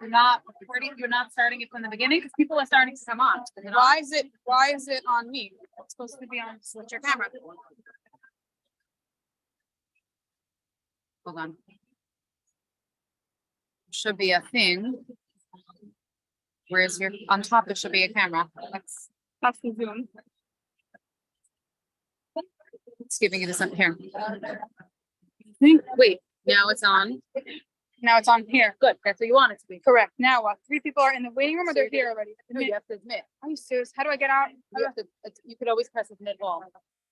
You're not recording. You're not starting it from the beginning because people are starting to come on. Why is it on me? It's supposed to be on. Switch your camera. Hold on. Should be a thing. Where's your on top? There should be a camera. That's the Zoom. It's giving you this up here. Wait, now it's on. Now it's on here. Good. That's what you want it to be. Correct. Now what? 3 people are in the waiting room or they're here already? No, you have to admit. Are you serious? How do I get out? You could always press admit all.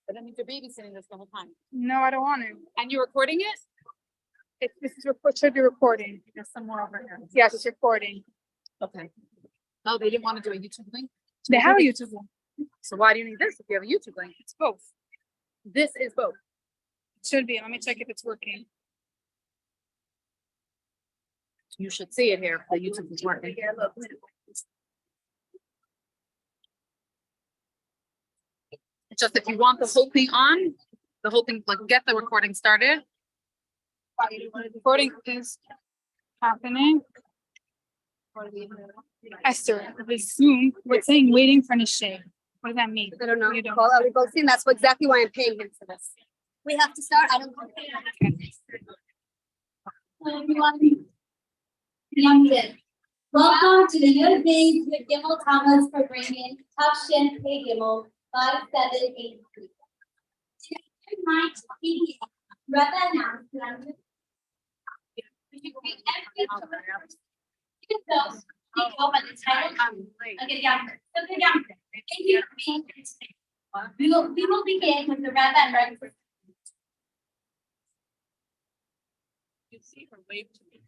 But that means you're babysitting this the whole time. No, I don't want to. And you're recording it? This is should be recording. There's some more over here. Yes, it's recording. Okay. Oh, they didn't want to do a YouTube link? They have a YouTube link. So why do you need this if you have a YouTube link? It's both. This is both. It should be. Let me check if it's working. You should see it here. The YouTube is working. It's just if you want the whole thing on, the whole thing, like get the recording started. Recording is happening. Esther, the Zoom, we're saying waiting for NShei. What does that mean? I don't know. You don't. Well, we both seen that's exactly why I'm paying him for this. We have to start. I don't know. So everyone, welcome to the Yud Beis with Gimel Tammuz for bringing Tafshin Pei Gimel 5783. Tonight's PDF, Rebbe announcement. You can read every chapter. You can go by the title. Okay, yeah. Okay, yeah. Thank you for being here today. We will begin with the Rebbe and Rebbe. You see her wave to me.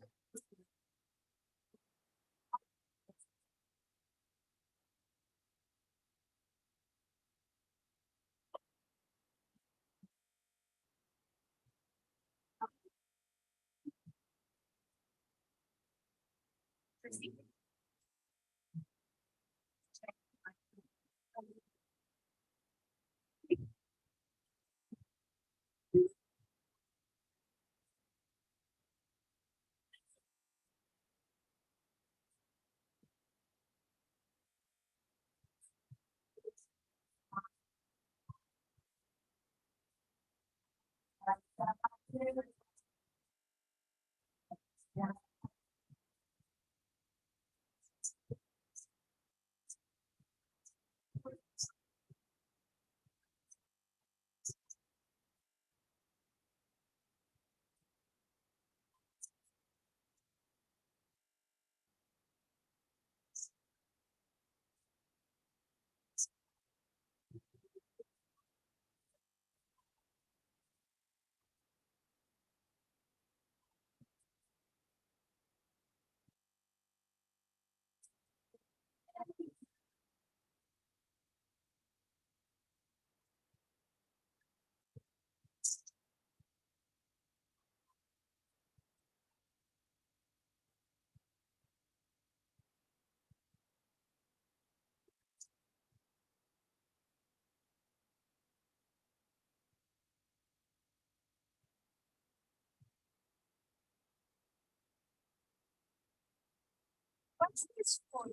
What's this for?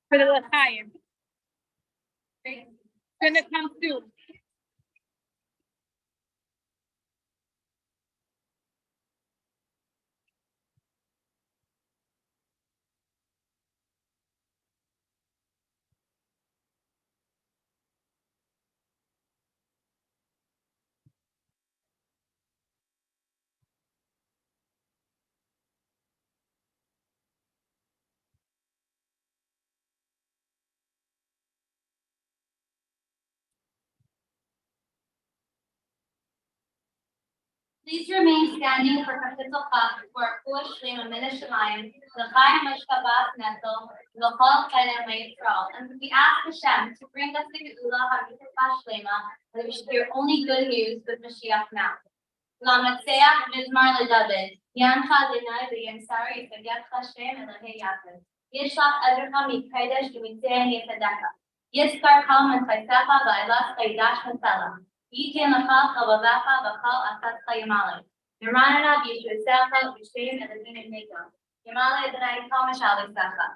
For the L'chaim. Gonna come soon. Please remain standing for Kapitel Chaf for Kula Shlema Min Hashemayim, L'chaim Mishkabat Netel, L'chol Chayim Yisrael. And we ask Hashem to bring us the Geula HaMikvah Shlema, that we should hear only good news with Mashiach now. Lamatzeach Mizmar LeDavid, Yancha Adonai V'Yemsar Yisrael Hashem Elokei Yaakov. Yishlach Ezracha Mikodesh V'Mitzein Yesadeka. Yiskar Kal Mitzvaysecha V'Eilas Chaydash Masela. Yitin Lachal Chavavecha V'Chal Asat Chayamalei. Yeranana B'Yishusecha V'Shem Elohim Mekom. Yamala Adonai Kol Mashal Safa.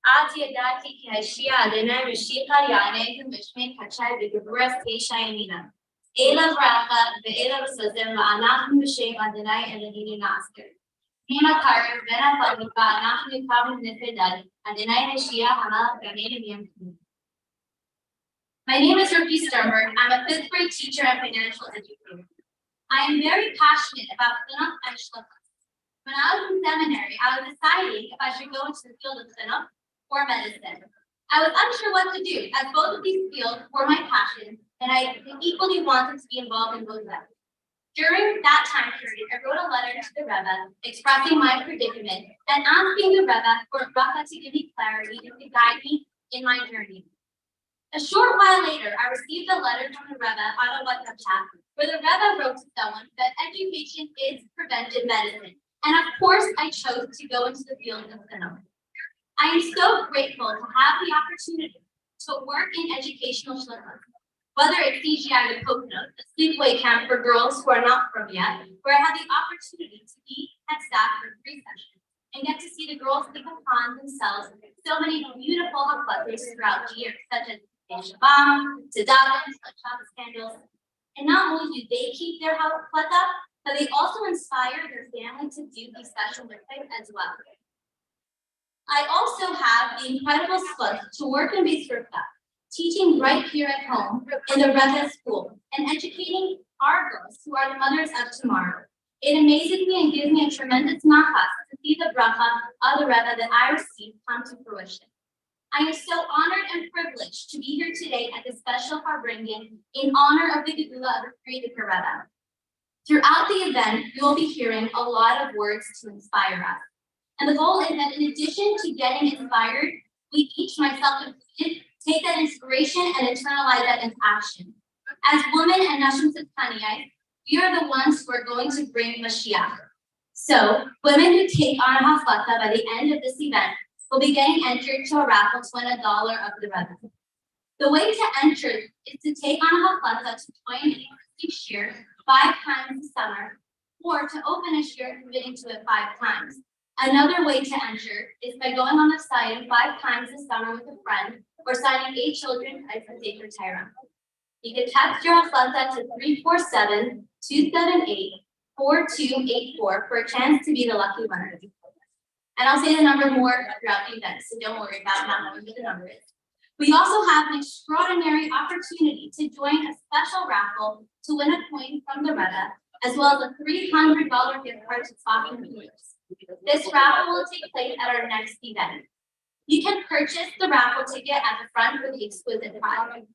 Ati Adati Ki Hashia Adonai Mashika Yanekim Mishmei Kachai V'Geburas Keisha Yamina. Ela Bracha Ve'ela V'Sazim La'anachim B'Shem Adonai Elohim Nasker. Nima Karim Ben Afalika Anachim Yukavim Nifedad Adonai Hashia Hamal Ganedim Yom. My name is Rupi Sternberg. I'm a fifth grade teacher and financial educator. I am very passionate about chinuch and shluchos. When I was in seminary, I was deciding if I should go into the field of chinuch or medicine. I was unsure what to do, as both of these fields were my passion, and I equally wanted to be involved in both of them. During that time period, I wrote a letter to the Rebbe expressing my predicament and asking the Rebbe for a bracha to give me clarity and to guide me in my journey. A short while later, I received a letter from the Rebbe on a WhatsApp chat, where the Rebbe wrote to someone that education is preventive medicine, and of course, I chose to go into the field of chinuch. I am so grateful to have the opportunity to work in educational shluchos, whether it's CGI with Poconos, a sleepaway camp for girls who are not from yet, where I had the opportunity to be at staff for 3 sessions and get to see the girls think upon themselves so many beautiful haflatos throughout the year, such as NShei Chabad, Tzedakah, Shabbos candles. And not only do they keep their haflata, but they also inspire their family to do these special mitzvot as well. I also have the incredible spot to work in Mitzvot, teaching right here at home in the Rebbe school and educating our girls who are the mothers of tomorrow. It amazes me and gives me a tremendous nachas to see the bracha of the Rebbe that I received come to fruition. I am so honored and privileged to be here today at this special farbrengen in honor of the Gedula of the Frierdiker Rebbe. Throughout the event, you will be hearing a lot of words to inspire us. And the goal is that in addition to getting inspired, we each, myself included, take that inspiration and internalize that into action. As women and Nashim Tzidkaniyot, we are the ones who are going to bring Mashiach. So, women who take on a haflata by the end of this event will be getting entered to a raffle to win $1 of the Rebbe. The way to enter is to take on a haflata to join an existing shir 5 times this summer, or to open a shir committing to it 5 times. Another way to enter is by going on the site 5 times this summer with a friend, or signing 8 children as a Sefer Torah. You can text your haflata to 347-278-4284 for a chance to be the lucky winner. And I'll say the number more throughout the event, so don't worry about not knowing what the number is. We also have an extraordinary opportunity to join a special raffle to win a coin from the Rebbe, as well as a $300 gift card to Spartan Dealers. This raffle will take place at our next event. You can purchase the raffle ticket at the front for the exquisite prize.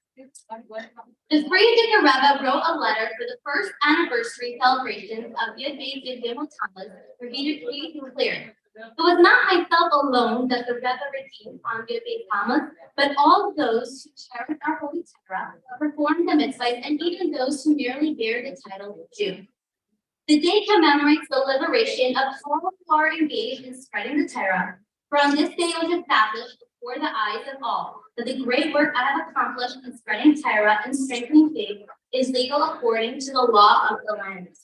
The Frierdiker Rebbe wrote a letter for the first anniversary celebrations of Yud Beis Yud Gimel Tammuz, where he declared, "It was not myself alone that the Rebbe redeemed on Yud Beis Tammuz, but all those who cherish our holy Torah, perform the mitzvahs, and even those who merely bear the title of Jew." The day commemorates the liberation of all who are engaged in spreading the Torah. For on this day it was established before the eyes of all that the great work I have accomplished in spreading Torah and strengthening faith is legal according to the law of the land.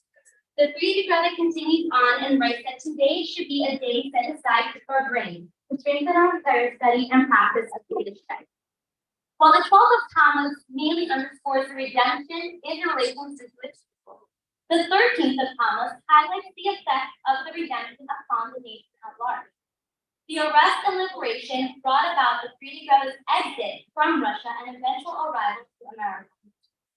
The Frierdiker Rebbe continues on and writes that today should be a day set aside for our brain to strengthen our Torah study and practice of Yiddishkeit. While the 12th of Tammuz mainly underscores the redemption in relation to Jewish people, the 13th of Tammuz highlights the effect of the redemption upon the nation at large. The arrest and liberation brought about the Frierdiker Rebbe's exit from Russia and eventual arrival to America.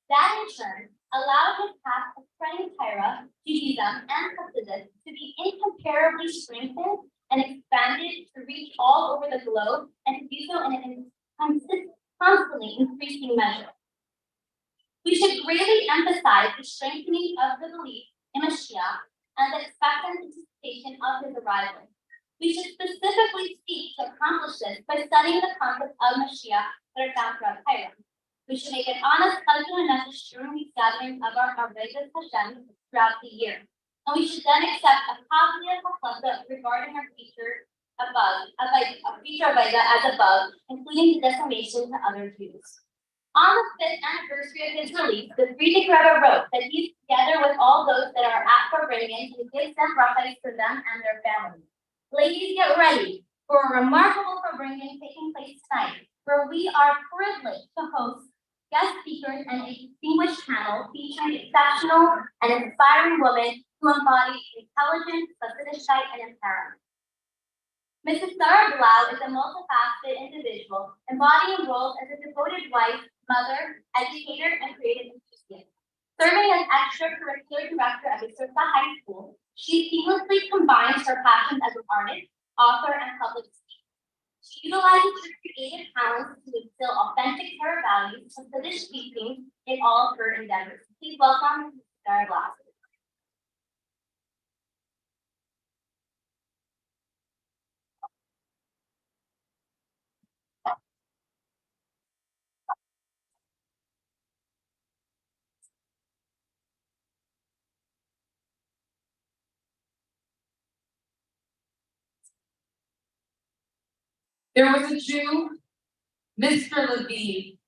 That in turn allowed his path of spreading Torah, Judaism, and Hasidut to be incomparably strengthened and expanded to reach all over the globe and to do so in an constantly increasing measure. We should greatly emphasize the strengthening of the belief in Mashiach and the expectant anticipation of his arrival. We should specifically seek to accomplish this by studying the concepts of Mashiach that are found throughout Torah. We should make an honest husband and nefesh during these gatherings of our Avodas Hashem throughout the year. And we should then accept a positive haflata regarding our feature above, as above, including the decimation to other Jews. On the 5th anniversary of his release, the Frierdiker Rebbe wrote that he's together with all those that are at Farbrengen and gives them brachos for them and their families. Ladies, get ready for a remarkable upbringing taking place tonight, where we are privileged to host guest speakers and a distinguished panel featuring exceptional and inspiring women who embody intelligence, authenticity, and empowerment. Mrs. Sarah Blau is a multifaceted individual, embodying roles as a devoted wife, mother, educator, and creative enthusiast. Serving as extracurricular director at Victoria High School, she seamlessly combines her passions as an artist, author, and public speaker. She utilizes her creative talents to instill authentic her values and British speaking in all of her endeavors. Please welcome Mrs. Sarah Blau. There was a Jew, Mr. Levine,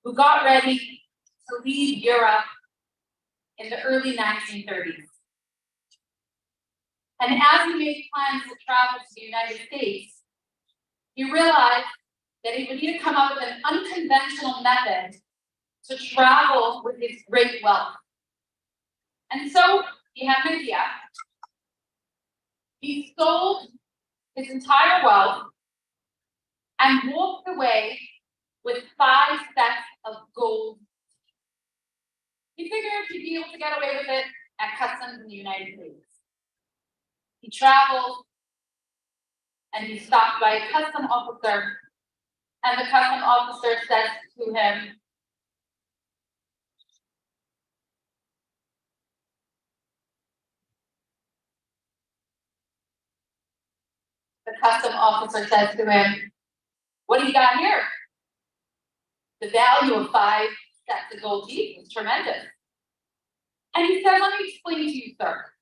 who got ready to leave Europe in the early 1930s. And as he made plans to travel to the United States, he realized that he would need to come up with an unconventional method to travel with his great wealth. And so he had an idea. He sold his entire wealth and walked away with 5 sets of gold. He figured he'd be able to get away with it at customs in the United States. He traveled and he stopped by a custom officer, and the custom officer says to him, "What do you got here?" The value of 5 sets of gold teeth was tremendous. And he said, "Let me explain to you, sir.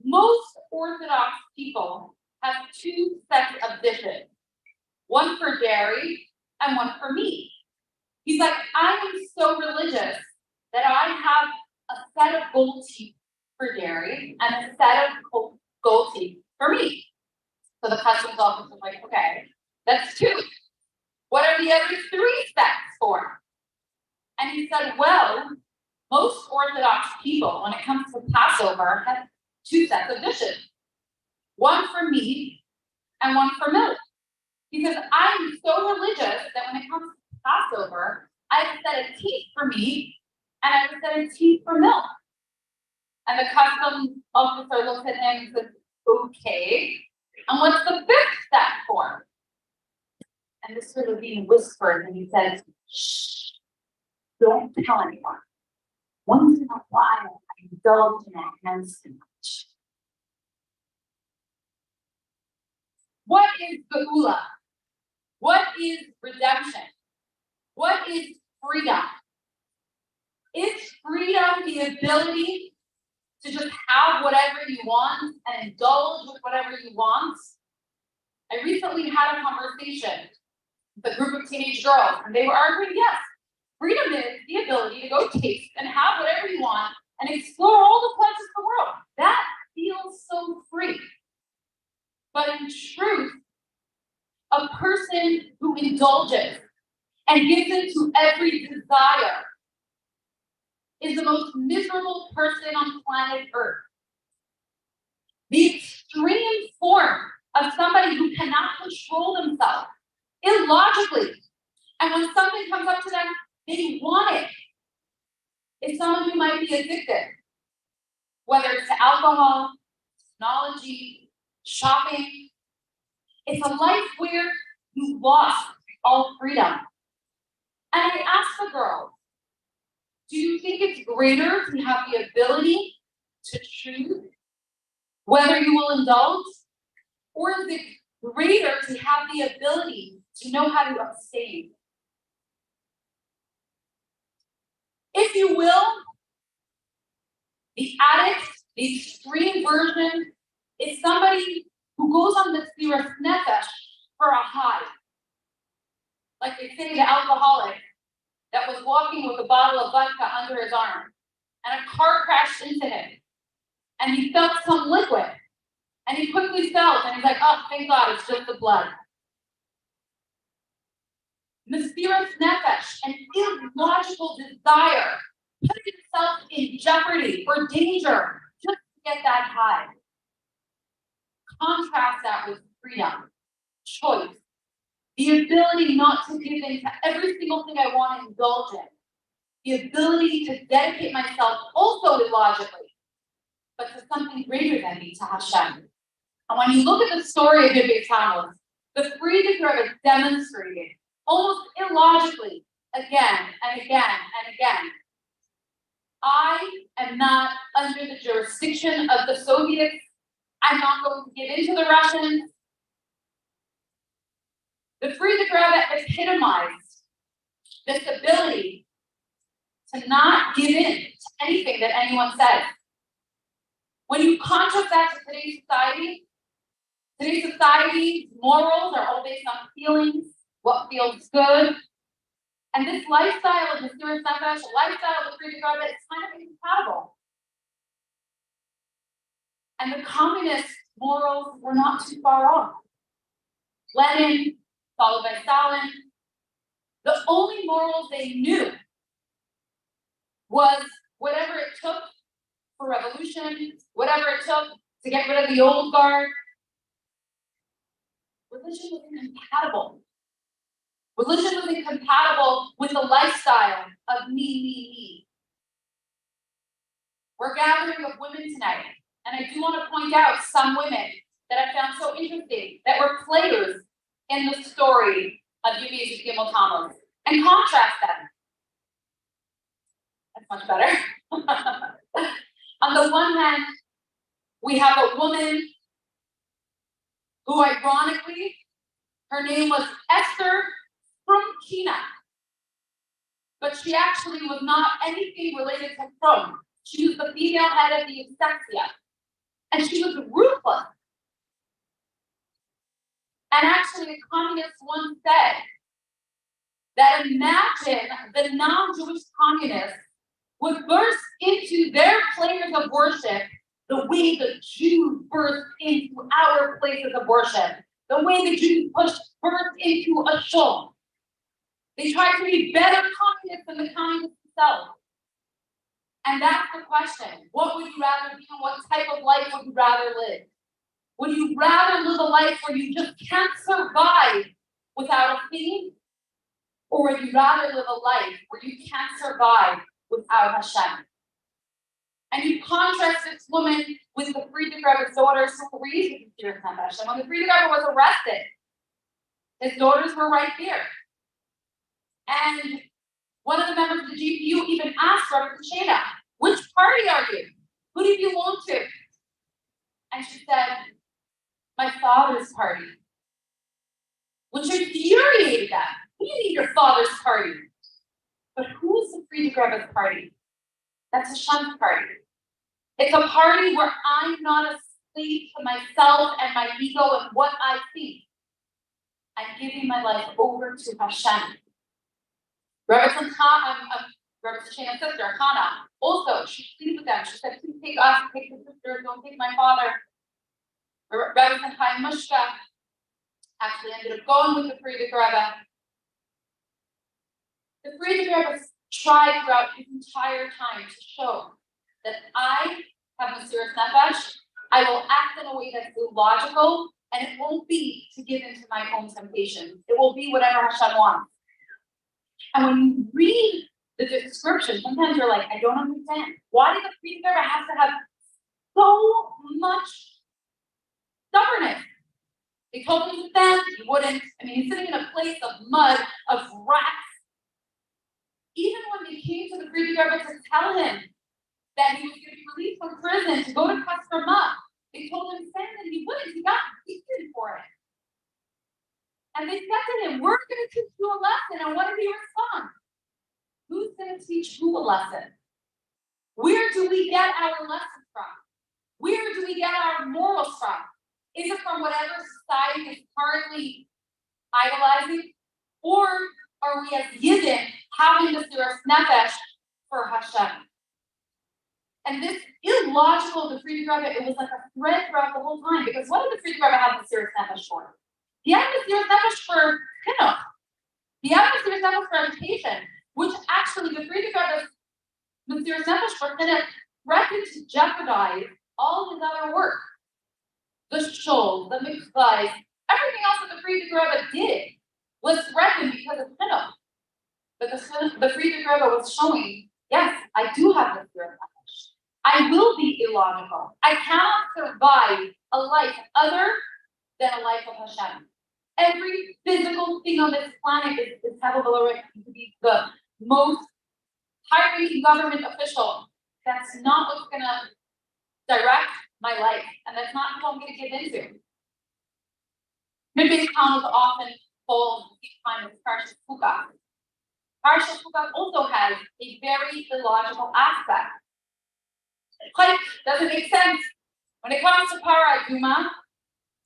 Most Orthodox people have 2 sets of dishes, one for dairy and one for meat." He's like, "I am so religious that I have a set of gold teeth for dairy and a set of gold teeth for meat." So the customs officer was like, "Okay, that's 2. What are the other 3 sets for?" And he said, "Well, most Orthodox people, when it comes to Passover, have 2 sets of dishes, one for meat and one for milk." He says, "I'm so religious that when it comes to Passover, I have a set of teeth for meat and I have a set of teeth for milk." And the customs officer looks at him and says, "Okay, and what's the 5th set for?" And Mr. Levine whispers and he says, "Shh, don't tell anyone. Once in a while, I indulge in a hands too much." What is Geula? What is redemption? What is freedom? Is freedom the ability to just have whatever you want and indulge with whatever you want? I recently had a conversation with a group of teenage girls, and they were arguing, yes, freedom is the ability to go taste and have whatever you want and explore all the pleasures of the world. That feels so free. But in truth, a person who indulges and gives into every desire is the most miserable person on planet Earth. The extreme form of somebody who cannot control themselves illogically, and when something comes up to them, they want it, is someone who might be addicted, whether it's to alcohol, technology, shopping. It's a life where you lost all freedom. And I asked the girls, do you think it's greater to have the ability to choose whether you will indulge, or is it greater to have the ability to know how to abstain? If you will, the addict, the extreme version, is somebody who goes on the sirus nefesh for a high. Like they say, the alcoholic that was walking with a bottle of vodka under his arm, and a car crashed into him, and he felt some liquid, And he quickly felt, and he's like, oh, thank God, it's just the blood. Mesiras nefesh, an illogical desire, putting himself in jeopardy or danger just to get that high. Contrast that with freedom, choice, the ability not to give in to every single thing I want to indulge in, the ability to dedicate myself also illogically, but to something greater than me, to Hashem. And when you look at the story of Yudbei Tammuz, the Frierdiker Rebbe demonstrated almost illogically again and again and again. I am not under the jurisdiction of the Soviets. I'm not going to give in to the Russians. The Frierdiker Rebbe epitomized this ability to not give in to anything that anyone says. When you contrast that to today's society's morals are all based on feelings, what feels good. And this lifestyle of Mesiras Nefesh, lifestyle of the Frierdiker Rebbe, is kind of incompatible. And the communist morals were not too far off. Lenin, followed by Stalin. The only morals they knew was whatever it took for revolution, whatever it took to get rid of the old guard. Religion was incompatible. Religion was incompatible with the lifestyle of me. We're gathering of women tonight, and I do want to point out some women that I found so interesting that were players in the story of Yudbei Tammuz, and contrast them. That's much better. On the one hand, we have a woman who, ironically, her name was Esther from Kina, but she actually was not anything related to Krum. She was the female head of the Exexia, and she was ruthless. And actually, the communists once said that imagine the non-Jewish communists would burst into their places of worship the way the Jews burst into our places of worship, the way the Jews burst into a shul. They tried to be better communists than the communists themselves. And that's the question. What would you rather be, and what type of life would you rather live? Would you rather live a life where you just can't survive without a theme? Or would you rather live a life where you can't survive without Hashem? And you contrast this woman with the Frierdiker Rebbe's daughters who were raised in Mesiras Nefesh. And when the Frierdiker Rebbe was arrested, his daughters were right there. And one of the members of the GPU even asked Rabbi Shana, which party are you? Who do you belong to? And she said, my father's party. Which infuriated them. What do you mean your father's party? But who's the Frierdiker Rebbe's party? That's Hashem's party. It's a party where I'm not a slave to myself and my ego and what I think. I'm giving my life over to Hashem. Rabbi Shana's sister, Hannah, also, she pleaded with them. She said, please take us, take the sister, don't take my father. Rabbi Chaim Mushka actually ended up going with the Frierdiker Rebbe. The Frierdiker Rebbe tried throughout his entire time to show that I have Mesiras Nefesh. I will act in a way that's illogical, and it won't be to give in to my own temptations. It will be whatever Hashem wants. And when you read the description, sometimes you're like, I don't understand. Why did the Frierdiker Rebbe have to have so much stubbornness? They told him to stand, he wouldn't. I mean, he's sitting in a place of mud, of rats. Even when they came to the Frierdiker Rebbe to tell him that he was going to be released from prison to go to Kasperma, they told him stand, and he wouldn't. He got beaten for it. And they said to him, we're going to teach you a lesson. And what did he respond? Who's going to teach who a lesson? Where do we get our lessons from? Where do we get our morals from? Is it from whatever society is currently idolizing? Or are we as Yidden having the Mesiras Nefesh for Hashem? And this illogical, the Friedrich Rebbe, it was like a thread throughout the whole time, because what did the Friedrich Rebbe have the serious nefesh for? He had the serious nefesh for chinuch. He had the serious nefesh for education, which actually the Friedrich Rebbe's Mesiras Nefesh for chinuch threatened to jeopardize all his other work. The shul, the mitzvahs, everything else that the Friedrich Rebbe did was threatened because of chinuch. But the Friedrich Rebbe was showing, yes, I do have the Mesiras Nefesh. I will be illogical. I cannot survive a life other than a life of Hashem. Every physical thing on this planet is Hevel to be the most high-ranking government official. That's not what's going to direct my life, and that's not what I'm going to get into. Midday Khan was often told as Parshas Chukas. Parshas Chukas also has a very illogical aspect. Like, doesn't make sense. When it comes to Para Aduma,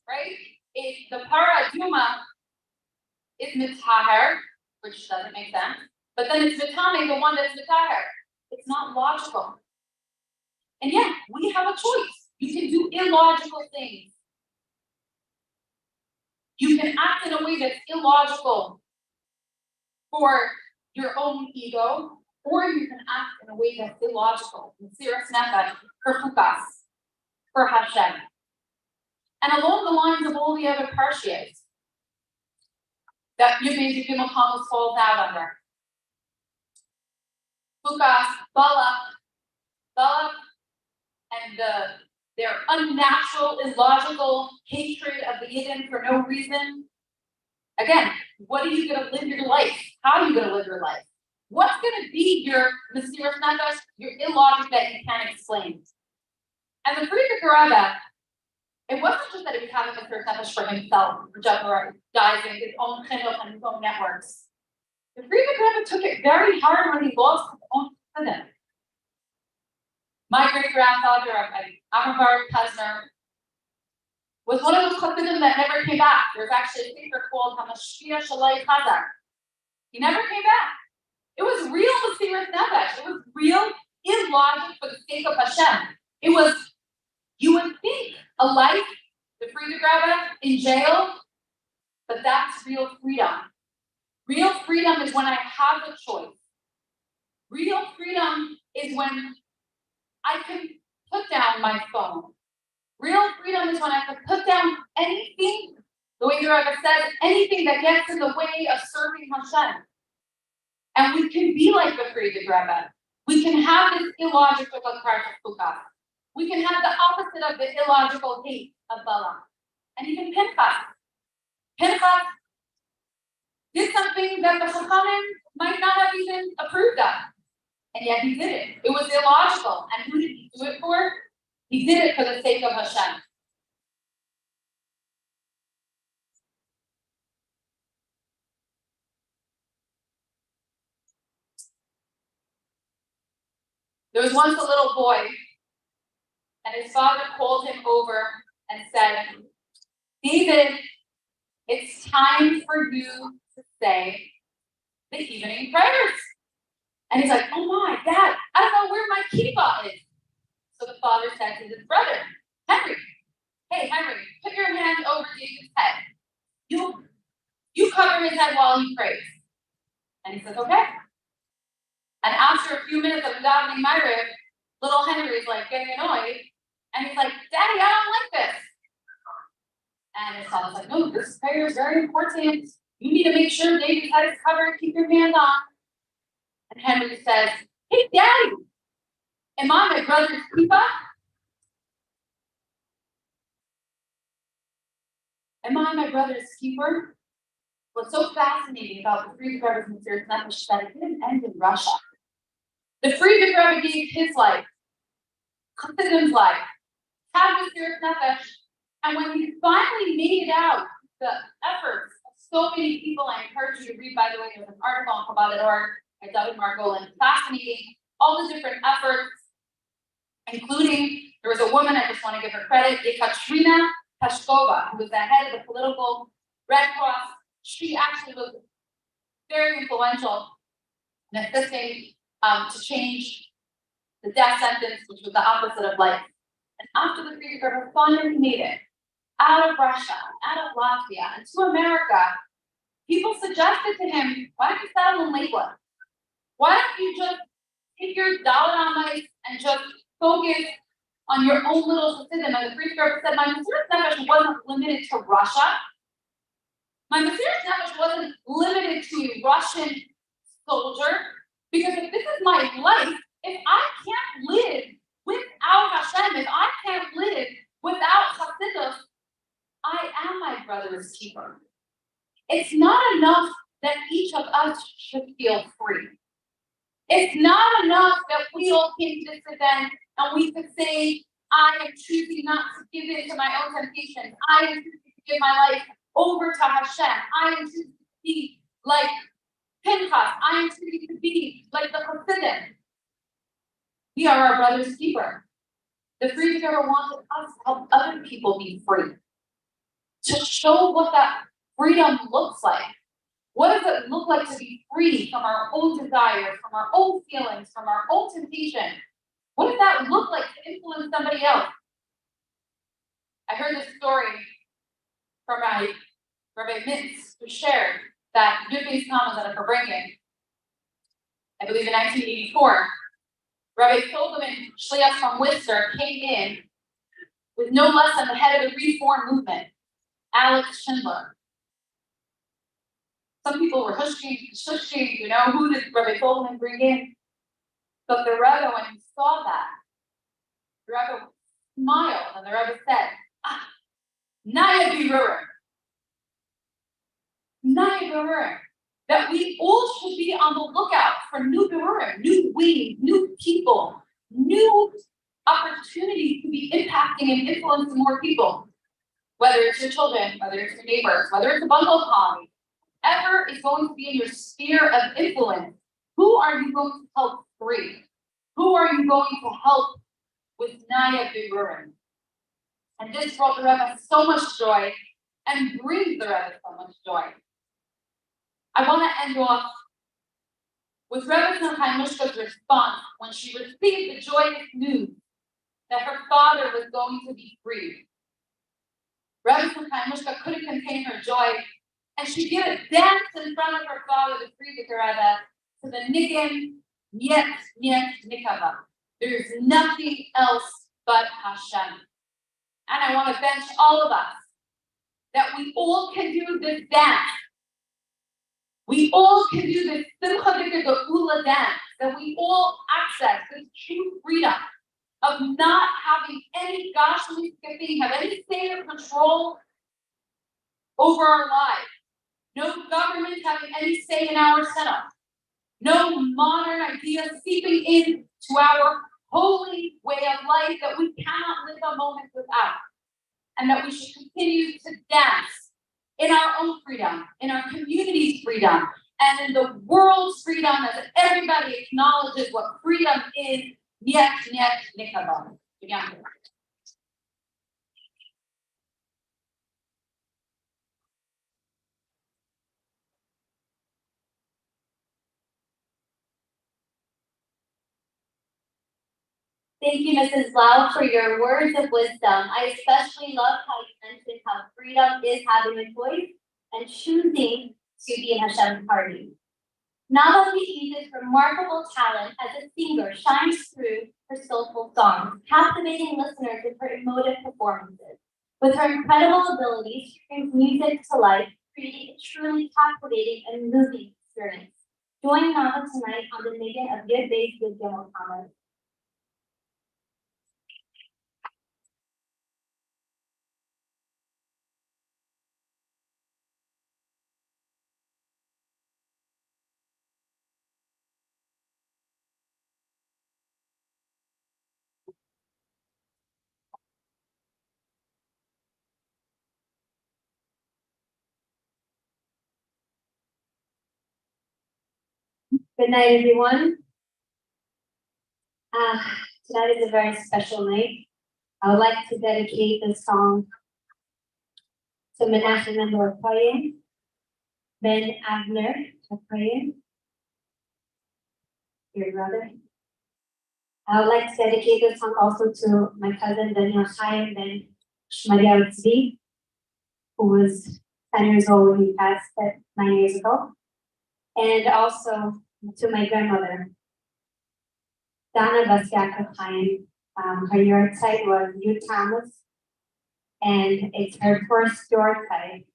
right? If the Para Aduma is Mitzaher, which doesn't make sense, but then it's Mitame, the one that's Mitzaher. It's not logical. And yeah, we have a choice. You can do illogical things. You can act in a way that's illogical for your own ego, or you can act in a way that's illogical, Mesiras Nefesh, for Chukas, for Hashem. And along the lines of all the other parshias that Yud Gimel Tammuz falls out under. Chukas, Balak, and their unnatural, illogical hatred of the Yidden for no reason. Again, what are you going to live your life? How are you going to live your life? What's going to be your Mesiras Nefesh, your illogic that you can't explain? And the Friedrich Rebbe, it wasn't just that he was having Mesiras Nefesh for himself, jeopardizing his own chinuch and his own networks. The Friedrich Rebbe took it very hard when he lost his own chinuch. My great-grandfather, Amar Baruch Pesner, was one of those chassidim that never came back. There's actually a paper called Hamashpia Shalai Chazar. He never came back. It was real Mesiras Nefesh. It was real illogic for the sake of Hashem. It was, you would think, a life, the Friedrich Rebbe in jail, but that's real freedom. Real freedom is when I have a choice. Real freedom is when I can put down my phone. Real freedom is when I can put down anything, the way the Rebbe says, anything that gets in the way of serving Hashem. And we can be like the Friedrich Rebbe. We can have this illogical Parshas Chukas. We can have the opposite of the illogical hate of Balaam. And even Pinchas. Pinchas did something that the Chachamim might not have even approved of. And yet he did it. It was illogical. And who did he do it for? He did it for the sake of Hashem. There was once a little boy, and his father called him over and said, David, it's time for you to say the evening prayers. And he's like, oh my, Dad, I don't know where my kippah is. So the father said to his brother, Henry, hey, Henry, put your hand over David's head. You cover his head while he prays. And he says, okay. And after a few minutes of davening Ma'ariv, little Henry is like getting annoyed. And he's like, Daddy, I don't like this. And his father's like, no, this prayer is very important. You need to make sure David's head is covered. Keep your hand on. And Henry says, hey, Daddy, am I my brother's kippah? Am I my brother's keeper? What's so fascinating about the Friedrich Rebbe's Mesiras Nefesh is that it didn't end in Russia. The Friedrich Rebbe gave his life, Chassidim's life, had Mesiras Nefesh, and when he finally made it out, the efforts of so many people, I encourage you to read, by the way, there's an article on Chabad.org by David Margolin, fascinating, all the different efforts, including, there was a woman, I just want to give her credit, Ekaterina Pashkova, who was the head of the political Red Cross. She actually was very influential in assisting to change the death sentence, which was the opposite of life. And after the Frierdiker Rebbe finally made it out of Russia, out of Latvia, and to America, people suggested to him, why don't you settle in Lakewood? Why don't you just take your Dalit Amayis and just focus on your own little Hasidim? And the Frierdiker Rebbe said, my Mesiras Nefesh wasn't limited to Russia. My Mesiras Nefesh wasn't limited to a Russian soldier. Because if this is my life, if I can't live without Hashem, if I can't live without Hasidus, I am my brother's keeper. It's not enough that each of us should feel free. It's not enough that we all came to this event and we could say, I am choosing not to give in to my own temptations. I am choosing to give my life over to Hashem. I am choosing to be like Pinchas. I am choosing to be like the Hasidim. We are our brother's keeper. The Frierdiker Rebbe wanted us to help other people be free. To show what that freedom looks like. What does it look like to be free from our own desires, from our own feelings, from our own temptation? What does that look like to influence somebody else? I heard this story from my Rabbi Mintz, who shared that Yudbe's Khan was at a Farbrengen, I believe in 1984. Rabbi Solomon Shliach from Worcester came in with no less than the head of the Reform movement, Alex Schindler. Some people were shushing, you know, who did Rabbi Solomon bring in? But the Rebbe, when he saw that, the Rebbe smiled and the Rebbe said, Naya Birurim. Naya Birurim. That we all should be on the lookout for new Birurim, new ways, new people, new opportunities to be impacting and influencing more people. Whether it's your children, whether it's your neighbors, whether it's a bundle colony, whoever is going to be in your sphere of influence, who are you going to help free? Who are you going to help with Naya Birurim? And this brought the Rebbe so much joy and brings the Rebbe so much joy. I want to end off with Rebbe NShei Mushka's response when she received the joyous news that her father was going to be freed. Rebbe NShei Mushka couldn't contain her joy, and she did a dance in front of her father, the Frierdiker Rebbe, to the Niggin, Niet, Niet, Nikava. There is nothing else but Hashem. And I want to bench all of us that we all can do this dance. We all can do this Simcha Dika Geula dance, that we all access this true freedom of not having any gashmi skipping, have any state of control over our lives. No government having any say in our setup. No modern ideas seeping into our holy way of life that we cannot live a moment without. And that we should continue to dance in our own freedom, in our community's freedom, and in the world's freedom as everybody acknowledges what freedom is. Niet, niet, nikaba. Thank you, Mrs. Lau, for your words of wisdom. I especially love how you mentioned how freedom is having a choice and choosing to be in Hashem's party. Nava Pi'i's remarkable talent as a singer shines through her soulful songs, captivating listeners with her emotive performances. With her incredible abilities, she brings music to life, creating a truly captivating and moving experience. Join Nava tonight on the Niggin of Yud Beis Yud Gimel Tammuz. Good night, everyone. Tonight is a very special night. I would like to dedicate this song to Menachem and Kohen, Ben Abner Kohen, your brother. I would like to dedicate this song also to my cousin Daniel Chaim Ben Shmaria Tzvi, who was 10 years old when he passed 9 years ago. And also to my grandmother, Dana Bastiaka Chaim. Her yard site was New Thomas, and it's her first yard site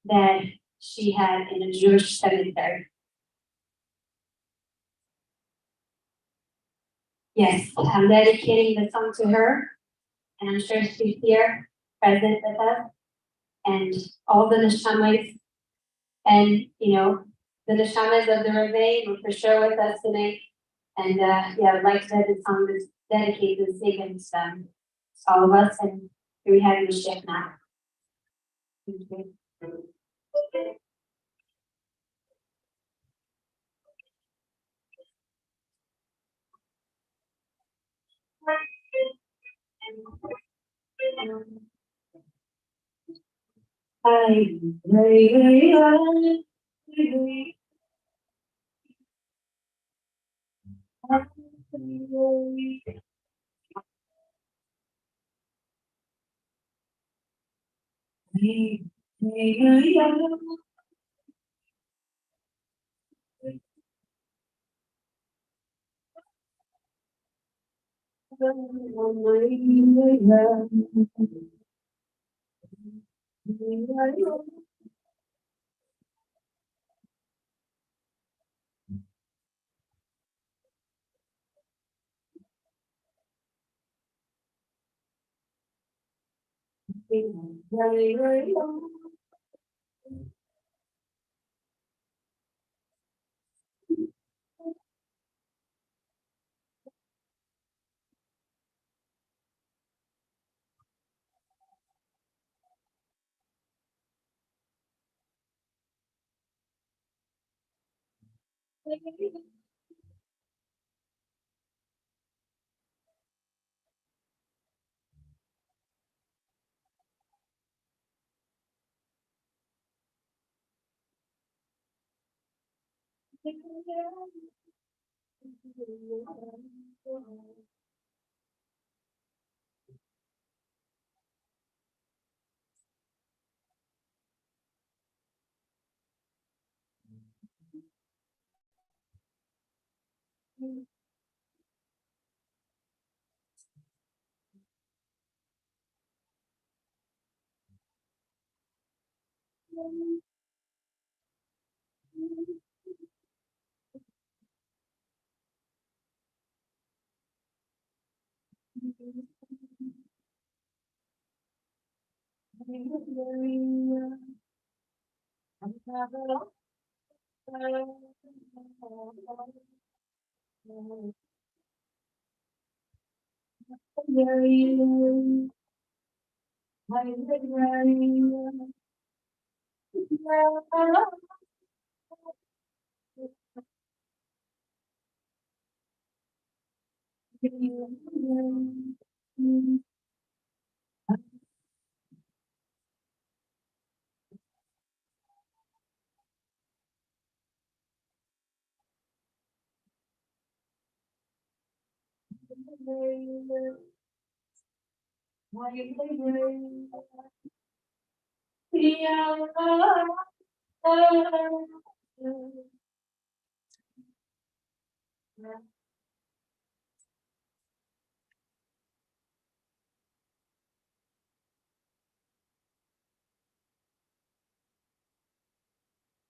that she had in a Jewish cemetery. Yes, I'm dedicating the song to her, and I'm sure she's here, present with us, and all the neshamas, and the neshamas of the Rebbe were for sure with us tonight. And yeah, I'd like to have this song that's dedicated to Sagan's all of us, and here we have Mashiach now. Thank you.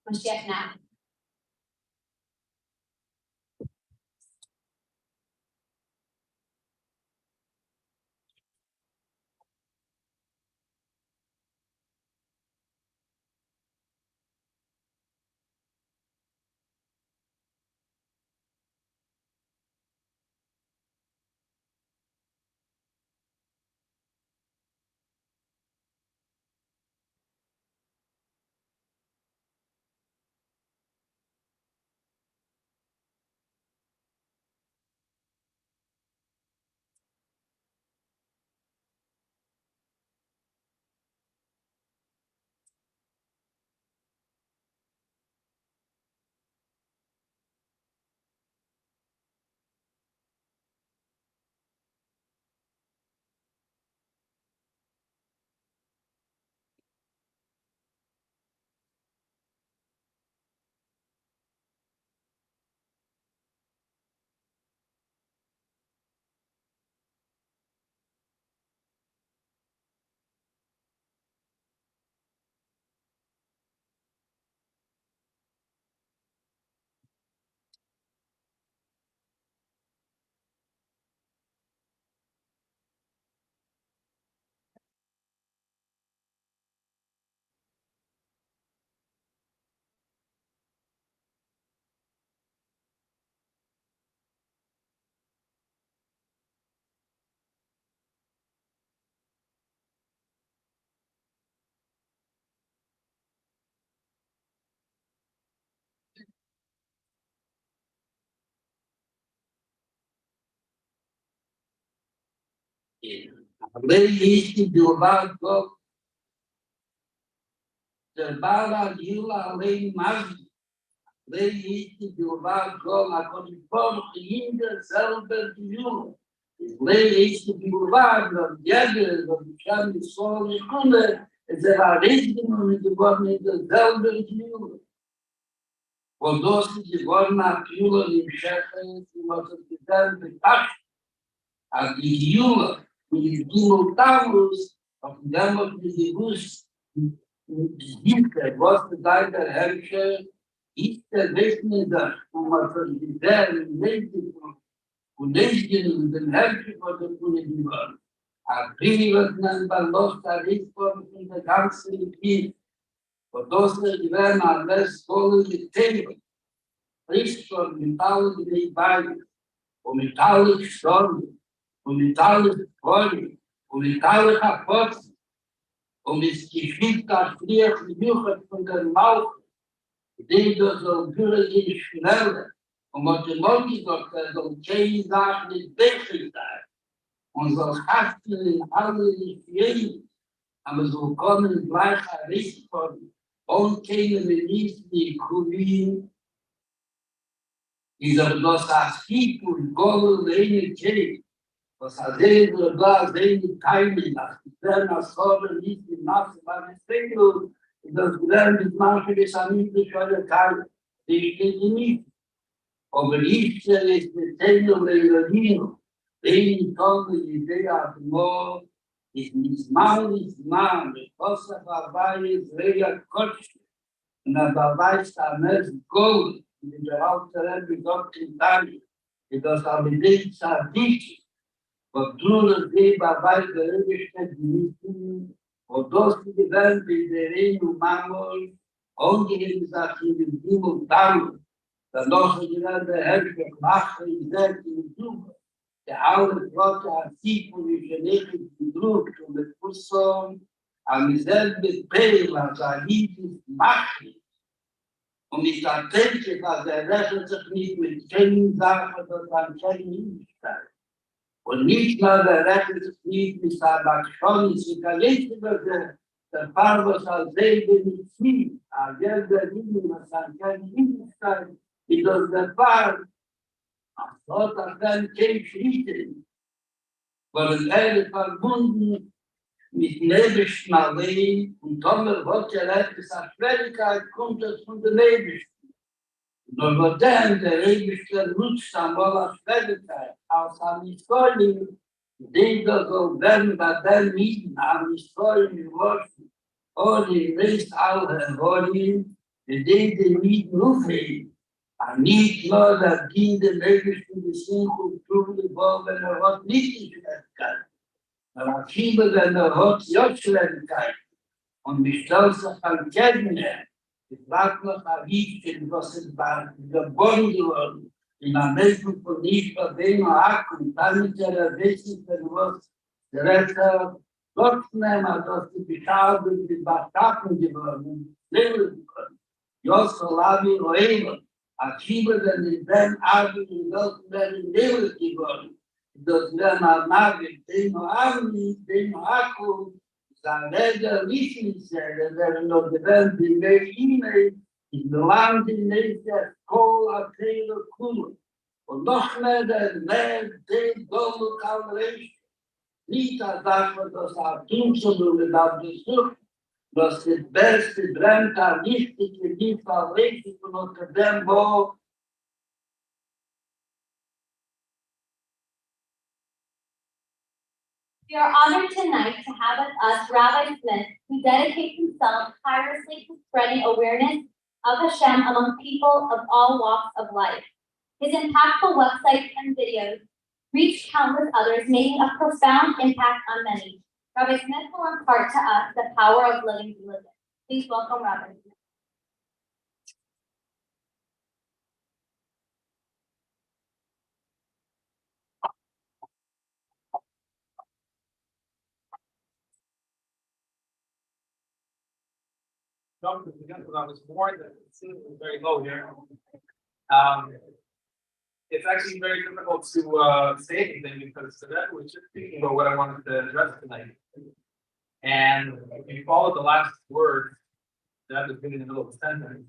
Mashiach now. Lei do lado der Bala Gila Lei Mag Lei do lado la conforme ainda selber Gila Lei do lado Jäger do Chame Sol e Kunde era ritmo de governo do selber Gila o doce de gorna Gila de chefe e uma sociedade de paz a Gila e Gilotamos digamos de luz Dica, gosto da herrscher, ist der Westländer, man von diesem Menschen, und Menschen, den Herrscher von der Königin. A Privat nan Ballos, da Richtform in der ganzen Welt. Und das werden alles voll mit Themen. Richtform, metallisch die Beine, und metallisch Storm, und metallisch Freude, und metallisch Apostel. Es geschieht das Friert Juchat von der Mauch, die so bürgerlich schneller. Was die Leute sagt, so 10 Sachen nicht besser sein. Und so hasten in alle Richtungen, aber so kommen gleich ein Richt von und keine Minister, die Kubin, die so das Askip und Golo Lene Kei. Was a dele da dele timing nach der Sorge nicht in Nacht war es Stengel das grande Marke des Amigos schon Karl die steht nicht aber ich ist mit Stengel Leonino den kommt die Idee auf Mo ist nicht mal was war ist real Coach na dabei sta mes Gold in der Hauptsache die dort in Tag das habe ich gesagt was tun die bei der Gestalt nicht und das die werden die rein und manchmal die Sachen die und dann noch die der Herr gemacht in der Kultur der alte Gott hat sich und die genetische Druck und das Fußson am selben Pella da nicht macht und ich denke dass der Rest sich nicht mit keinen Sachen das dann kein und nicht mal der Rechte nicht mit der schon ist der Farbe soll selber nicht viel, aber der Linie, was an kein Hinweis, die das der Farbe, dort hat dann kein Frieden, weil verbunden mit Nebelschen allein und Tomer wollte etwas an Schwierigkeit kommt das von der Nebelschen. Nur dann der Rebischter nutzt am Woller Schwierigkeit aus an Historie, die da so werden bei den Mieten an Historie geworfen, oder lässt alle Wollien, die Mieten aufheben. Und nicht nur, dass die den Rebischten Kultur geworden, hat nicht die Schwierigkeit. Aber viele, wenn hat ja Schwierigkeit. Und mich stellt sich an Kenner, ich frage noch ein Wichtig, was ist geboren geworden, in Amerika von nicht bei dem und dann mit der Wissen, was der Retter dort nehmen, dass die Beschade und die Bataten geworden, leben können. Josso Lavi Roema, Akiba, wenn die Ben Arbeit in Welt werden leben geworden, das werden am Nagel, den Armi, den Akku, Zalega Lichtenstelle, der noch gewähnt, die E-Mail, in der Land in der Kohl, a Taylor Kuhl. Und noch mehr den Dommel kann recht. Nicht als das, was das auch tun zu tun, das besucht, was das beste brennt, nicht die Kredit richtig und unter dem Bau. We are honored tonight to have with us Rabbi Smith, who dedicates himself tirelessly to spreading awareness of Hashem among people of all walks of life. His impactful websites and videos reach countless others, making a profound impact on many. Rabbi Smith will impart to us the power of living religion. Please welcome Rabbi Smith. Jump to begin when I was born, that it seems very low here. it's actually very difficult to say anything because the Rebbe was just speaking about what I wanted to address tonight. And if you follow the last word, that is in the middle of the sentence.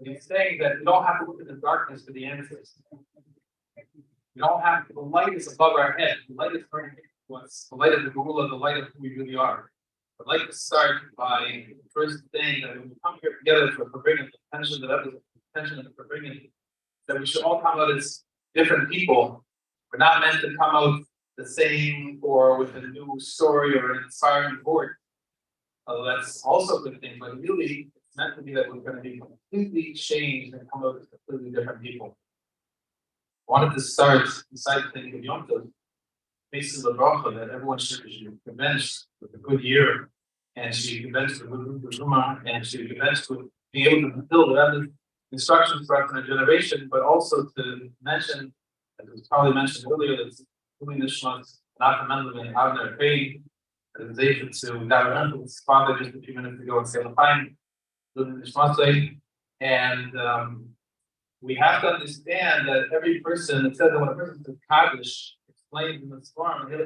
He's saying that you don't have to look at the darkness for the answers. You don't have to, the light is above our head. The light is burning to us. The light of the Gula, the light of who we really are. I'd like to start by first saying that when we come here together for bringing attention to that, attention for bringing, that we should all come out as different people. We're not meant to come out the same or with a new story or an inspiring report. That's also a good thing, but really it's meant to be that we're going to be completely changed and come out as completely different people. I wanted to start beside the thing of Yom Tov, basis of the bracha that everyone should be convinced with a good year, and should be convinced with a good Zuma, and should be convinced with being able to fulfill the other instructions for us in a generation, but also to mention, as it was probably mentioned earlier, that doing this was not commendable in how they're paid. I was able to gather with his father just a few minutes ago and say the fine, doing this and we have to understand that every person, it says that when a person says Kaddish, explains in the storm, that a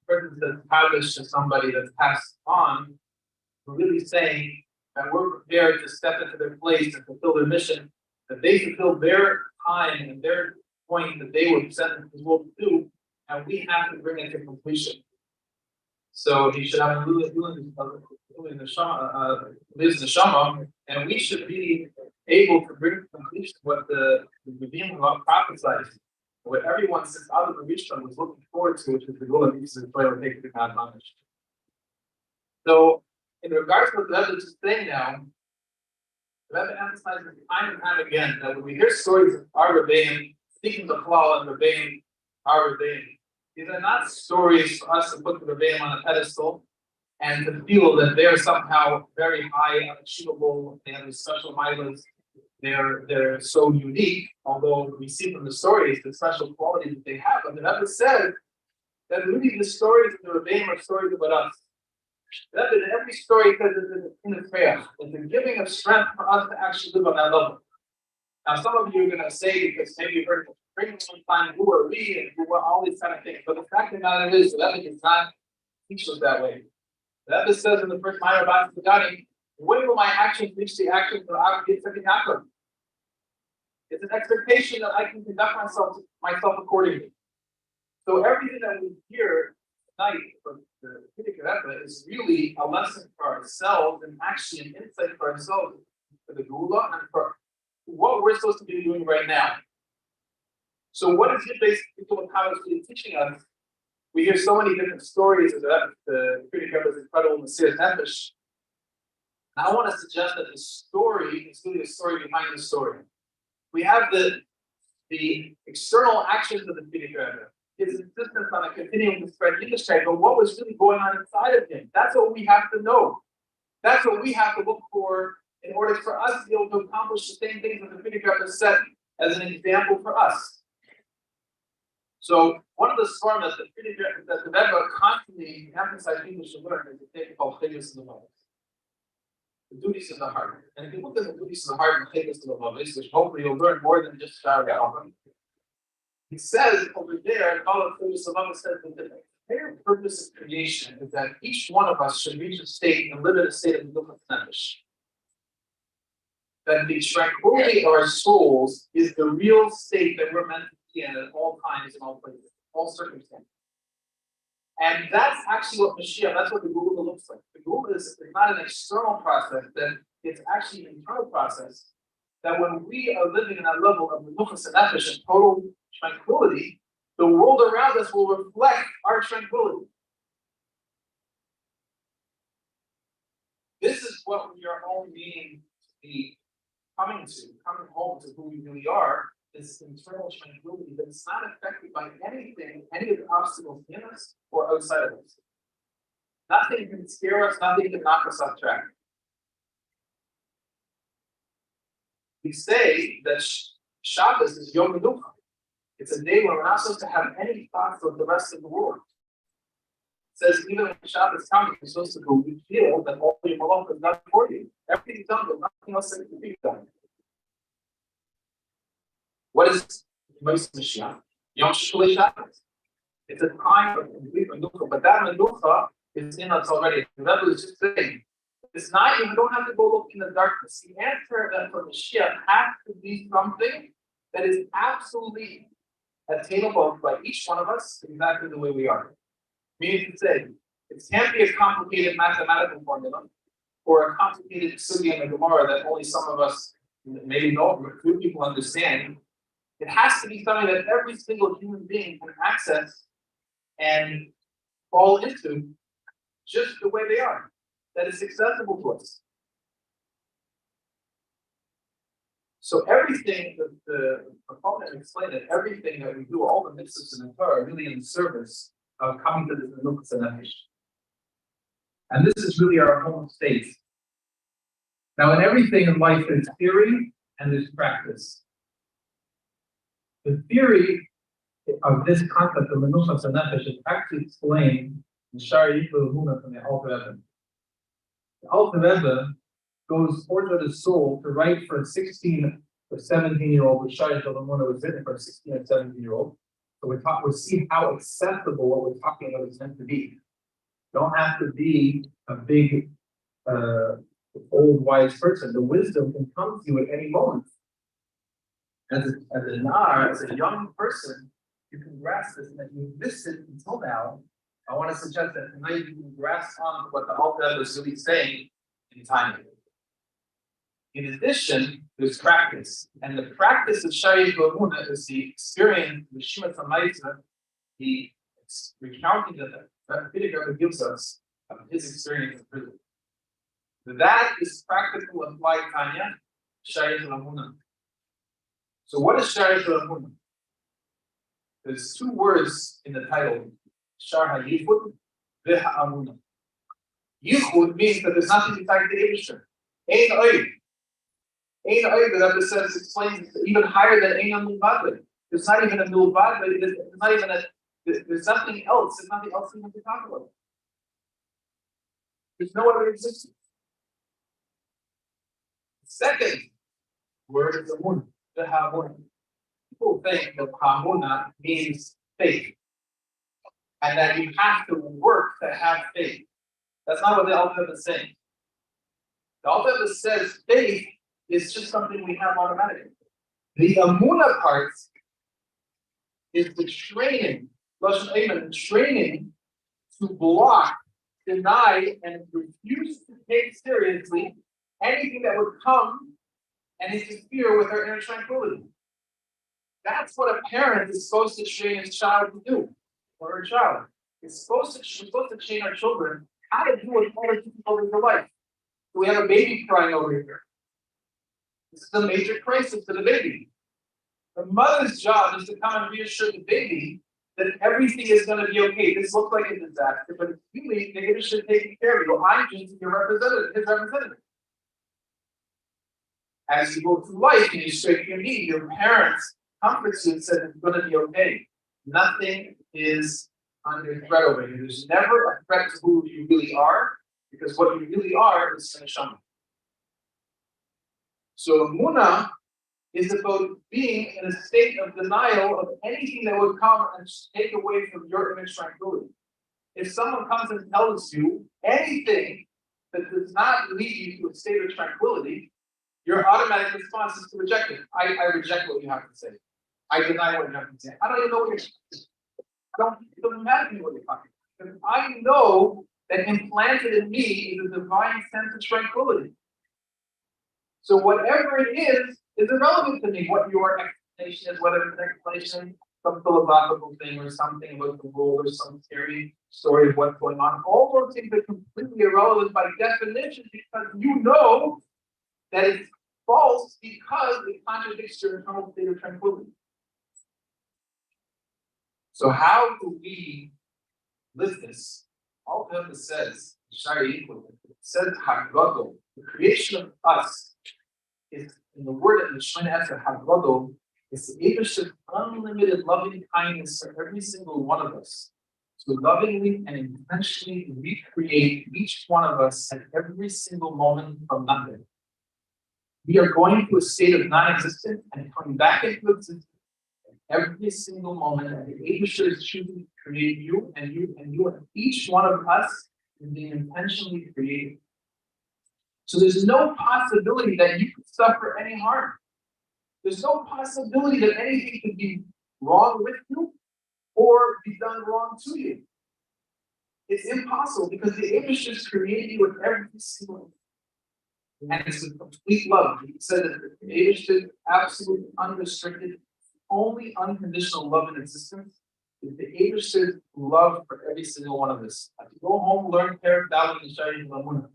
person says Kaddish to somebody that's passed on, we're really saying that we're prepared to step into their place and fulfill their mission, that they fulfill their time and their point that they were sent into this world to do, and we have to bring it to completion. So he should have the Shama, and we should be able to bring to completion what the Redeemer prophesied, what everyone since out of the Rishon was looking forward to, which is the goal of Israel to take the God knowledge. So, in regards to what the Rebbe is saying now, the Rebbe emphasizes time and time again that when we hear stories of our Rebbeim, speaking the Klal and Rebbeim, our Rebbeim, these are not stories for us to put the Rebbeim on a pedestal and to feel that they're somehow very high, unachievable, they have these special milas, they're so unique, although we see from the stories the special qualities that they have. And the Rebbe said that really the stories of the Rebbeim are stories about us. The Rebbe in every story says it's in the prayer, it's a giving of strength for us to actually live on that level. Now, some of you are going to say, because maybe you've heard one time, who are we and who are all these kind of things. But the fact of the matter is, the Rebbe does not teach us that way. The Rebbe says in the first minor about the Gani, when will my actions reach the actions of Yaakov? It's an expectation that I can conduct myself accordingly. So everything that we hear tonight from the Rebbe is really a lesson for ourselves and actually an insight for ourselves for the Gula and for what we're supposed to be doing right now. So what is Yiddish really teaching us? We hear so many different stories of that. The Rebbe is incredible in the Sir's Nefesh. And I want to suggest that the story is really a story behind the story. We have the external actions of the Rebbe, his insistence on a continuing to spread Yiddish, but what was really going on inside of him? That's what we have to know. That's what we have to look for in order for us to be able to accomplish the same things that the Rebbe set as an example for us. So one of the storms that the Rebbe constantly emphasized people should learn is a thing called Chayus L'Mavos, the duties of the heart. And if you look at the duties of the heart and Chayus L'Mavos, which hopefully you'll learn more than just Shara Galvan, he says over there, Chayus L'Mavos says that the entire purpose of creation is that each one of us should reach a state and live in a state of Nuchas Nefesh. That the tranquility of our souls is the real state that we're meant to be in at all times, in all places, all circumstances. And that's actually what Mashiach, that's what the Gula looks like. The Gula is not an external process, that it's actually an internal process. That when we are living in that level of Menuchas Nefesh and total tranquility, the world around us will reflect our tranquility. This is what we are all meaning to be coming home to who we really are, this internal tranquility that is not affected by anything, any of the obstacles in us or outside of us. Nothing can scare us, nothing can knock us off track. We say that Shabbos is Yom Menucha. It's a day where we're not supposed to have any thoughts of the rest of the world. It says even when Shabbos comes, you're supposed to go, you feel that all your malach is done for you. Everything's done, but nothing else can be done. What is Mashiach, Yom Shulei Shabbos. It's a time of complete menucha, but that menucha is in us already. The Rebbe is just saying, it's not, you don't have to go look in the darkness. The answer that for Mashiach has to be something that is absolutely attainable by each one of us exactly the way we are. Meaning to say, it can't be a complicated mathematical formula or a complicated sugya in the Gemara that only some of us maybe know, but few people understand. It has to be something that every single human being can access and fall into just the way they are, that is accessible to us. So everything that the proponent explained that everything that we do, all the mitzvahs in the Torah, are really in service of coming to this menuchas nefesh. And this is really our home state. Now, in everything in life, there's theory and there's practice. The theory of this concept of menuchas nefesh is actually explained in Shari Yikra L'Huna from the Alter Rebbe. The Alter Rebbe goes forth of the soul to write for a 16 or 17-year-old, which Shari Yikra L'Huna was written for a 16 or 17-year-old. So we'll see how accessible what we're talking about is meant to be. You don't have to be a big, old, wise person. The wisdom can come to you at any moment. As a young person, you can grasp this, and if you missed it until now, I want to suggest that tonight you can grasp on what the Alter Rebbe is really saying in timing. In addition, there's practice, and the practice of Shari Yikra L'Huna is the experience, the Shema Tamaita, the recounting that the Rabbinic Rebbe gives us of his experience in prison. That is practical applied Tanya, Shari Yikra L'Huna. So what is Shari Yikra L'Huna? There's two words in the title, Shar HaYichud v'Ha'amuna. Yichud means that there's nothing besides the Eibusher. Ein Oid. Ein Oid, the Rebbe says, explains even higher than Ein Milvad. There's not even a Milvad, there's not even there's nothing else. There's nothing else even to talk about. There's no other existence. The second word is Amun, the Ha'amun. People think that Ha'amuna means faith, and that you have to work to have faith. That's not what the Alter Rebbe is saying. The Alter Rebbe says faith is just something we have automatically. The Amuna part is the training, the training to block, deny, and refuse to take seriously anything that would come and interfere with our inner tranquility. That's what a parent is supposed to train his child to do, or her child. We're supposed to train our children how to do what other people in their life. So we have a baby crying over here. This is a major crisis for the baby. The mother's job is to come and reassure the baby that everything is going to be okay. This looks like a disaster, but it's really, the baby should take care of you. Well, I'm just your representative, his representative. As you go through life and you straighten your knee, your parents comfort you and said it's going to be okay. Nothing is under threat over here. There's never a threat to who you really are, because what you really are is Neshama. So Muna is about being in a state of denial of anything that would come and take away from your image tranquility. If someone comes and tells you anything that does not lead you to a state of tranquility, your automatic response is to reject it. I reject what you have to say. I deny what you have to say. I don't even know what you're saying. It doesn't matter to me what you're talking about. Because I know that implanted in me is a divine sense of tranquility. So whatever it is irrelevant to me. What your explanation is, whether it's an explanation, some philosophical thing or something about the world or some scary story of what's going on. All those things are completely irrelevant by definition, because you know that it's false because it contradicts your internal state of tranquility. So how do we live this? All Papa says, says Haggadol, the creation of us is in the word that the Shemina Esrei Haggadol is the Eibusher's unlimited loving kindness for every single one of us. To lovingly and intentionally recreate each one of us at every single moment from nothing. We are going to a state of non-existence and coming back into existence every single moment, and the Abishur is choosing to create you and you and you, and each one of us is being intentionally created. So there's no possibility that you could suffer any harm. There's no possibility that anything could be wrong with you or be done wrong to you. It's impossible because the Abishur is creating you with every single thing. And it's a complete love. He said that the Abishur, absolute, unrestricted, only unconditional love in existence is the Abishur love for every single one of us. If you go home, learn Perek Dalet and NShei Chabad.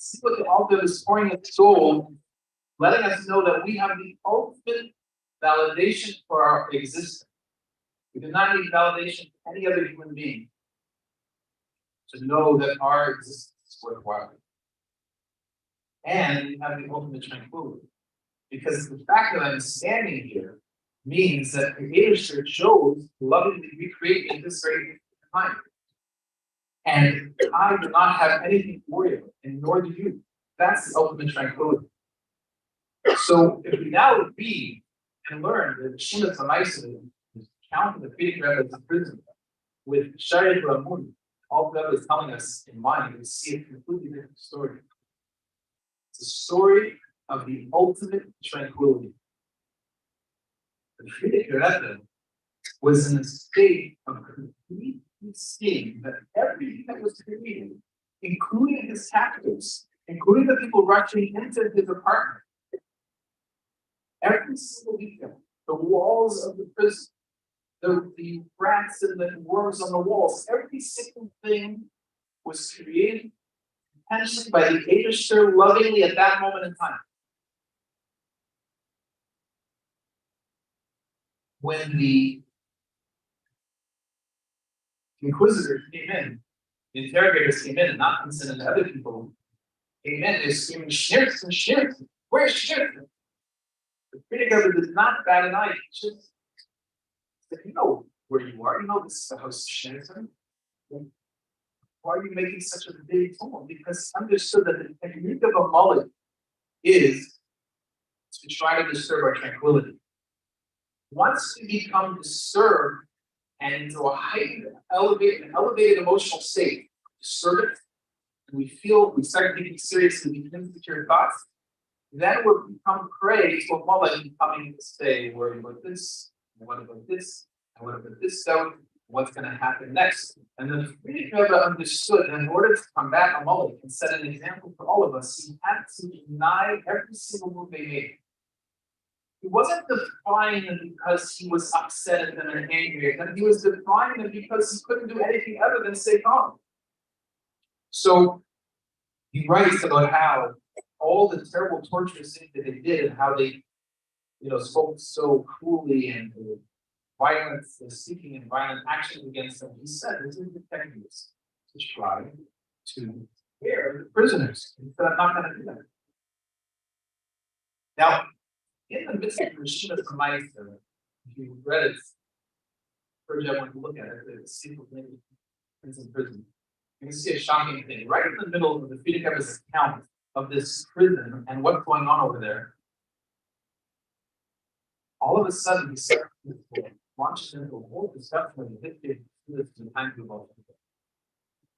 See what the Alter is pouring its soul, letting us know that we have the ultimate validation for our existence. We do not need validation from any other human being to know that our existence is worthwhile. And we have the ultimate tranquility. Because the fact that I'm standing here means that the Abishur chose to lovingly recreate me at this very time. And I do not have anything to worry about, and nor do you. That's the ultimate tranquility. So if we now read and learn that Shuna Tamaisa is counting the Frierdiker Rebbe as a prison with Shari Ramun, all that is telling us in mind, we see a completely different story. It's a story of the ultimate tranquility. The Frierdiker Rebbe was in a state of complete seeing that everything that was created, including his captives, including the people rushing into his apartment, every single detail, the walls of the prison, the rats and the worms on the walls, every single thing was created intentionally by the Abishur lovingly at that moment in time. When the inquisitors came in, the interrogators came in, and not Vincent and the other people came in, they're screaming, Schneerson, Schneerson, where's Schneerson? The Frierdiker did not bat an eye, he just said, you know where you are, you know this is the house of Schneerson. Why are you making such a big tumult? Because he understood that the technique of a mullet is to try to disturb our tranquility. Once we become disturbed and into a heightened, elevated emotional state, disturb it, and we start taking seriously these insecure thoughts, then we become prey to a mullet becoming to say, worry about this, and what about this, and what about this doubt, what's going to happen next. And then Frierdiker Rebbe understood that in order to combat a mullet and set an example for all of us, he had to deny every single move they made. He wasn't defying them because he was upset at them and angry at them. He was defying them because he couldn't do anything other than stay calm. So he writes about how all the terrible torturous things that they did and how they, spoke so cruelly and violence, seeking and violent actions against them. He said, this is the technique to try to spare the prisoners. He said, I'm not going to do that. Now, in the midst of the Rishina Tamaisa, if you read it, urge everyone to look at it, the secret prison. You can see a shocking thing. Right in the middle of the Frierdiker Rebbe's account of this prison and what's going on over there, all of a sudden he launches into a whole discussion of the history of this and time to evolve.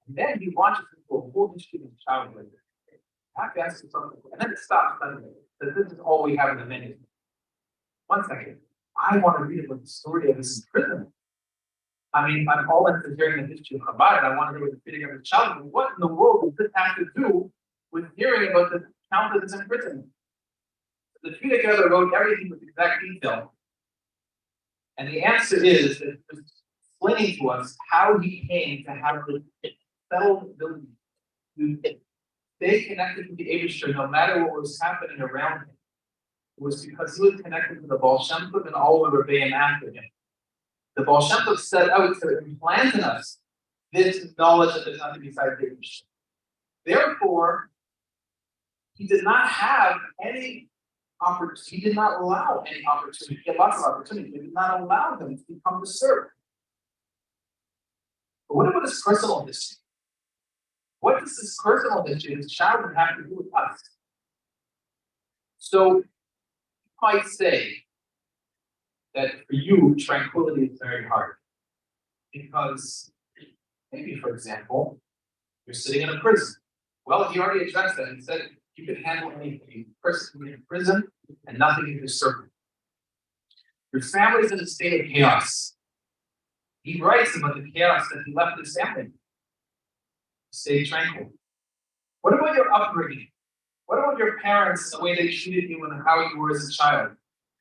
And then he launches into a whole history of childhood. I have to ask you something, and then it stops suddenly. That this is all we have in the menu. One second. I want to read about the story of this imprisonment. I mean, I'm all into hearing the history of Chabad, and I want to hear what the Frierdiker Rebbe's childhood. What in the world does this have to do with hearing about the account of this imprisonment? The Frierdiker Rebbe wrote everything with exact detail. And the answer is that it's explaining to us how he came to have the settled ability to stay connected to the Abishur no matter what was happening around him. It was because he was connected to the Baal Shem Tov and all the Rebbeim after him. The Baal Shem Tov set out to implant in us this knowledge that there's nothing besides the Abishur. Therefore, he did not have any opportunity. He did not allow any opportunity. He had lots of opportunity. He did not allow them to become disturbed. But what about his personal history? What does this personal history, his childhood, have to do with us? So, you might say, that for you, tranquility is very hard. Because maybe, for example, you're sitting in a prison. Well, he already addressed that. He said you can handle anything. A person can be in prison and nothing can disturb you. Your family's in a state of chaos. He writes about the chaos that he left his family. Stay tranquil. What about your upbringing? What about your parents, the way they treated you and how you were as a child?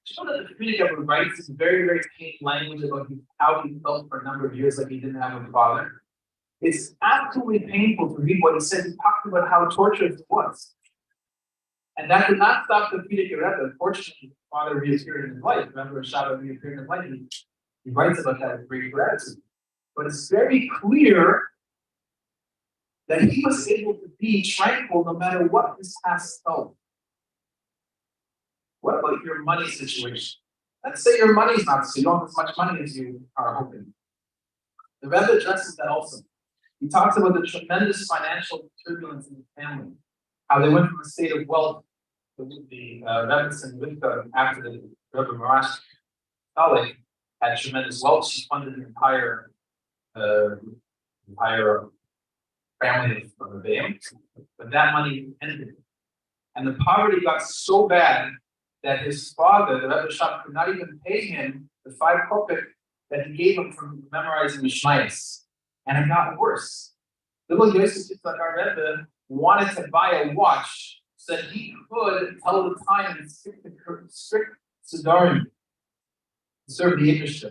You know that the Frida Gebra writes this very, very painful language about how he felt for a number of years like he didn't have a father. It's absolutely painful to read what he said. He talked about how torturous it was. And that did not stop the Frida Gebra. Unfortunately, his father reappeared in his life. Remember, Shabbat reappeared in his life. He writes about that with great gratitude. But it's very clear that he was able to be tranquil no matter what his past felt. What about your money situation? Let's say your money's not so you don't have as much money as you are hoping. The Rebbe addresses that also. He talks about the tremendous financial turbulence in the family, how they went from a state of wealth. The Rebbe and Rivka, after the Rebbe Marash Talik had tremendous wealth, she funded the entire family of the Rebbeim, but that money ended. And the poverty got so bad that his father, the Rebbe Shab, could not even pay him the 5 kopek that he gave him from memorizing Mishnayos. And it got worse. Little Yosef Yitzchak Rebbe wanted to buy a watch so that he could tell the time in strict Siddharim to serve the industry.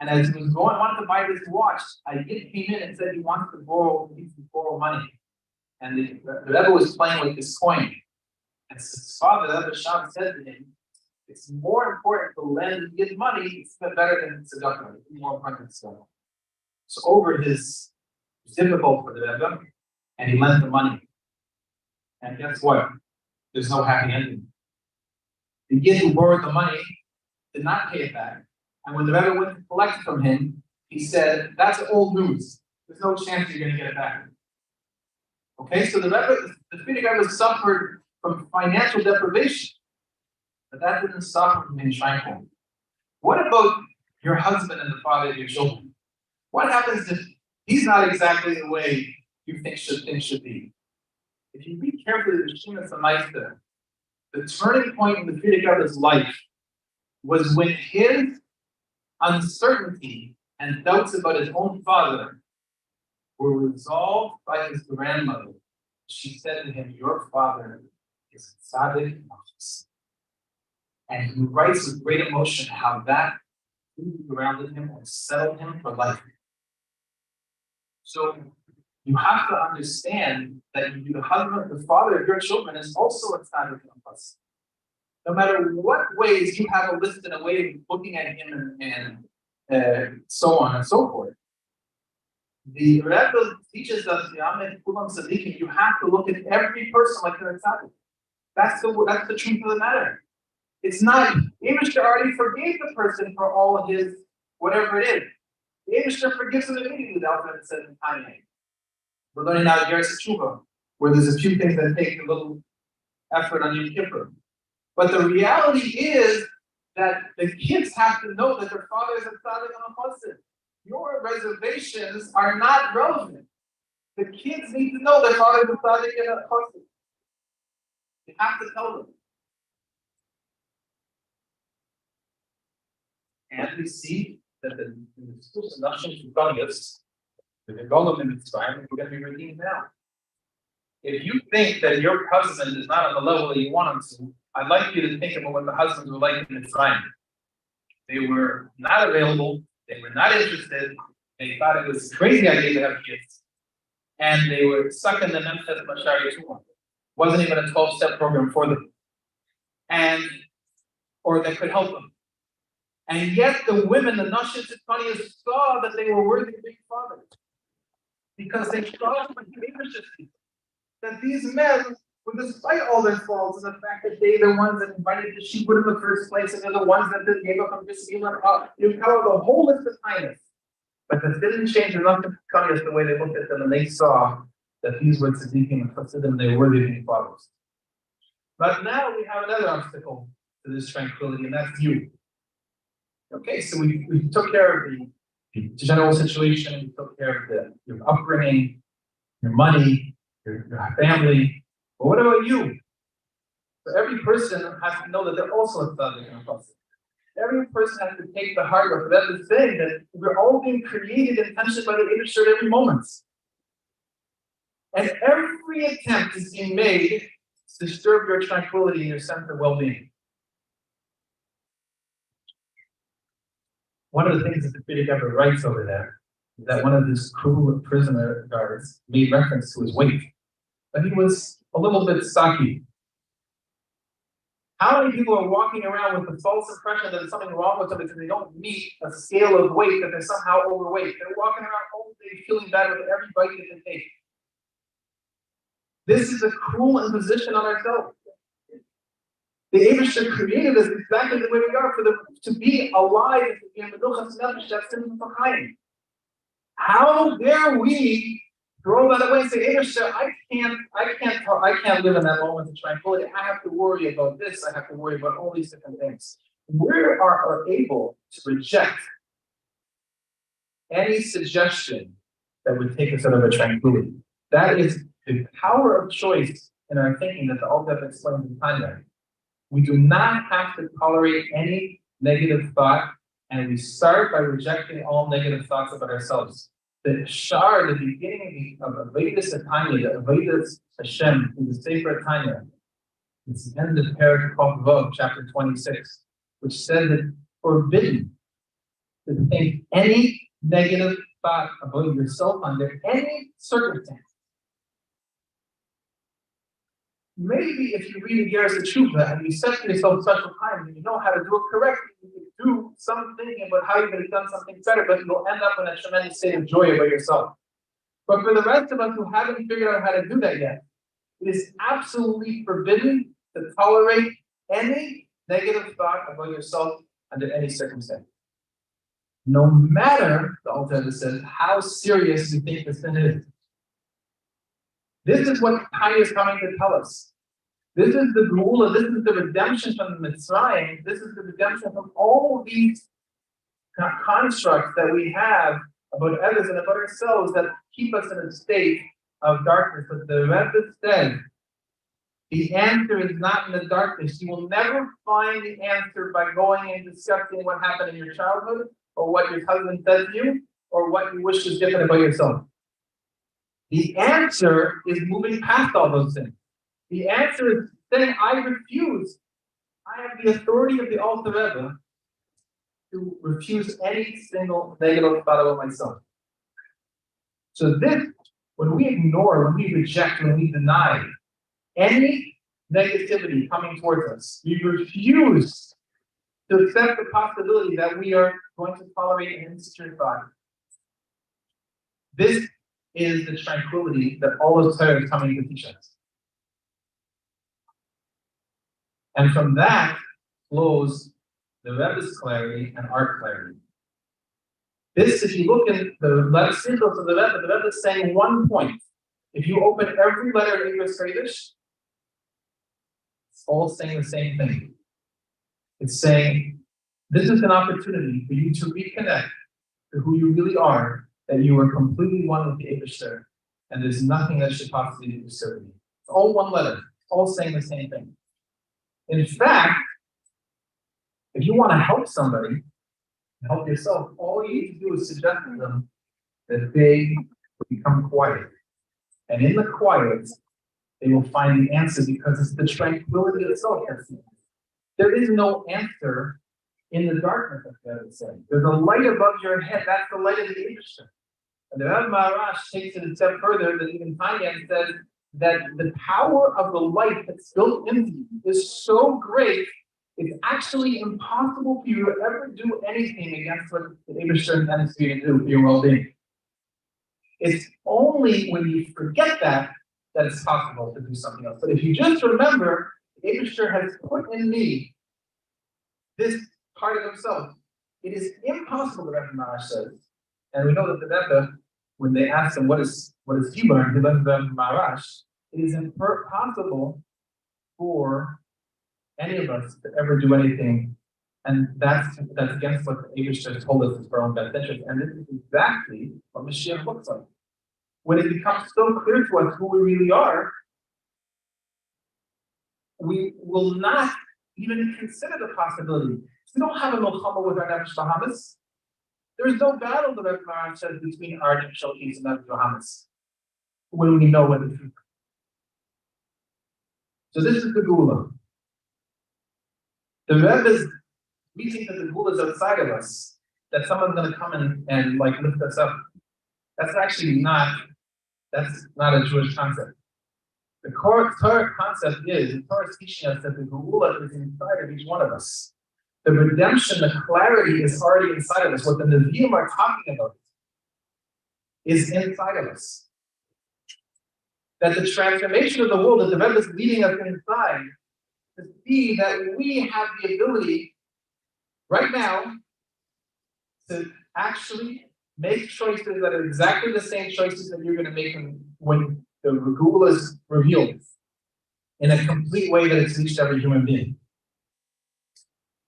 And as he was wanted to buy this watch, a Yid came in and said he wants to borrow money. And the Rebbe was playing with this coin. And his father, the Rebbe Shab, said to him, it's more important to lend and give money, it's better than tzedakah. It's more important than tzedakah. So over it was difficult for the Rebbe, and he lent the money. And guess what? There's no happy ending. The Yid who borrowed the money did not pay it back. And when the Rebbe went to collect from him, he said, that's old news. There's no chance you're going to get it back. Okay, so the Frida Gebra suffered from financial deprivation, but that didn't stop him from being tranquil. What about your husband and the father of your children? What happens if he's not exactly the way you think things should be? If you read carefully the Shemoneh Esrei, the turning point in the Frida Gebra's life was when his uncertainty and doubts about his own father were resolved by his grandmother. She said to him, your father is tzaddik nafs. And he writes with great emotion how that grounded him and settled him for life. So you have to understand that the husband, the father of your children is also a tzaddik nafs. No matter what ways you have a list and a way of looking at him and so on and so forth. The Rebbe teaches us you have to look at every person like they're a tzaddik. That's the truth of the matter. It's not, Eibishter already forgave the person for all his, whatever it is. Eibishter forgives him immediately without that it says in Tanya. We're learning now Yeres Tshuva, where there's a few things that take a little effort on Yom Kippur. But the reality is that the kids have to know that their father is a tzaddik and a chassid. Your reservations are not relevant. The kids need to know their father is a tzaddik and a chassid. You have to tell them. And we see that the schools of Nashim Shukanias, the Golem in Mitzrayim, we're going to be redeemed now. If you think that your husband is not on the level that you want him to, I'd like you to think about what the husbands were like in Mitzrayim. They were not available, they were not interested, they thought it was a crazy idea to have kids. And they were stuck in the Memphis Mashari Tumah. Wasn't even a 12-step program for them. Or that could help them. And yet the women, the Nashim Tzidkanias, saw that they were worthy of being fathers. Because they saw that these men, despite all their faults and the fact that they are the ones that invited the shibud in the first place, and they're the ones that gave up on this, you cover the whole list of kindness. But that didn't change enough to Tzidkanias the way they looked at them, and they saw that these were tzaddikim and chassidim, they were worthy of being fathers. But now we have another obstacle to this tranquility, and that's you. Okay, so we took care of the general situation, we took care of your upbringing, your money, your family. But what about you? So every person has to know that they're also a tzaddik and a chassid. Every person has to take the hard work. That is saying that we're all being created and touched by the Eibush at every moment. And every attempt is being made to disturb your tranquility and your sense of well-being. One of the things that the critic ever writes over there is that one of his cruel prisoner guards made reference to his weight, but he was a little bit stocky. How many people are walking around with the false impression that there's something wrong with them because they don't meet a scale of weight, that they're somehow overweight? They're walking around all day feeling bad with every bite that they take. This is a cruel imposition on ourselves. The Eibush created us exactly the way we are, to be alive and to be in menuchas nefesh, that's in the Chaim. How dare we throw that away and say, Eibush, I can't live in that moment of tranquility. I have to worry about this. I have to worry about all these different things. We are able to reject any suggestion that would take us out of a tranquility. That is the power of choice in our thinking that the Alter Rebbe explains in Tanya. We do not have to tolerate any negative thought, and we start by rejecting all negative thoughts about ourselves. The Shar, the beginning of Avedis Tanya, the Avedis Hashem, in the Sefer Tanya, it's the end of Parak Vav, chapter 26, which says that forbidden to think any negative thought about yourself under any circumstance. Maybe if you read the Geras Tshuva and you set for yourself special time and you know how to do it correctly, you can do some thinking about how you could have done something better, but you'll end up in a tremendous state of joy about yourself. But for the rest of us who haven't figured out how to do that yet, it is absolutely forbidden to tolerate any negative thought about yourself under any circumstance. No matter, the Alter Rebbe says, how serious you think the sin is. This is what Tanya is coming to tell us. This is the Geula, this is the redemption from the Mitzrayim, this is the redemption from all these constructs that we have about others and about ourselves that keep us in a state of darkness. But the Rebbe said, the answer is not in the darkness. You will never find the answer by going and discussing what happened in your childhood, or what your husband said to you, or what you wish was different about yourself. The answer is moving past all those things. The answer is saying, I refuse. I have the authority of the Alter Rebbe to refuse any single negative thought about myself. So this, when we ignore, when we reject, when we deny any negativity coming towards us, we refuse to accept the possibility that we are going to tolerate an insecure thought. This is the tranquility that all those Torah is coming to teach us. And from that flows the Rebbe's clarity and our clarity. This, if you look at the letter symbols of the Rebbe is saying one point. If you open every letter in English Kurdish, it's all saying the same thing. It's saying, this is an opportunity for you to reconnect to who you really are, that you are completely one with the Eibush, and there's nothing that should possibly disturb you. It's all one letter, all saying the same thing. In fact, if you want to help somebody, help yourself, all you need to do is suggest to them that they become quiet. And in the quiet, they will find the answer, because it's the tranquility itself that's the answer. There is no answer in the darkness, as God is saying. There's a light above your head. That's the light of the Eibush. And the Rav Maharash takes it a step further, that even Tanya says that the power of the light that's built into you is so great, it's actually impossible for you to ever do anything against what the Eibush intends for you to do for your well-being. It's only when you forget that it's possible to do something else. But if you just remember, the Eibush has put in me this part of himself. It is impossible, the Rebbe Maharash says. And we know that the Rebbe, when they asked him what is he learned, he learned the Rebbe Maharash. It is impossible for any of us to ever do anything And that's against what the Abish just told us is for our own best interest. And this is exactly what Mashiach looks like. When it becomes so clear to us who we really are, we will not even consider the possibility. We don't have a milchama with our nefesh bahamas. There is no battle, the Rebbe Maran says, between our nefesh and nefesh bahamas when we know what the truth. So this is the Gula. The Rebbe we think that the Gula is outside of us, that someone's going to come and like lift us up. That's actually not a Jewish concept. The core Torah concept is, the Torah is teaching us that the Gula is inside of each one of us. The redemption, the clarity is already inside of us. What the Nevi'im are talking about is inside of us. That the transformation of the world that the Rebbe is leading us inside to see that we have the ability right now to actually make choices that are exactly the same choices that you're going to make when the Gula is revealed in a complete way that it's reached every human being.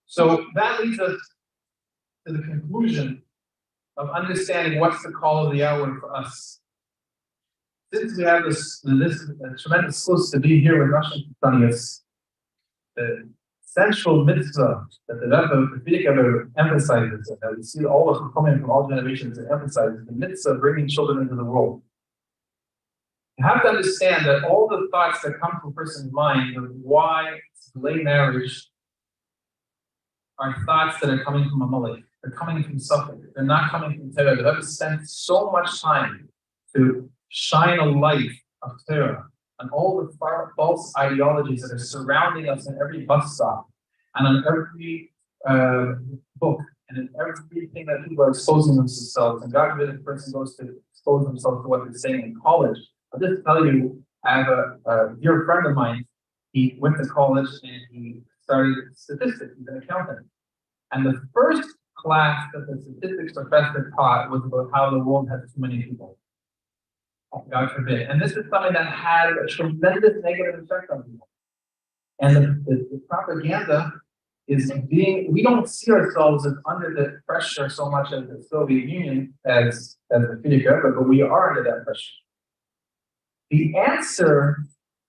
So that leads us to the conclusion of understanding what's the call of the hour for us. Since we have this tremendous source to be here with Russian studies, the central mitzvah that the Rebbe emphasizes, and that we see all of them coming from all generations and emphasizes, the mitzvah of bringing children into the world. You have to understand that all the thoughts that come to a person's mind of why delay marriage are thoughts that are coming from Amalek. They're coming from suffering. They're not coming from Torah. The Rebbe spent so much time to shine a light of Torah on all the false ideologies that are surrounding us in every bus stop and on every book and in everything that people are exposing themselves. And God forbid if a person goes to expose themselves to what they're saying in college. I'll just tell you, I have a dear friend of mine. He went to college and he started statistics. He's an accountant. And the first class that the statistics professor taught was about how the world has too many people. God forbid. And this is something that had a tremendous negative effect on people. And the propaganda is we don't see ourselves as under the pressure so much as the Soviet Union, as the Fidesz, but we are under that pressure. The answer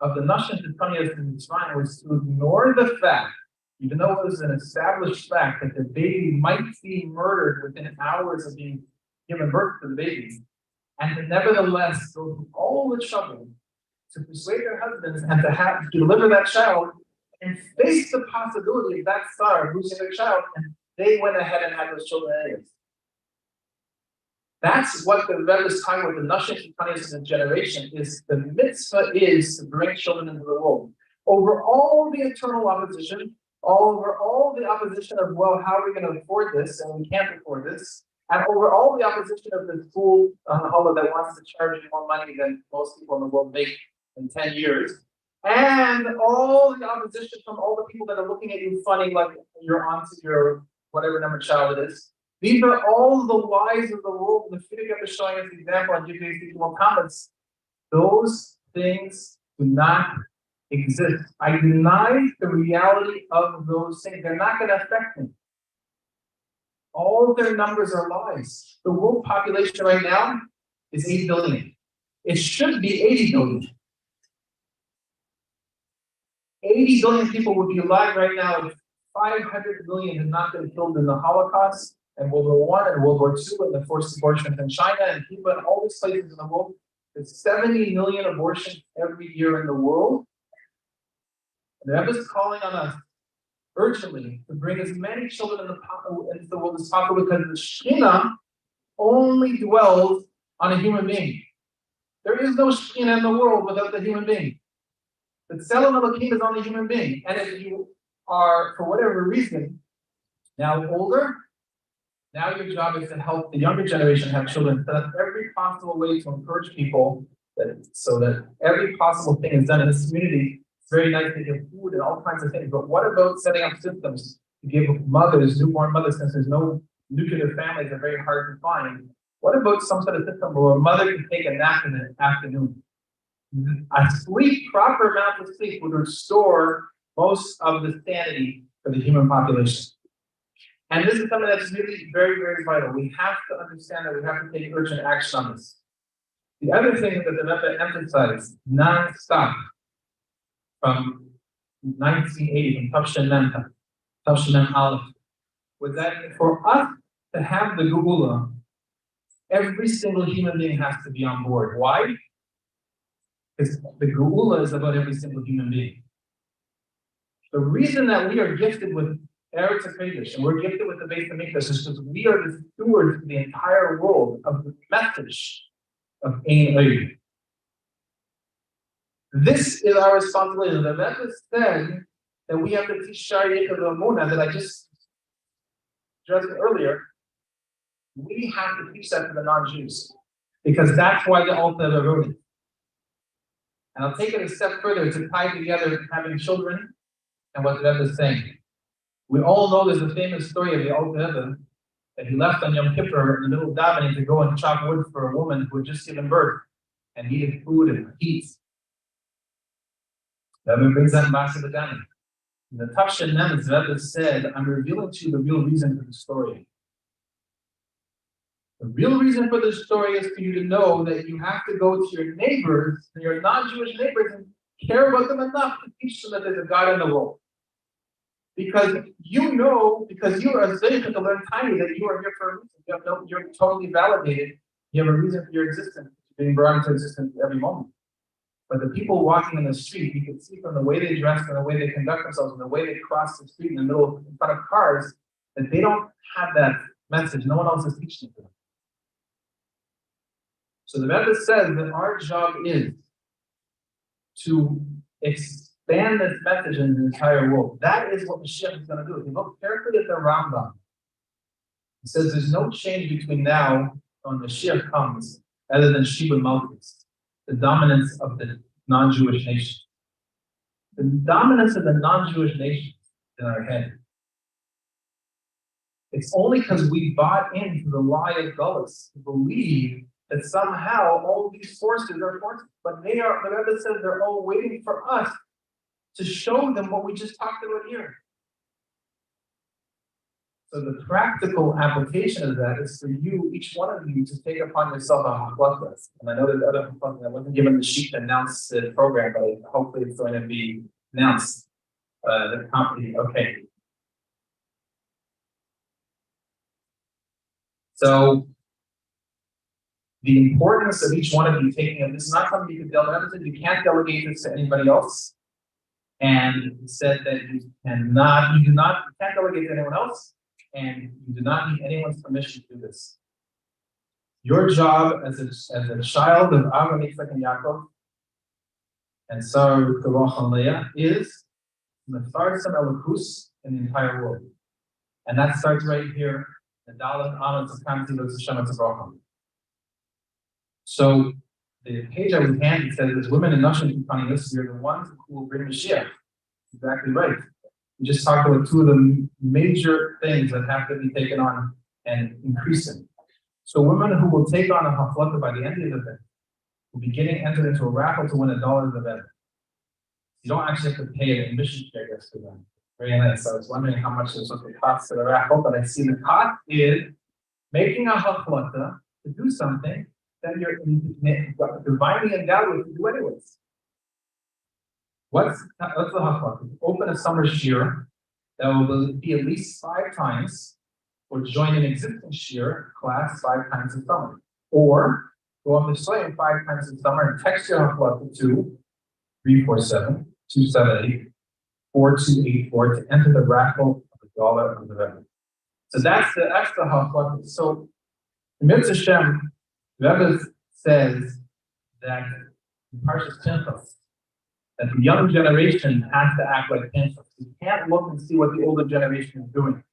of the NShei Chabad in Mitzvot was to ignore the fact, even though it was an established fact that the baby might be murdered within hours of being given birth to the baby, and to nevertheless go through all the trouble to persuade their husbands and to deliver that child and face the possibility of that star losing their child, and they went ahead and had those children anyways. That's what the Rebbe is talking about. The NShei Chabad in the generation is the mitzvah is to bring children into the world. Over all the internal opposition, over all the opposition of, well, how are we going to afford this? And we can't afford this. And over all the opposition of the school that wants to charge you more money than most people in the world make in 10 years. And all the opposition from all the people that are looking at you funny, like you're onto your whatever number child it is. These are all the lies of the world. The Fidesz is showing us the example on Judaism comments. Those things do not exist. I deny the reality of those things. They're not going to affect me. All their numbers are lies. The world population right now is 8 billion. It should be 80 billion. 80 billion people would be alive right now if 500 million had not been killed in the Holocaust and World War I and World War II and the forced abortions in China and Cuba and all these places in the world. There's 70 million abortions every year in the world. And the Rebbe is calling on us urgently to bring as many children into the world as possible because the Shekhinah only dwells on a human being. There is no Shekhinah in the world without the human being. The Tzelem Elokim is on the human being. And if you are, for whatever reason, now older, now your job is to help the younger generation have children. Set up every possible way to encourage people so that every possible thing is done in this community. It's very nice to give food and all kinds of things. But what about setting up systems to give mothers, newborn mothers, since there's no nuclear families, are very hard to find. What about some sort of system where a mother can take a nap in the afternoon? A proper amount of sleep would restore most of the sanity for the human population. And this is something that's really very, very vital. We have to understand that we have to take urgent action on this. The other thing that the Rebbe emphasized non-stop from 1980, from Tavshin Mem Aleph, was that for us to have the Geula, every single human being has to be on board. Why? Because the Geula is about every single human being. The reason that we are gifted with Eretz HaKodesh and we're gifted with the Beit HaMikdash is because we are the stewards of the entire world of the message of Ein Oid. This is our responsibility. The Rebbe said that we have to teach Shari Yikad Amuna that I just addressed earlier. We have to teach that to the non-Jews because that's why the Alter Rebbe wrote it. And I'll take it a step further to tie together having children and what the Rebbe is saying. We all know there's a famous story of the Alter Rebbe that he left on Yom Kippur in the middle of davening to go and chop wood for a woman who had just given birth and needed food and heat. The Rebbe brings that in Basa B'Danim. In the Tavshin Mem, the Rebbe said, I'm revealing to you the real reason for the story. The real reason for this story is for you to know that you have to go to your neighbors, your non-Jewish neighbors, and care about them enough to teach them that there's a God in the world. Because you know, because you are a zeicha to learn tiny that you are here for a reason. You're totally validated. You have a reason for your existence. You're being brought into existence every moment. But the people walking in the street, you can see from the way they dress and the way they conduct themselves and the way they cross the street in front of cars, that they don't have that message. No one else is teaching it to them. So the Rebbe says that our job is to expand this message in the entire world. That is what Mashiach is going to do. If you look carefully at the Rambam, it says there's no change between now and when Mashiach comes other than Shibud Malchus, the dominance of the non-Jewish nation. The dominance of the non-Jewish nation is in our head. It's only because we bought into the lie of Gullus to believe that somehow all these forces are forces, but they are, the Rebbe says they're all waiting for us to show them what we just talked about here. So the practical application of that is for you, each one of you, to take upon yourself a haflacha. And I know there's other haflacha. I wasn't given the sheet to announce the program, but hopefully it's going to be announced. The company, okay. So the importance of each one of you taking it, this is not something you can delegate. You can't delegate this to anybody else. And it said that you can't delegate to anyone else, and you do not need anyone's permission to do this. Your job as a child of Avraham, Yitzchak, and Yaakov, and Sarah, Rivka, and Leah, is Mefarsim Elokus in the entire world. And that starts right here, the Dalet Amad Tzacham Tzidot Hashem Tzavacham. So the page I was handed says there's women and Nashim Kupanis, you're the ones who will bring Mashiach. Exactly right. We just talked about two of the major things that have to be taken on and increasing. So women who will take on a haflata by the end of the event will be getting entered into a raffle to win $1 of the event. You don't actually have to pay an admission fee, I guess, for them. Very nice. I was wondering how much is what the cost of the raffle, but I see the cost is making a haflata to do something that you're divinely endowed with to do anyways. What's the haflata? Open a summer shir that will be at least 5 times, or join an existing shir class 5 times in summer, or go up to Soyam 5 times in summer and text your haflata to 347-278-4284 to enter the raffle of $1 of the revenue. So that's the haflata. So the Mitzvah Shem, the Rebbe says that in Parshas Pinchas, that the young generation has to act like Pinchas. You can't look and see what the older generation is doing.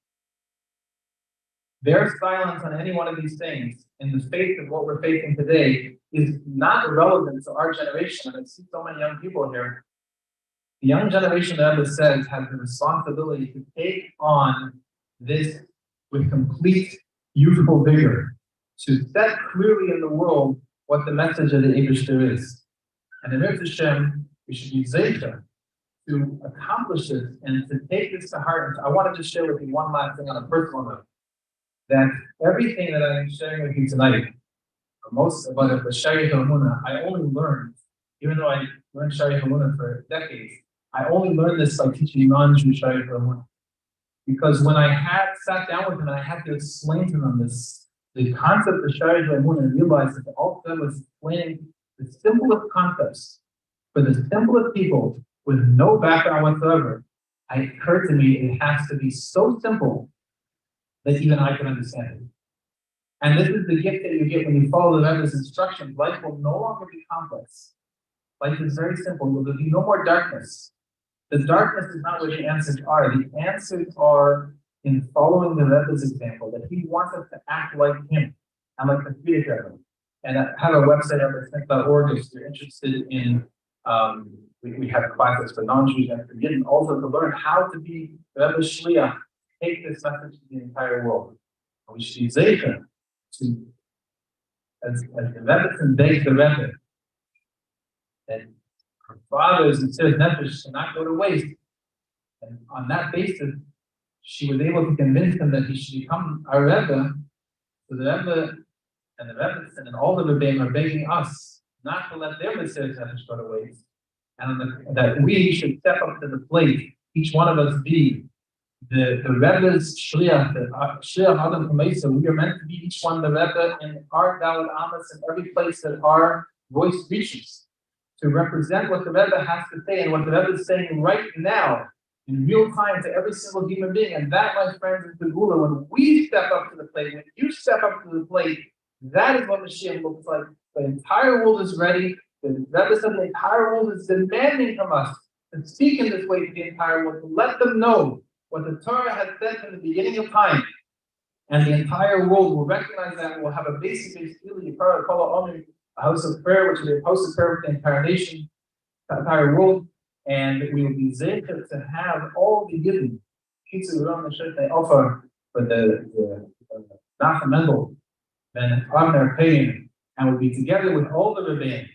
Their silence on any one of these things, in the face of what we're facing today, is not relevant to our generation. And I see so many young people here. The young generation, the Rebbe says, has the responsibility to take on this with complete youthful vigor, to set clearly in the world what the message of the Eibishter is. And in Mitzvah Shem, we should be zeicha to accomplish this and to take this to heart. And I wanted to share with you one last thing on a personal note. That everything that I'm sharing with you tonight, most about the Shari Hamuna, I only learned, even though I learned Shari Hamuna for decades, I only learned this by teaching non-Jewish Shari Hamuna. Because when I had sat down with them and I had to explain to them the concept of Shari Hamuna, and realized that all of them was explaining the simplest concepts for the simplest people with no background whatsoever, it occurred to me it has to be so simple that even I can understand it. And this is the gift that you get when you follow the Rebbe's instructions. Life will no longer be complex. Life is very simple. There will be no more darkness. The darkness is not where the answers are. The answers are in following the Rebbe's example, that he wants us to act like him and like the Frierdiker Rebbe. And I have a website at org if you're interested in, we have classes for non-Jews and for Yidden, also to learn how to be the Rebbe's Shliach, take this message to the entire world. And we should be zeicher to, as the Rebbe begs the Rebbe, that our fathers and sisters' nefesh should not go to waste. And on that basis, she was able to convince him that he should become our Rebbe. So the Rebbe and the Rebbe and all the Rebbeim are begging us not to let their sisters' nefesh go to waste, and that we should step up to the plate. Each one of us be the Rebbe's shliach, the shliach Adam Kamesa. We are meant to be each one the Rebbe in our Dalit Amas in every place that our voice reaches, to represent what the Rebbe has to say and what the Rebbe is saying right now in real time to every single human being. And that, my friends, is the Gula. When we step up to the plate, when you step up to the plate, that is what Mashiach looks like. The entire world is ready. The Rebbe said the entire world is demanding from us to speak in this way to the entire world, to let them know what the Torah has said from the beginning of time. And the entire world will recognize that and will have a basic a house of prayer, which will be a house of prayer for the entire nation, the entire world. And we will be zeichet to have all the given pieces of they offer for the Nachum Mendel and Avner Payim, and we'll be together with all the Rebbeim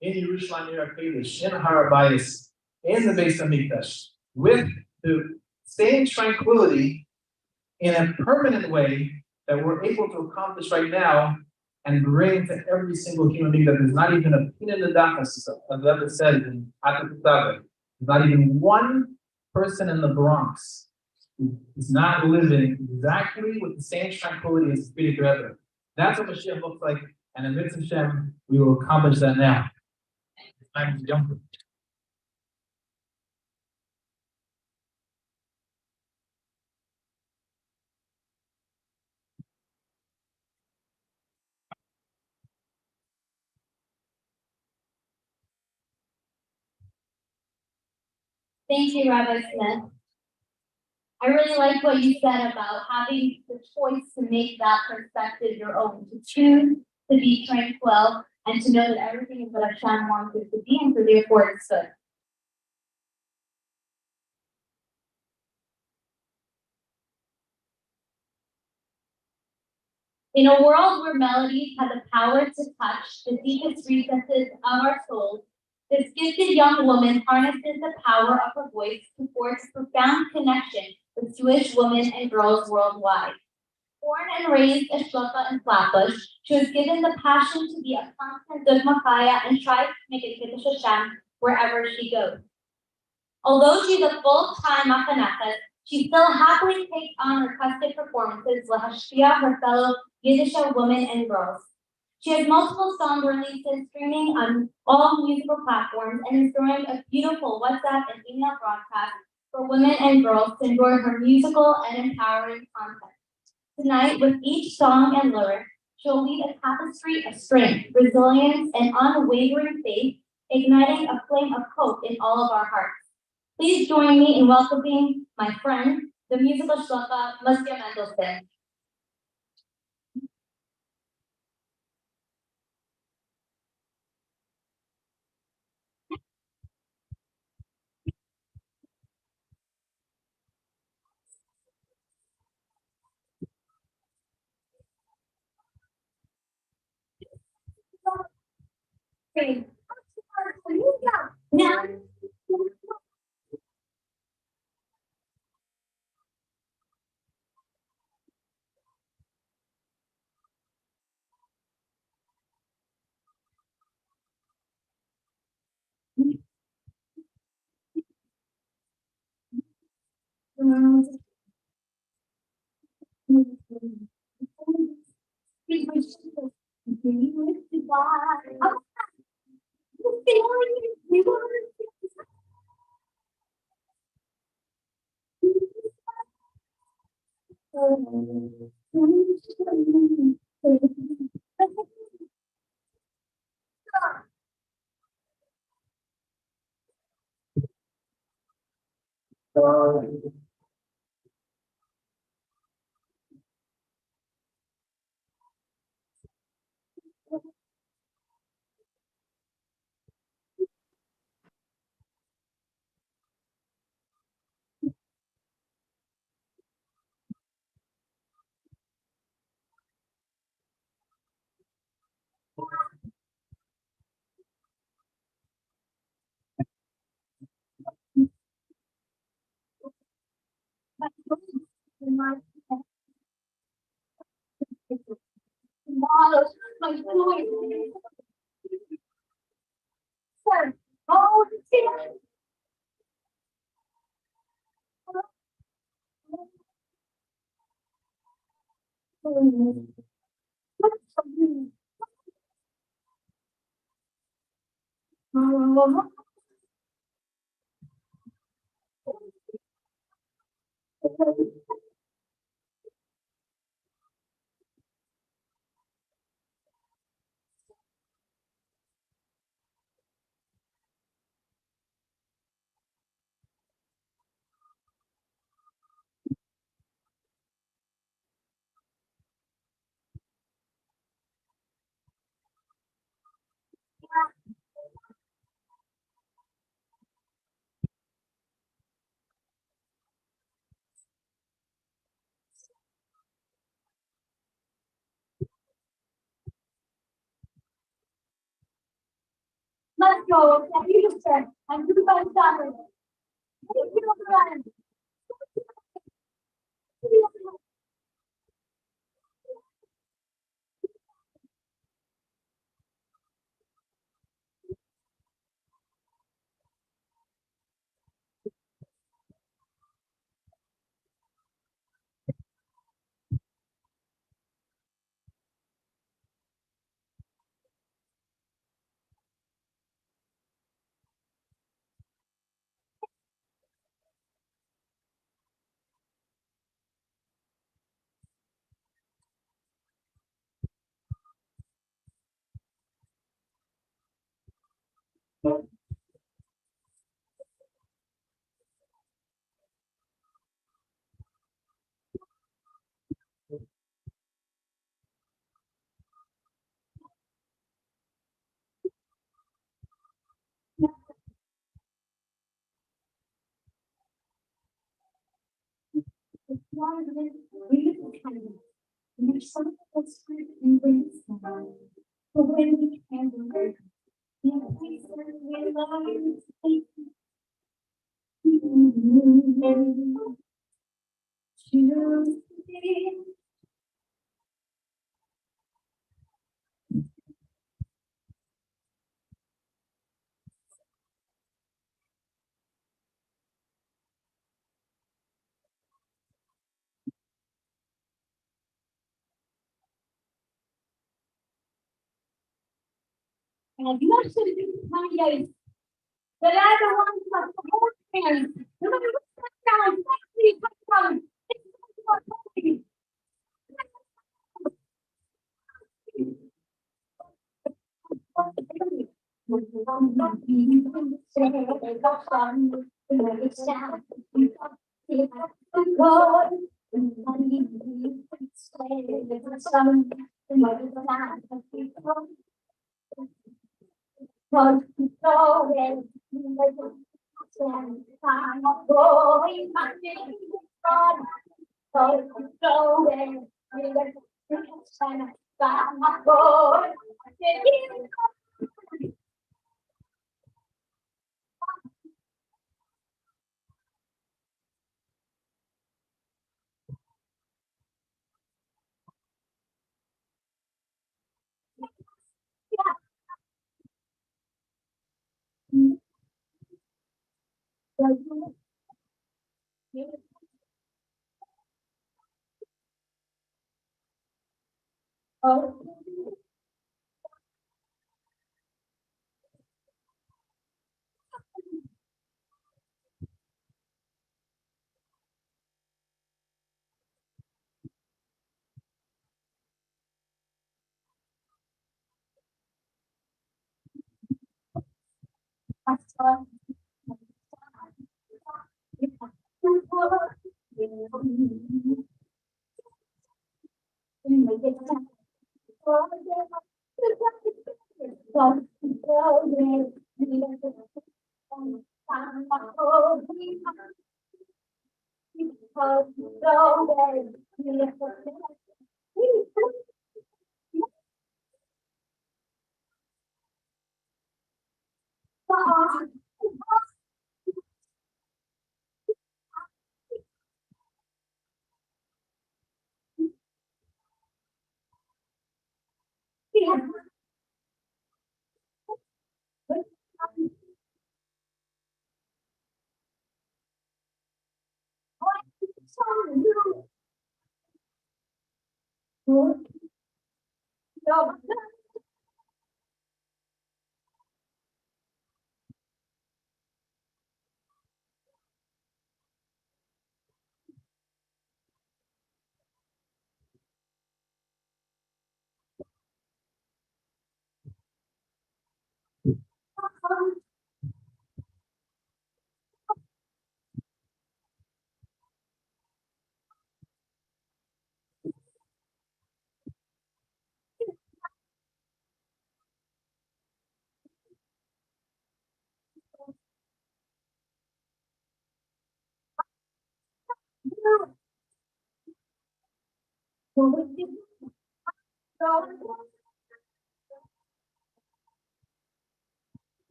in Yerushalayim, near Kodesh, in Har HaBayis, in the Beis Hamikdash, with the same tranquility in a permanent way that we're able to accomplish right now and bring to every single human being that there's not even a pin in the dachas, as the Rebbe said in Atat Tzaveh. There's not even one person in the Bronx who is not living exactly with the same tranquility as the Frierdiker Rebbe. That's what Mashiach looks like, and in Mitzvah Hashem, we will accomplish that now. It's time to jump. Thank you, Rabbi Smith. I really like what you said about having the choice to make that perspective your own, to choose to be tranquil and to know that everything is what Hashem wants it to be, and so therefore it's good. In a world where melodies have the power to touch the deepest recesses of our souls, this gifted young woman harnesses the power of her voice to forge profound connection with Jewish women and girls worldwide. Born and raised a shlucha in Flatbush, she was given the passion to be a constant good Machaya and strives to make a Kiddush Hashem wherever she goes. Although she's a full-time machanechet, she still happily takes on requested performances to hashpia her fellow Yiddish women and girls. She has multiple song releases streaming on all musical platforms and is throwing a beautiful WhatsApp and email broadcast for women and girls to enjoy her musical and empowering content. Tonight, with each song and lyric, she'll weave a tapestry of strength, resilience, and unwavering faith, igniting a flame of hope in all of our hearts. Please join me in welcoming my friend, the musical shlucha, Muskia Mendelson. Now, Let's go. I'm doing my stuff. There's something that's good in ways. But when we can do it, we certainly love it. Choose to be. And you actually do my guys. The other one was the whole parents. No matter what sound, please come.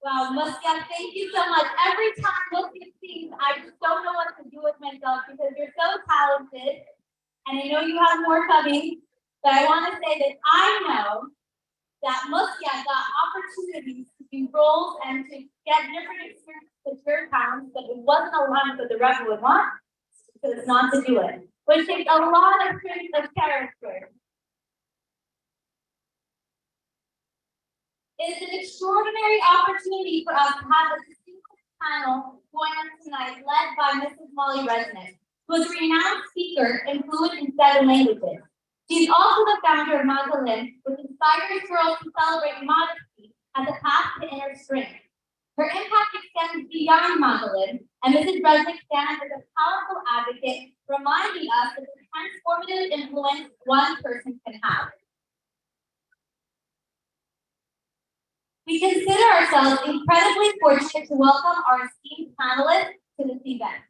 Wow, Muskia, thank you so much. Every time Muskia sings, I just don't know what to do with myself because you're so talented. And I know you have more coming, but I want to say that I know that Muskia got opportunities to do roles and to get different experiences with your talents, but it wasn't aligned with the rest would want, so it's not to do it, which takes a lot of strength of character. It is an extraordinary opportunity for us to have a distinguished panel join us tonight, led by Mrs. Molly Resnick, who is a renowned speaker and fluent in 7 languages. She is also the founder of Magdalene, which inspires girls to celebrate modesty as a path to inner strength. Her impact extends beyond Magdalene, and Mrs. Resnick stands as a powerful advocate, reminding us of the transformative influence one person can have. We consider ourselves incredibly fortunate to welcome our esteemed panelists to this event.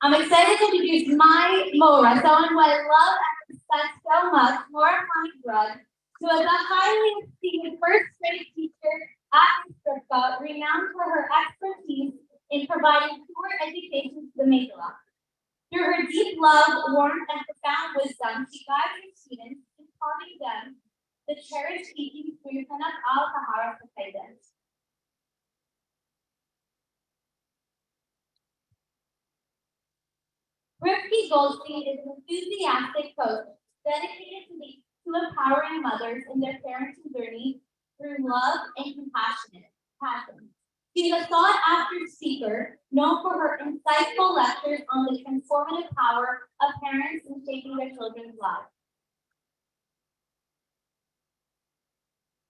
I'm excited to introduce my Mora, someone who I love and respect so much, Mora Grud, who is a highly esteemed first-grade teacher at NShei, renowned for her expertise in providing pure education to the Megillah. Through her deep love, warmth, and profound wisdom, she guides her students, imparting them the cherished teachings through Tanakh al-Tahara Sefedes. Rifki Goldstein is an enthusiastic coach dedicated to empowering mothers in their parenting journey through love and passion. She is a sought-after speaker known for her insightful lectures on the transformative power of parents in shaping their children's lives.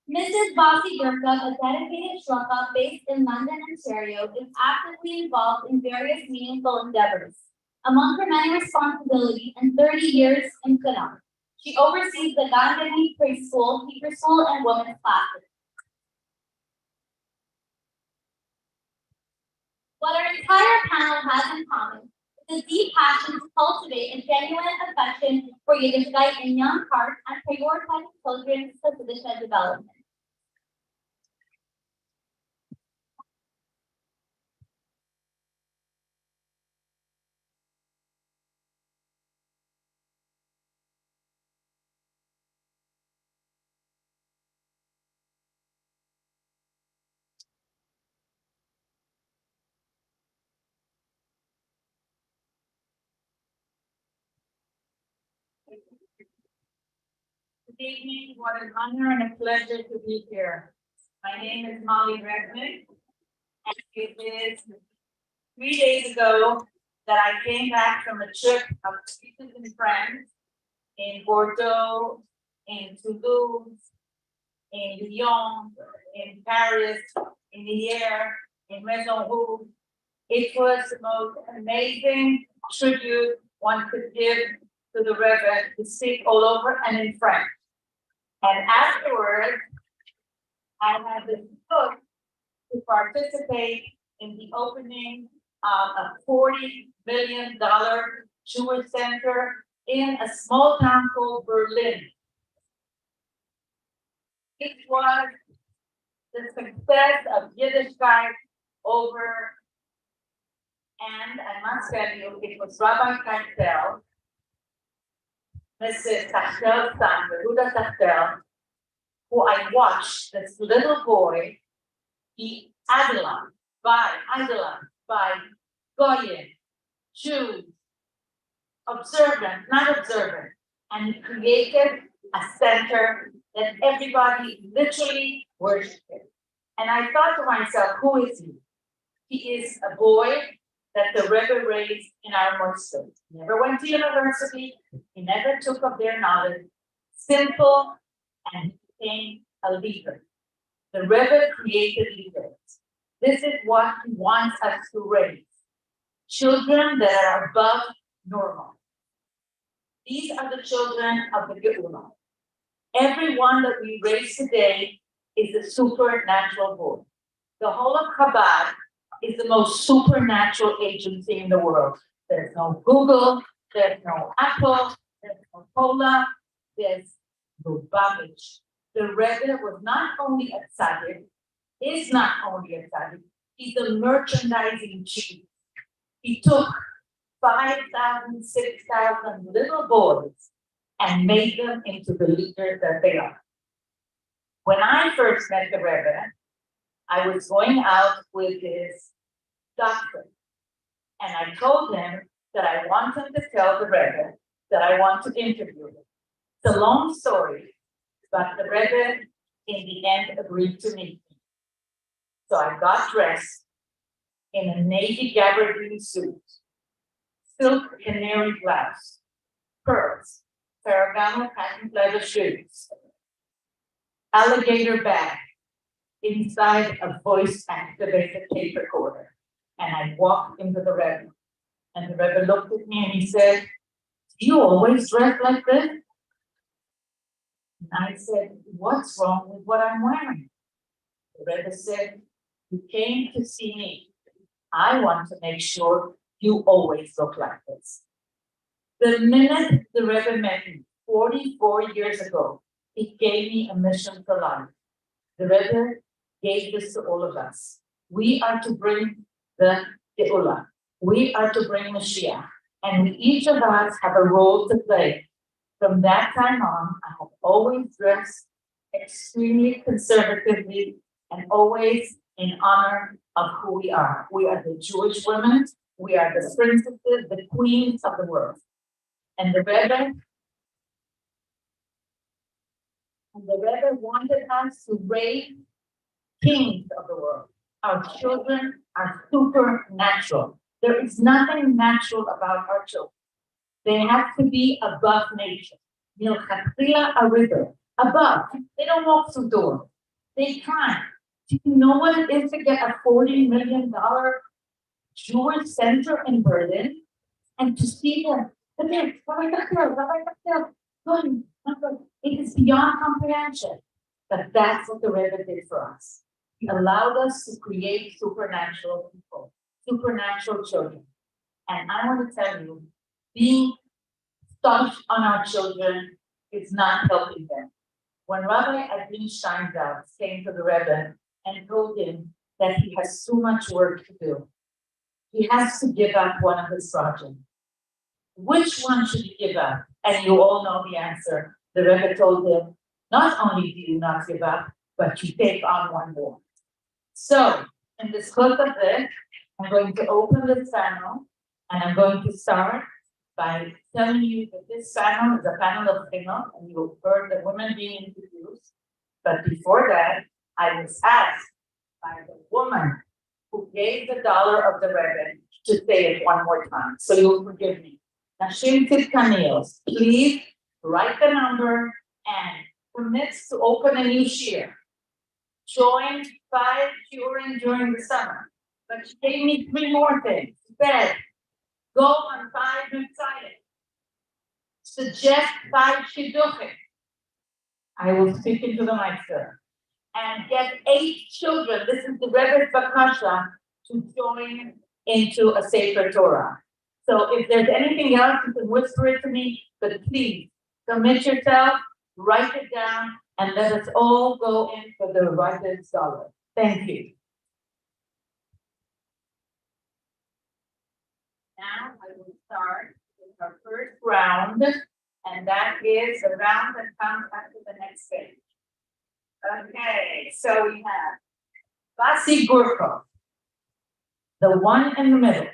Mrs. Bossy Gurka, a dedicated shloka based in London, Ontario, is actively involved in various meaningful endeavors. Among her many responsibilities and 30 years in Canada, she oversees the Gandhi preschool, Hebrew school, and women's classes. What our entire panel has in common is a deep passion to cultivate a genuine affection for Yiddishkeit in young hearts and prioritizing children's Yiddishkeit development. Good evening, what an honor and a pleasure to be here. My name is Molly Redmond, and it is 3 days ago that I came back from a trip of visits and friends in Bordeaux, in Toulouse, in Lyon, in Paris, in Lierre, in Maison Rouge. It was the most amazing tribute one could give to the Rebbe to speak all over and in French. And afterwards, I had this book to participate in the opening of a $40 million Jewish center in a small town called Berlin. It was the success of Yiddishkeit over, and I must tell you, it was Rabbi Keitel, Mrs. Tachtel's son, Yehuda Tachtel, who I watched this little boy be idolized by Goyim, Jews, observant, not observant, and he created a center that everybody literally worshipped. And I thought to myself, who is he? He is a boy that the Rebbe raised in our monastery. He never went to university, he never took up their knowledge, simple, and he became a leader. The Rebbe created leaders. This is what he wants us to raise. Children that are above normal. These are the children of the Geula. Everyone that we raise today is a supernatural boy. The whole of Chabad is the most supernatural agency in the world. There's no Google, there's no Apple, there's no Cola, there's no baggage. The Rebbe was not only a tzaddik, is not only a tzaddik, he's a merchandising chief. He took 5,000, 6,000 little boys and made them into the leaders that they are. When I first met the Rebbe, I was going out with his doctor, and I told him that I want him to tell the Rebbe that I want to interview him. It's a long story, but the Rebbe in the end agreed to meet me. So I got dressed in a navy gabardine suit, silk canary blouse, pearls, Ferragamo patent leather shoes, alligator bag, inside a voice-activated tape recorder. And I walked into the Rebbe. And the Rebbe looked at me and he said, "Do you always dress like this?" And I said, "What's wrong with what I'm wearing?" The Rebbe said, "You came to see me. I want to make sure you always look like this." The minute the Rebbe met me 44 years ago, he gave me a mission for life. The Rebbe gave this to all of us. We are to bring the Geula. We are to bring Mashiach. And we, each of us, have a role to play. From that time on, I have always dressed extremely conservatively and always in honor of who we are. We are the Jewish women. We are the princesses, the queens of the world. And the Rebbe wanted us to raise kings of the world. Our children are supernatural. There is nothing natural about our children. They have to be above nature. Milchatchila, a river, above. They don't walk through doors. They climb. Do you know what it is to get a $40 million Jewish center in Berlin? And to see them, it is beyond comprehension. But that's what the Rebbe did for us. He allowed us to create supernatural people, supernatural children. And I want to tell you, being stuck on our children is not helping them. When Rabbi Adin Steinsaltz came to the Rebbe and told him that he has so much work to do, he has to give up one of his projects. Which one should he give up? And you all know the answer. The Rebbe told him, not only do you not give up, but you take on one more. So, in this clip of this, I'm going to open this panel, and I'm going to start by telling you that this panel is a panel of female, and you heard the women being introduced. But before that, I was asked by the woman who gave the dollar of the Rebbe to say it one more time, so you'll forgive me. NShei Chabad, please write the number and permits to open a new shir. Join 5 during the summer. But she gave me 3 more things. Bed, go on 5 Mitzvot. Suggest 5 shidduchim. I will speak into the mic, sir. And get 8 children. This is the Rebbe's Bakasha to join into a Sefer Torah. So if there's anything else, you can whisper it to me, but please commit yourself, write it down, and let us all go in for the Rebbe's dollar. Thank you. Now I will start with our first round, and that is the round that comes after the next page. Okay, so we have Basi Gurko, the one in the middle.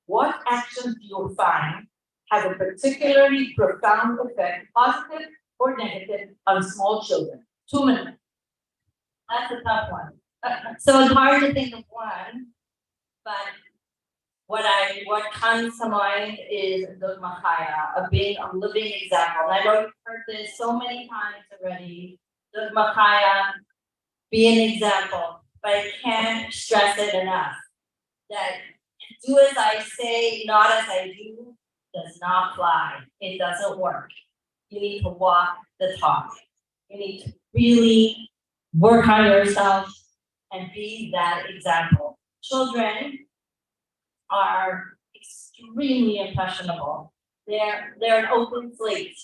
What actions do you find have a particularly profound effect, positive or negative, on small children? 2 minutes. That's a tough one. So it's hard to think of one, but what comes to mind is the Machaya, of being a living example. And I know you've heard this so many times already. The Machaya, be an example, but I can't stress it enough. That do as I say, not as I do, does not fly. It doesn't work. You need to walk the talk. You need to really work on yourself and be that example. Children are extremely impressionable. They're an open slate.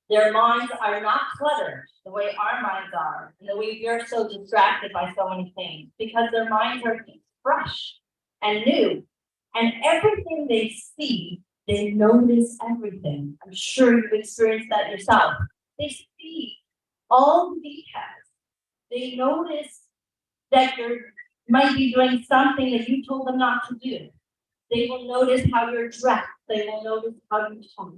Their minds are not cluttered the way our minds are, and the way we're so distracted by so many things, because their minds are fresh and new. And everything they see, they notice everything. I'm sure you've experienced that yourself. They see all the details. They notice that you might be doing something that you told them not to do. They will notice how you're dressed. They will notice how you talk.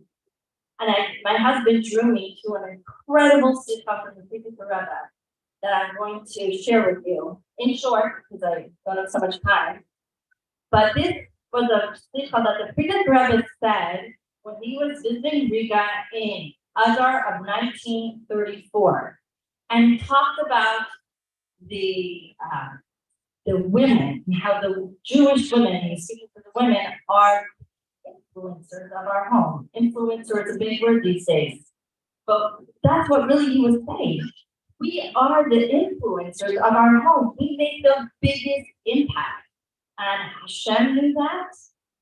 And my husband drew me to an incredible sikha from the Previous Rebbe that I'm going to share with you. In short, because I don't have so much time. But this was a sikha that the Previous Rebbe said when he was visiting Riga in Adar of 1934, and talked about the women, and how the Jewish women, and he's speaking to the women, are influencers of our home. Influencer is a big word these days. But that's what really he was saying. We are the influencers of our home. We make the biggest impact. And Hashem knew that.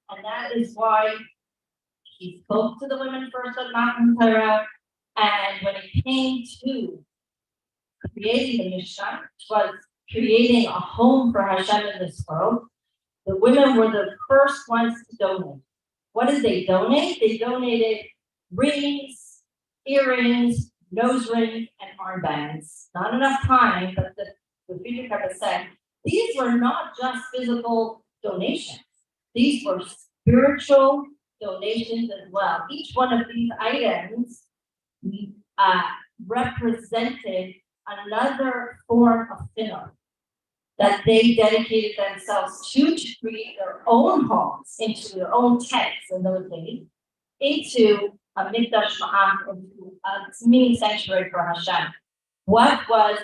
And that is why he spoke to the women first at Matan Torah. And when it came to creating the Mishkan, which was creating a home for Hashem in this world, the women were the first ones to donate. What did they donate? They donated rings, earrings, nose rings, and armbands. Not enough time, but the Friedrich Rebbe said, these were not just physical donations. These were spiritual donations as well. Each one of these items represented another form of sinner that they dedicated themselves to create their own homes, into their own tents in those days, into a mikdash ma'am, into a mini sanctuary for Hashem. What was,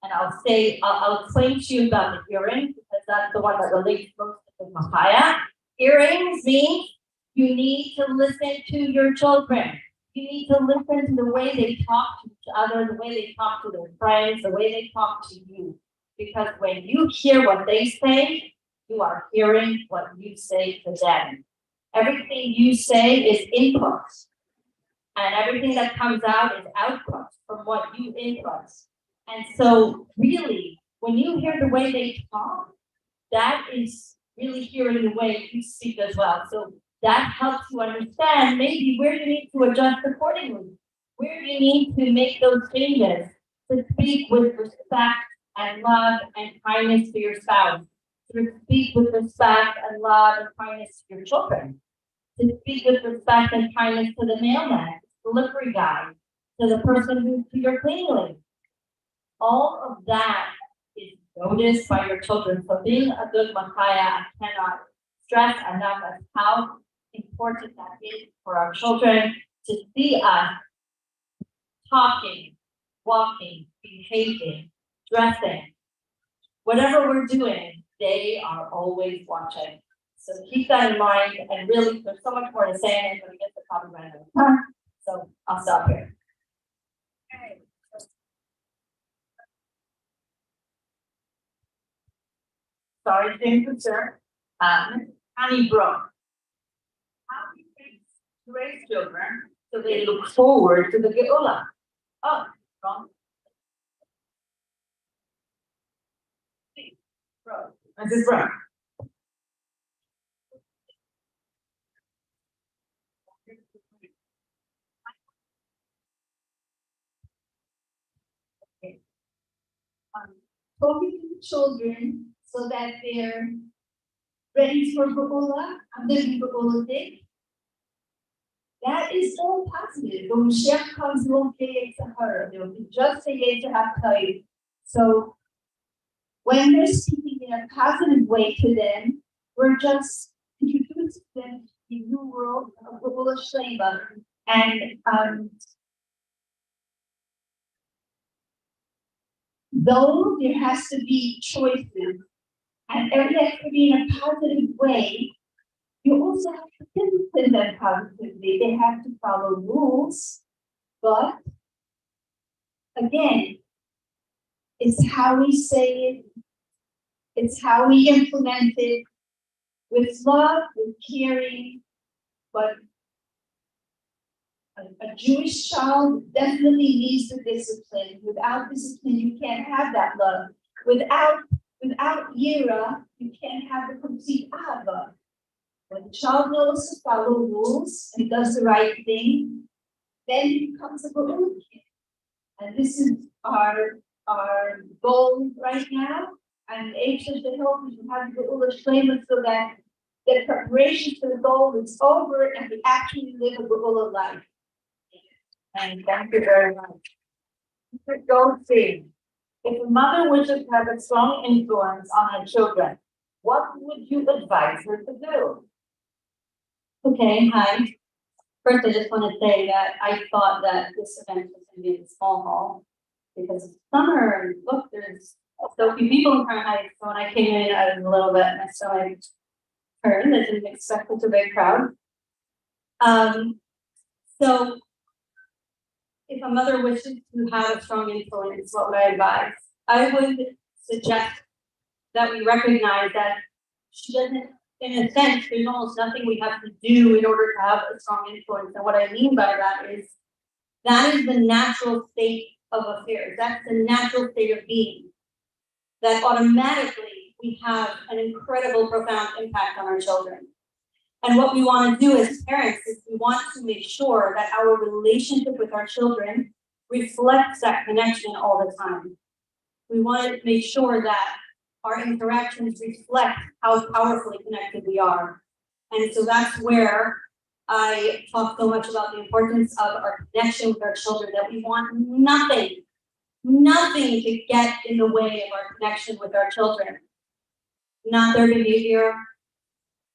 and I'll explain to you about the earring, because that's the one that relates most to the Machaya. Earrings mean you need to listen to your children. You need to listen to the way they talk to each other, the way they talk to their friends, the way they talk to you. Because when you hear what they say, you are hearing what you say to them. Everything you say is input. And everything that comes out is output from what you input. And so really, when you hear the way they talk, that is really hearing the way you speak as well. So that helps you understand maybe where you need to adjust accordingly, where you need to make those changes to speak with respect and love and kindness to your spouse, to speak with respect and love and kindness to your children. to speak with respect and kindness to the mailman, delivery guy, to the person to your cleaning lady. All of that is noticed by your children. So being a good Messiah, I cannot stress enough as how important that is for our children to see us talking, walking, behaving, dressing, whatever we're doing, they are always watching. So keep that in mind, and really, there's so much more to say, and I'm going to get the copyright out of time. So I'll stop here. Sorry, thank you, sir. Annie Brook. How do you raise children so they look forward to the Geula? Oh, wrong. Mrs. Brown. Talking to the children so that they're ready for Geula, under the Geula day. That is all positive. When Mashiach comes, won't be Sahara. There will be just a Yetzirah. So when they're speaking in a positive way to them, we're just introducing them to the new world of Geula Shlema. And though there has to be choices, and everything has to be in a positive way, you also have to discipline them positively. They have to follow rules, but again, it's how we say it, it's how we implement it, with love, with caring, but a Jewish child definitely needs the discipline. Without discipline, you can't have that love. Without yira, you can't have the complete ahava. When the child knows to follow rules and does the right thing, then he becomes a good kid. And this is our goal right now. And Aisha to help us to have the Geula Shlema so that the preparation for the goal is over and we actually live a Geula life. And thank you very much. Don't see. If a mother wishes to have a strong influence on her children, what would you advise her to do? Okay, hi. First, I just want to say that I thought that this event was going to be in the small hall because it's summer and look, there's so few people in Crown Heights. So when I came in, I was a little bit, my stomach turned. I didn't expect such a big crowd. So if a mother wishes to have a strong influence, what would I advise? I would suggest that we recognize that she doesn't, in a sense, there's almost nothing we have to do in order to have a strong influence. And what I mean by that is the natural state of affairs. That's the natural state of being. That automatically we have an incredible, profound impact on our children. And what we want to do as parents is we want to make sure that our relationship with our children reflects that connection all the time. We want to make sure that our interactions reflect how powerfully connected we are. And so that's where I talk so much about the importance of our connection with our children, that we want nothing to get in the way of our connection with our children. Not their behavior,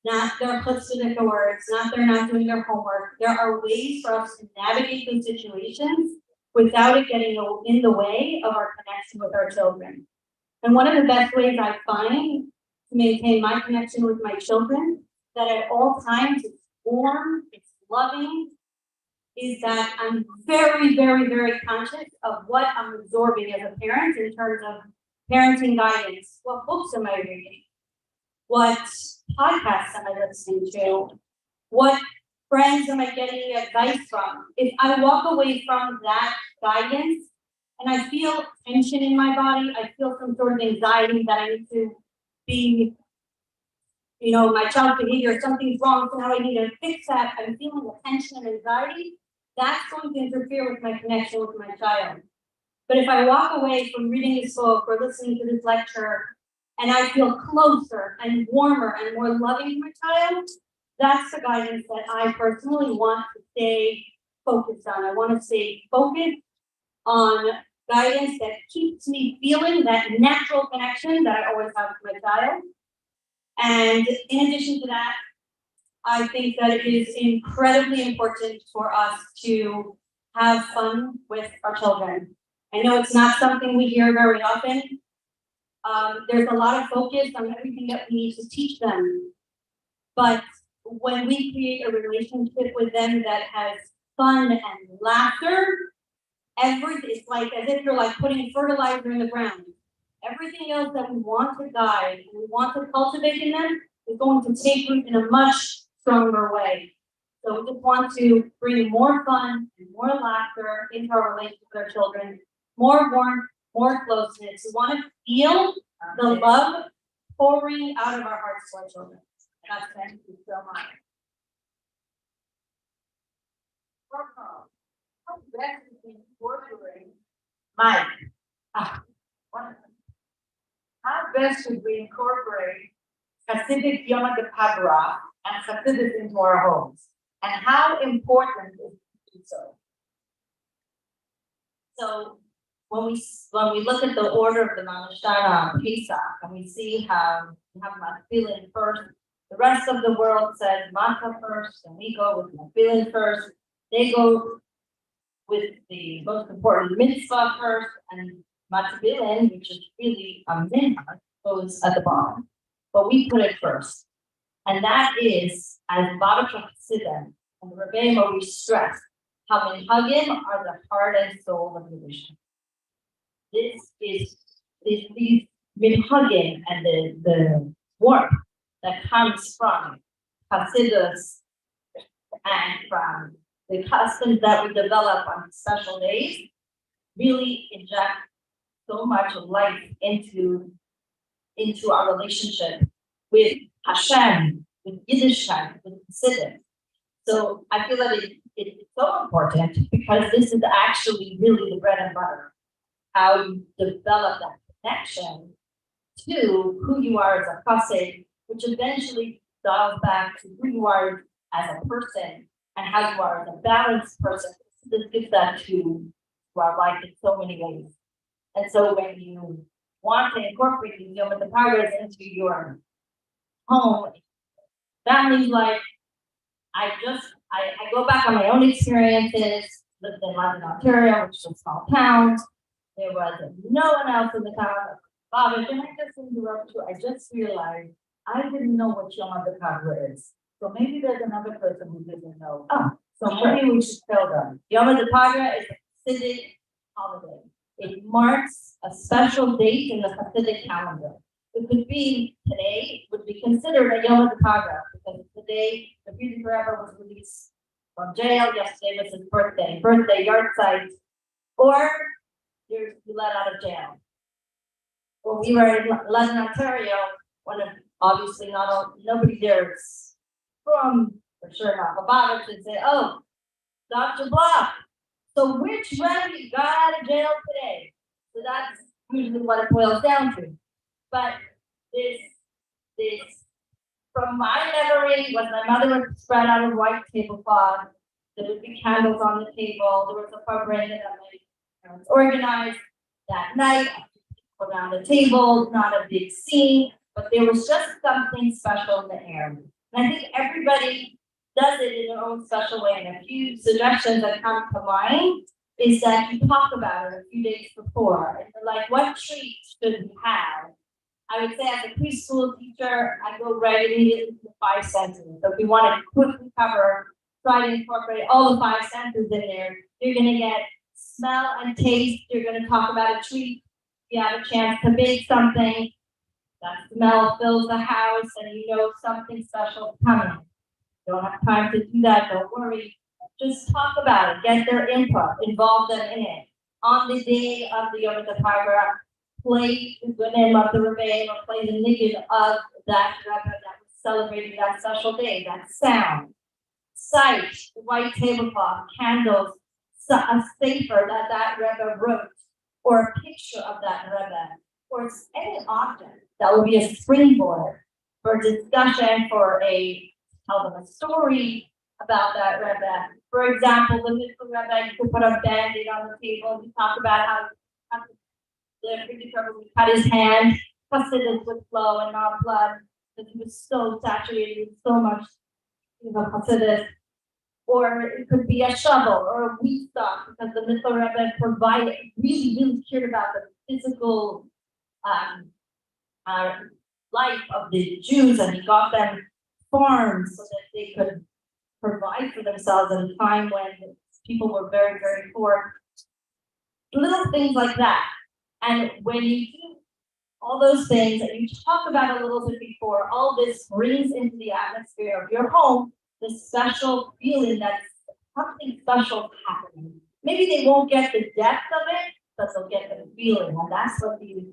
not their chutzpah words, not their not doing their homework. There are ways for us to navigate those situations without it getting in the way of our connection with our children. And one of the best ways I find to maintain my connection with my children, that at all times it's warm, it's loving, is that I'm very, very, very conscious of what I'm absorbing as a parent in terms of parenting guidance. What books am I reading? What podcasts am I listening to? What friends am I getting advice from? If I walk away from that guidance and I feel tension in my body, I feel some sort of anxiety that I need to be, my child's behavior, something's wrong, so now I need to fix that. I'm feeling the tension and anxiety. That's going to interfere with my connection with my child. But if I walk away from reading this book or listening to this lecture, and I feel closer and warmer and more loving to my child, that's the guidance that I personally want to stay focused on. I want to stay focused on guidance that keeps me feeling that natural connection that I always have with my child. And in addition to that, I think that it is incredibly important for us to have fun with our children. I know it's not something we hear very often. There's a lot of focus on everything that we need to teach them. But when we create a relationship with them that has fun and laughter, it's like as if you're like putting fertilizer in the ground. Everything else that we want to guide and we want to cultivate in them is going to take root in a much stronger way. So we just want to bring more fun and more laughter into our relationship with our children, more warmth, more closeness. We want to feel the love pouring out of our hearts to our children. Thank you so much. How best to incorporate Mike? How best should we incorporate Hasidic Yom HaPagra and Hasidus into our homes? And how important is it to do so? So when we look at the order of the Manashtara on Pesach, and we see how we have Matfilin first, the rest of the world says Matzah first, and we go with Matfilin first. They go with the most important mitzvah first, and Matfilin, which is really a minhag, goes at the bottom. But we put it first. And that is, as Baruch Hasidim and the Rebbeim always stress, how minhagim are the heart and soul of religion. These minhagim and the warmth that comes from Hasidus and from the customs that we develop on special days really inject so much life into our relationship with Hashem, with Yiddishkeit, with Hasidus. So I feel that it's so important because this is actually really the bread and butter. How you develop that connection to who you are as a chassid, which eventually dials back to who you are as a person and how you are as a balanced person. This gives that to our life in so many ways. And so when you want to incorporate these Yom HaPagras into your home, family's life, I go back on my own experiences, lived in London, Ontario, which is a small town. There was no one else in the town. Bob, and I just interrupt you. I just realized I didn't know what Yom HaPagra is. So maybe there's another person who doesn't know. So maybe we should tell them. Yom HaPagra is a Hasidic holiday. It marks a special date in the Hasidic calendar. It could be today, would be considered a Yom HaPagra because it's the day the Frierdiker Rebbe was released from jail. Yesterday was his birthday yard site, or you're let out of jail. When we were in London, Ontario, obviously nobody there is from, for sure not Chabad, and say, oh, Dr. Block, so which Rebbe got out of jail today? So that's usually what it boils down to. But this, from my memory, when my mother would spread out a white tablecloth, there would be candles on the table, there was a covering that my parents organized that night, around the table, not a big scene, but there was just something special in the air. And I think everybody does it in their own special way. And a few suggestions that come to mind is that you talk about it a few days before. And like, what treats should we have? I would say as a preschool teacher, I go right immediately to the 5 senses. So if we want to quickly cover, try to incorporate all the 5 senses in there, you're going to get smell and taste. You're going to talk about a treat. If you have a chance to bake something, that smell fills the house and you know something special is coming. Don't have time to do that, don't worry. Just talk about it, get their input, involve them in it. On the day of the Yom HaPagra, play the name of the Rebbeim or play the niggin of that Rebbe that was celebrating that special day, that sound. Sight, the white tablecloth, candles, a sefer that Rebbe wrote, or a picture of that Rebbe, or any object that will be a springboard for discussion, for a tell them a story about that Rebbe. For example, the Mitzvot Rebbe, you could put a Band-Aid on the table, you talk about how the previous Rebbe would cut his hand, Hasidus would flow and not blood, because he was so saturated with so much, Hasidus. Or it could be a shovel or a wheat stalk, because the Mitzvot Rebbe provided, really cared about the physical life of the Jews, and he got them farms so that they could provide for themselves at a time when people were very, very poor. Little things like that. And when you do all those things and you talk about a little bit before, all this brings into the atmosphere of your home this special feeling that something special happening. Maybe they won't get the depth of it, but they'll get the feeling, and that's what the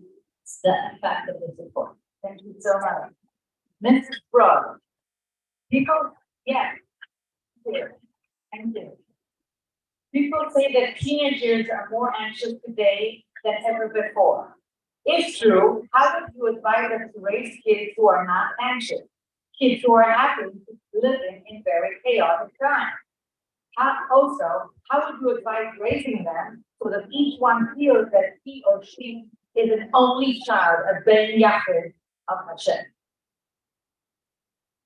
effect of this report. Thank you so much. Mrs. Brooks. People, yes, here, and there. People say that teenagers are more anxious today than ever before. If true, how would you advise us to raise kids who are not anxious? Kids who are happy living in very chaotic times. Also, how would you advise raising them so that each one feels that he or she is an only child, a Ben Yachid of Hashem?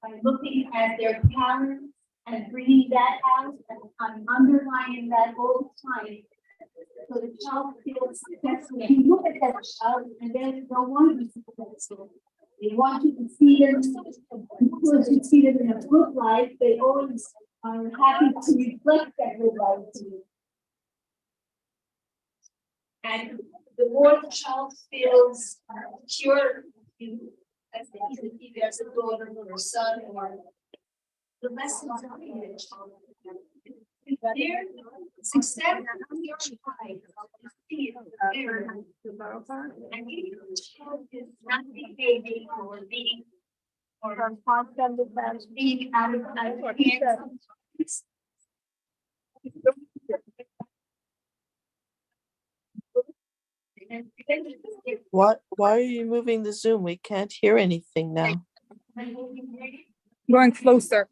By looking at their parents and bringing that out and underlining that whole time, so the child feels successful. You look at that child and they don't want to be successful. They want you to see them, because you see them in a good life, they always are happy to reflect that good life to you. And the more the child feels secure, as if there's a daughter or a son, or the less anxiety the child has. Their success on your side, see it there. And if the child is not behaving or being being out of hands, Why are you moving the Zoom? We can't hear anything now. Going closer.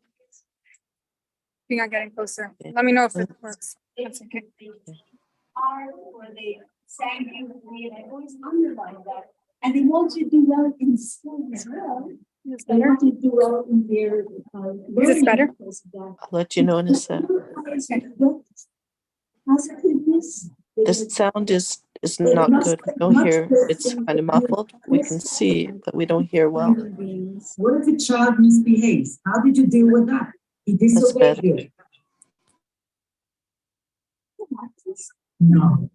You're not getting closer. Let me know if it works. That's okay. Or they thank you for me, and I always underline that. And they want you to do well in school as well. They want you to do well in their Is this better? I'll let you know in a sec. The sound is not good. We don't hear. It's kind of muffled. We can see, but we don't hear well. What if a child misbehaves? How did you deal with that? He disobeyed you. No.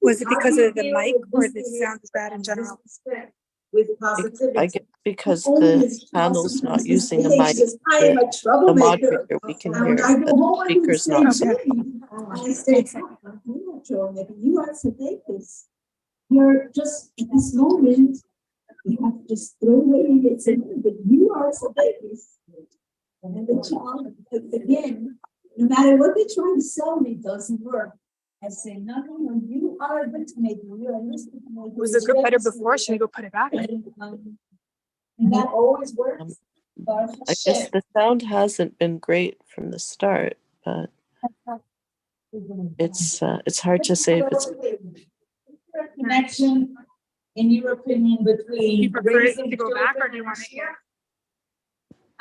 Was it because of the mic or the sound is bad in general? With positivity. I get because the panel's not using the mic. The moderator, we can hear. The speaker's not. I say, you are Sadekis. You're just at this moment, you have to just throw away and get something, but you are Sadekis. And the child, again, no matter what they try to sell me, it doesn't work. I say, no, you are a good maker. You are a good maker. Was the group better before? Should we go put it back? And that always works. I guess the sound hasn't been great from the start, but it's hard to say if it's connection, in your opinion, between. You prefer it to go back, or do you want to hear?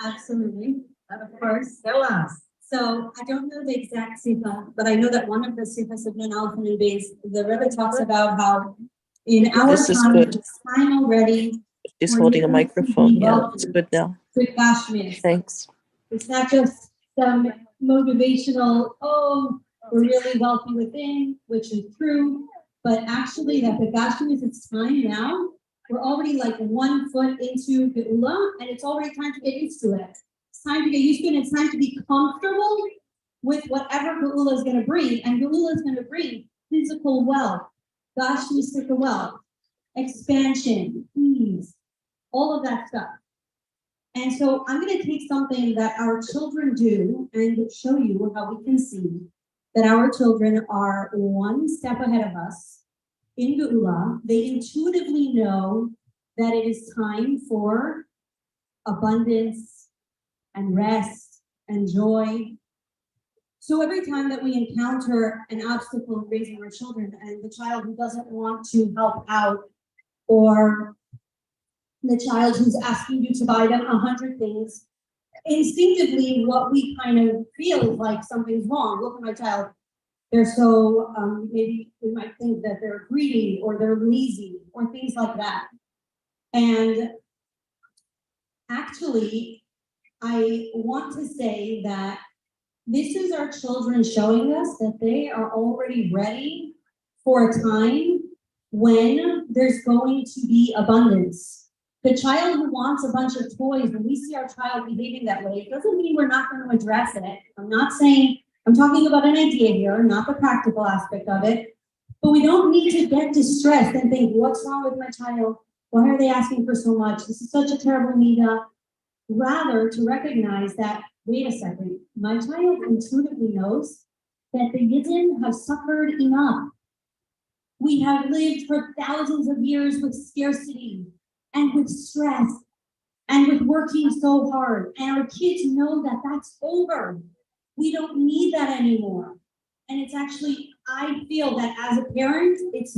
Absolutely, of course. Tell us. So I don't know the exact sifa, but I know that one of the sifas of Nun Aleph and Beis, the Rebbe talks about how in our time it's time already. She's holding a microphone. Yeah, it's good now. Thanks. It's not just some motivational, oh, we're really wealthy within, which is true, but actually that the Gashmis, it's time now. We're already like 1 foot into Geula, and it's already time to get used to it. It's time to get used to it, and it's time to be comfortable with whatever Geula is going to bring. And Geula is going to bring physical wealth, Gashmistic wealth, expansion, ease, all of that stuff. And so I'm going to take something that our children do and show you how we can see that our children are 1 step ahead of us in Geula. They intuitively know that it is time for abundance and rest and joy. So every time that we encounter an obstacle in raising our children and the child who doesn't want to help out, or the child who's asking you to buy them 100 things, instinctively what we kind of feel is like something's wrong. Look at my child. They're so, maybe we might think that they're greedy or they're lazy or things like that. And actually, I want to say that this is our children showing us that they are already ready for a time when there's going to be abundance. The child who wants a bunch of toys, when we see our child behaving that way, it doesn't mean we're not going to address it. I'm not saying, I'm talking about an idea here, not the practical aspect of it, but we don't need to get distressed and think, what's wrong with my child? Why are they asking for so much? This is such a terrible nida. Rather, to recognize that, wait a second, my child intuitively knows that the Yidden have suffered enough. We have lived for thousands of years with scarcity and with stress and with working so hard. And our kids know that that's over. We don't need that anymore. And it's actually, I feel that as a parent, it's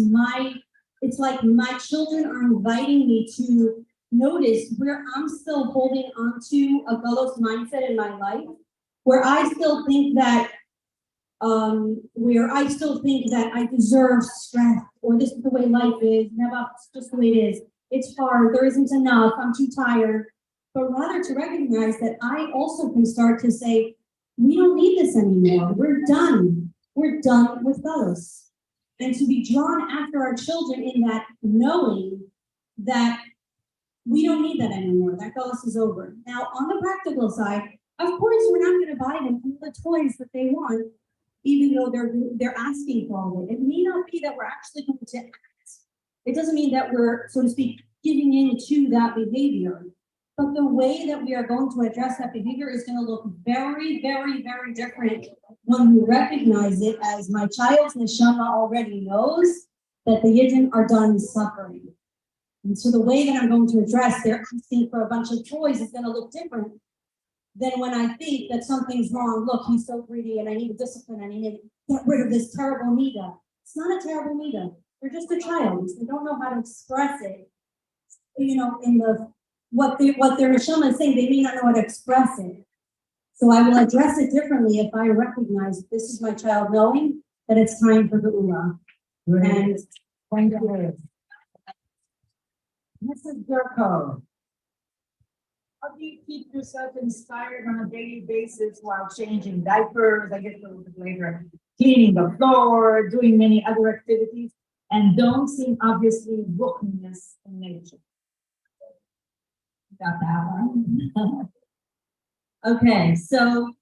like my children are inviting me to notice where I'm still holding onto a galus mindset in my life, where I still think that I deserve strength, or this is the way life is, never, it's just the way it is. It's hard, there isn't enough, I'm too tired. But rather to recognize that I also can start to say, we don't need this anymore. We're done. We're done with galus. And to be drawn after our children in that knowing that we don't need that anymore. That galus is over. Now, on the practical side, of course, we're not going to buy them all the toys that they want, even though they're asking for all of it. It may not be that we're actually going to act. It doesn't mean that we're, so to speak, giving in to that behavior. But the way that we are going to address that behavior is going to look very, very, very different when we recognize it as my child's neshama already knows that the Yidden are done suffering. And so the way that I'm going to address their asking for a bunch of toys is going to look different than when I think that something's wrong. Look, he's so greedy and I need discipline and I need to get rid of this terrible nida. It's not a terrible nida. They're just a child. They don't know how to express it. You know, in the what their neshama is saying, they may not know how to express it. So I will address it differently if I recognize this is my child knowing that it's time for the ula. And thank you. Mrs. Durko, how do you keep yourself inspired on a daily basis while changing diapers, I guess a little bit later, cleaning the floor, doing many other activities, and don't seem obviously wookiness in nature? Got that one? Okay, so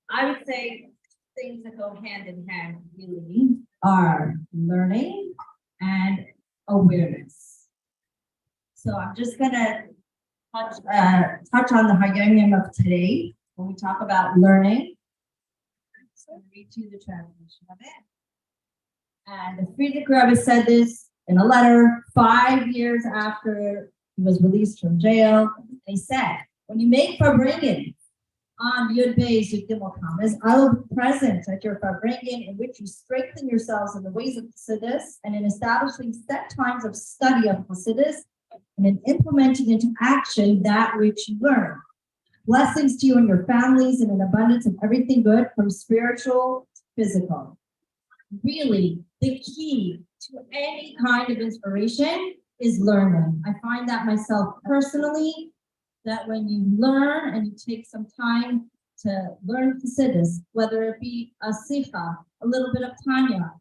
I would say things that go hand in hand really are learning and awareness. So I'm just gonna touch on the Hayom of today when we talk about learning. So I'm gonna read to you the translation of it. And the Friedrich Rebbe said this in a letter 5 years after he was released from jail. And he said, when you make Farbrengen on Yud Beis Yud Gimel Kamas, I will be present at your Farbrengen in which you strengthen yourselves in the ways of Chassidus and in establishing set times of study of Chassidus and in implementing into action that which you learn. Blessings to you and your families and an abundance of everything good from spiritual to physical. Really, the key to any kind of inspiration is learning. I find that myself personally, that when you learn and you take some time to learn Chassidus, whether it be a Sikha, a little bit of Tanya,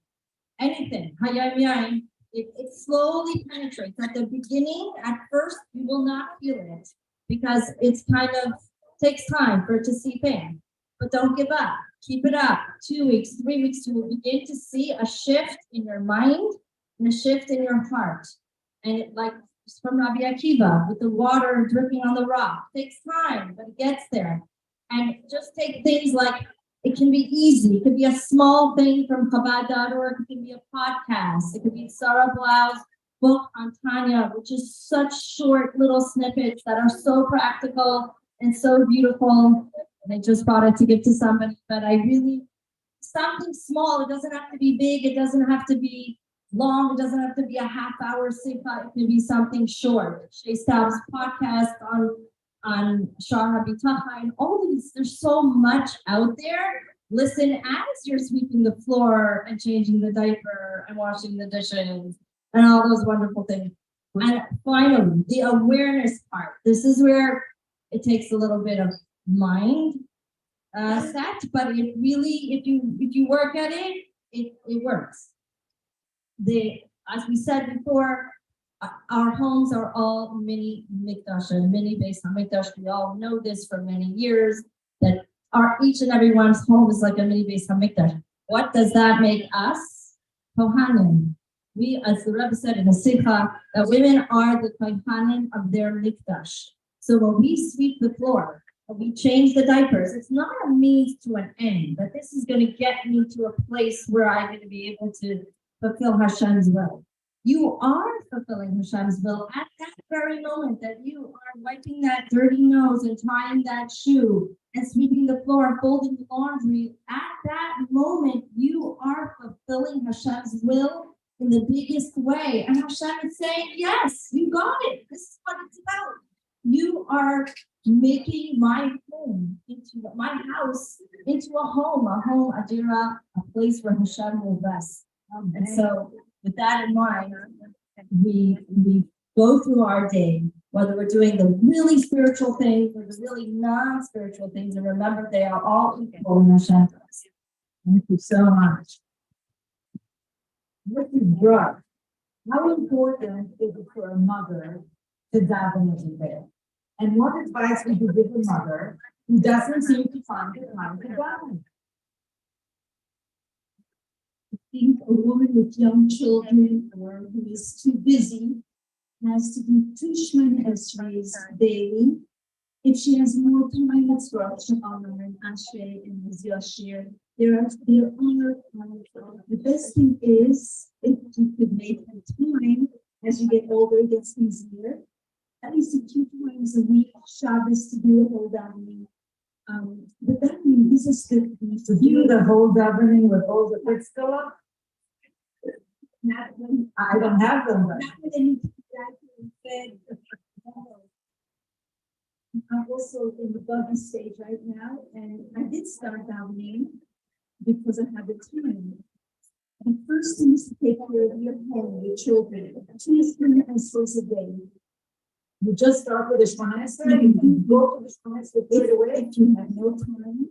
anything, Hayom Yom, it slowly penetrates. At the beginning, at first, you will not feel it because it's kind of takes time for it to seep in. But don't give up. Keep it up. 2 weeks, 3 weeks, you will begin to see a shift in your mind and a shift in your heart. And it, like from Rabbi Akiva, with the water dripping on the rock, it takes time, but it gets there. And just take things like, it can be easy. It could be a small thing from Chabad.org. It can be a podcast. It could be Sarah Blau's book on Tanya, which is such short little snippets that are so practical and so beautiful. And I just bought it to give to somebody, but I really, something small, it doesn't have to be big, it doesn't have to be long, it doesn't have to be a half-hour simcha, it can be something short. NShei Chabad's podcast on Shara B'Tacha, and all these, there's so much out there. Listen as you're sweeping the floor and changing the diaper and washing the dishes and all those wonderful things. And finally, the awareness part. This is where it takes a little bit of mind set, but it really, if you work at it, it works. As we said before, our homes are all mini mikdash and mini Beis HaMikdash. We all know this for many years, that each and every one's home is like a mini Beis HaMikdash. What does that make us? Kohanim. We, as the Rebbe said in the Sikha, that women are the Kohanim of their mikdash. So when we sweep the floor, when we change the diapers, it's not a means to an end, but this is going to get me to a place where I'm going to be able to fulfill Hashem's will. You are fulfilling Hashem's will at that very moment that you are wiping that dirty nose and tying that shoe and sweeping the floor, folding the laundry. At that moment, you are fulfilling Hashem's will in the biggest way. And Hashem is saying, yes, you got it. This is what it's about. You are making my home my house into a home, a dira, a place where Hashem will rest. And so with that in mind, we go through our day, whether we're doing the really spiritual things or the really non-spiritual things, and remember they are all equal in Hashem. Thank you so much. With the drug, how important is it for a mother to daven every day? And what advice would you give a mother who doesn't seem to find the time to daven? I think a woman with young children or who is too busy has to do 2 Shemona Esreis daily. If she has more time, it's Rosh Hashanah and NShei and Yashir. There are the best thing is if you could make time as you get older, it gets easier. At least 2 times a week, Shabbos to do a whole davening. But that means this is good to do the whole davening with all the kids still up. Not when I don't have them. not when they need to be fed. I'm also in the buggy stage right now, and I did start davening because I had the time. The first thing is to take care of your home, your children. 2 Esreis a day. You just start with the Shemona Esrei, you can go to the Shemona Esrei straight away. If you have no time,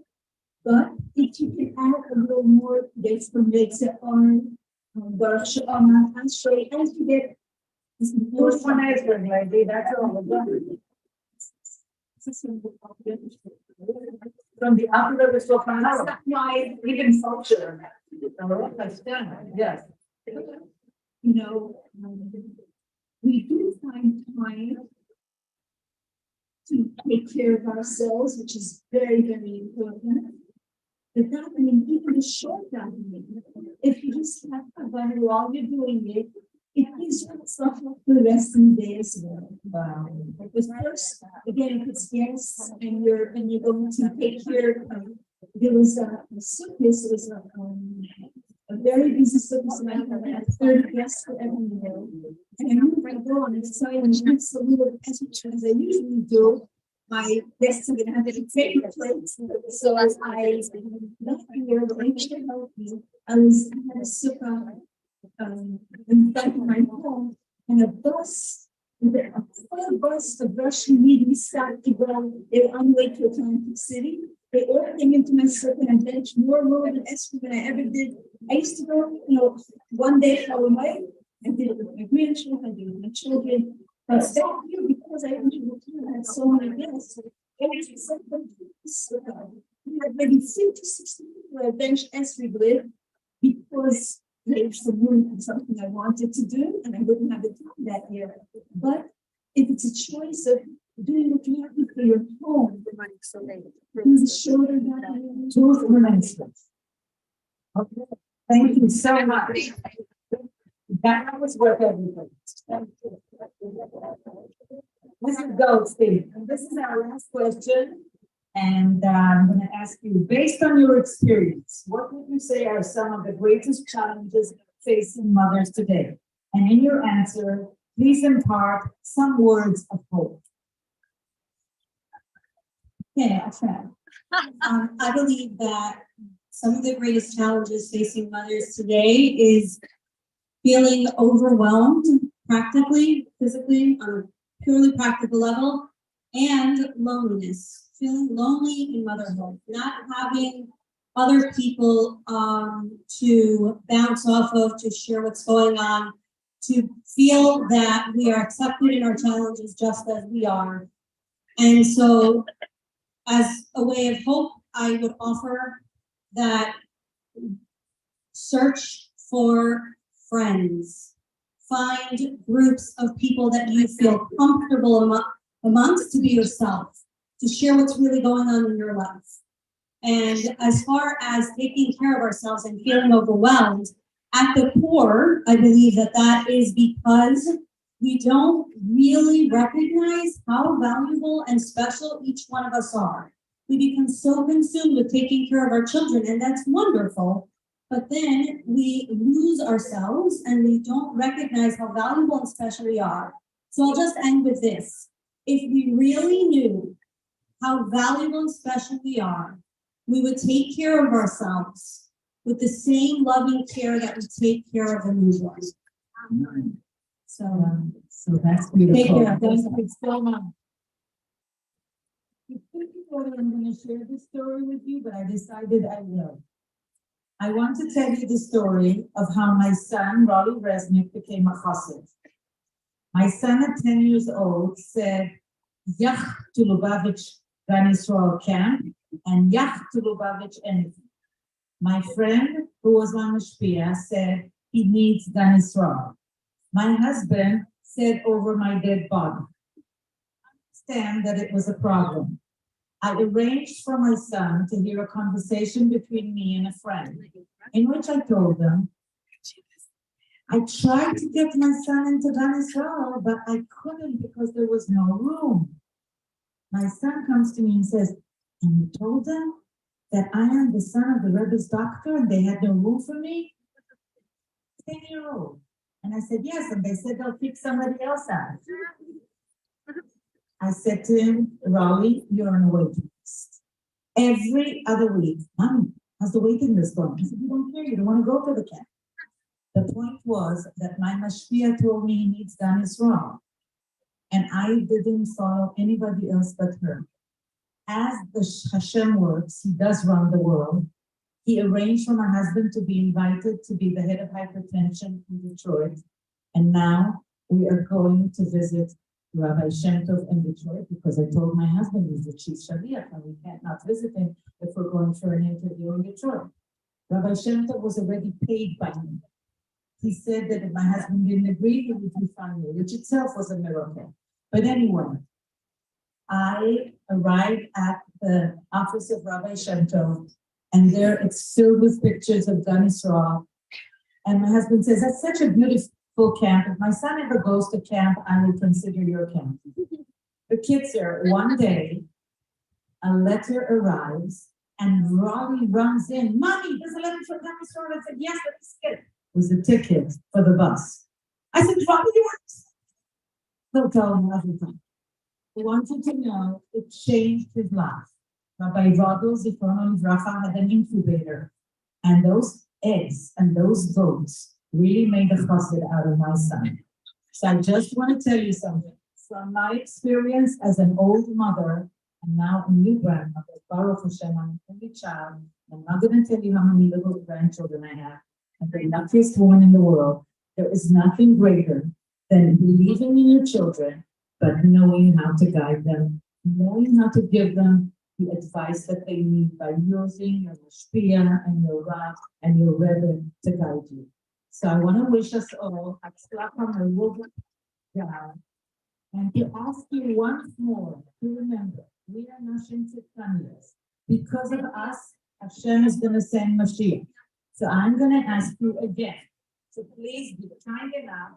but if you can add a little more, dates from Yetzer on Baruch She'amah, NShei, as you get More Shemona Esrei, lady, that's all. From the upper of the Shulchan Aruch. That's why, Even culture. Yes. We do find time to take care of ourselves, which is very, very important. The davening, even a short davening, if you just have a bunny while you're doing it, it gives you stuff for the rest of the day as well. Because first, again, if it's guests and you're going to take care of, there was a sukkah, was a very busy sukkah, and I had 30 guests for every meal. And I remember I go on and decide when she makes a little as I usually do, my guests are going to have their favorite plates. So as I left here, the angel helped me. I had a sukkah in front of my home, and a bus, a full bus of Russian media started to go. They were on the way to Atlantic City. They all came into my sukkah and benched more than Esther than I ever did. I used to go, one day I did it with my grandchildren, I did it with my children. But that year, because I had so many guests, I had maybe 50, 60 people I benched Esther with because there's something I wanted to do, and I wouldn't have the time that year. But if it's a choice of doing what you have to for your home, the money so late. Shorter than Okay. Thank you so much. That was worth everything. This is Goldstein, and this is our last question. And I'm going to ask you, based on your experience, what would you say are some of the greatest challenges facing mothers today? And in your answer, please impart some words of hope. Yeah, I'll try. I believe that some of the greatest challenges facing mothers today is feeling overwhelmed practically, physically, on a purely practical level, and loneliness, feeling lonely in motherhood, not having other people to bounce off of, to share what's going on, to feel that we are accepted in our challenges just as we are. And so, as a way of hope, I would offer that search for friends. Find groups of people that you feel comfortable amongst to be yourself, to share what's really going on in your life. And as far as taking care of ourselves and feeling overwhelmed, at the core, I believe that that is because we don't really recognize how valuable and special each one of us are. We become so consumed with taking care of our children, and that's wonderful. But then we lose ourselves and we don't recognize how valuable and special we are. So I'll just end with this. If we really knew how valuable and special we are, we would take care of ourselves with the same loving care that we take care of the newborn. So that's beautiful. Take care. Thank you so much. I'm going to share this story with you, but I decided I will. I want to tell you the story of how my son, Raleigh Resnick, became a chassid. My son at 10 years old said, Yach to Lubavitch Gan Yisrael camp, and Yach to Lubavitch anything. My friend, who was my mashpia, said he needs Gan Yisrael. My husband said over my dead body. I understand that it was a problem. I arranged for my son to hear a conversation between me and a friend, in which I told them, I tried to get my son into Gan Yisrael, but I couldn't because there was no room. My son comes to me and says, and you told them that I am the son of the Rebbe's doctor and they had no room for me? 10-year-old. And I said, yes, and they said they'll pick somebody else out. I said to him, Raleigh, you're on a waiting list. Every other week, Mommy, how's the waiting list going? I said, you don't care, you don't want to go to the camp. The point was that my mashpia told me he needs Gan Yisrael. And I didn't follow anybody else but her. As the Hashem works, he does run the world. He arranged for my husband to be invited to be the head of hypertension in Detroit. And now we are going to visit Rabbi Shem Tov in Detroit because I told my husband he's the chief shaliach and we can't not visit him if we're going for an interview in Detroit. Rabbi Shem Tov was already paid by me. He said that if my husband didn't agree, he would refund me, which itself was a miracle. But anyway, I arrived at the office of Rabbi Shem Tov, and there it's filled with pictures of Gan Yisrael. And my husband says, that's such a beautiful camp. If my son ever goes to camp, I will consider your camp. The kids there, one day, a letter arrives, and Raleigh runs in. Mommy, there's a letter from Gan Yisrael. I said, yes, let me see it. It was a ticket for the bus. I said, Raleigh, you want to? He'll tell him every time. He wanted to know it changed his life. Rabbi Rodel Zichrono Livracha had an incubator, and those eggs and those goats really made a chassid out of my son. So I just want to tell you something. From my experience as an old mother, and now a new grandmother, Baruch Hashem, I'm an only child. I'm not going to tell you how many little grandchildren I have. I'm the luckiest woman in the world. There is nothing greater than believing in your children, but knowing how to guide them, knowing how to give them the advice that they need by using your mashpia and your Rav and your Rebbe to guide you. So I want to wish us all and to ask you once more to remember, we are NShei Chabad. Because of us, Hashem is going to send Mashiach. So I'm going to ask you again So please be kind enough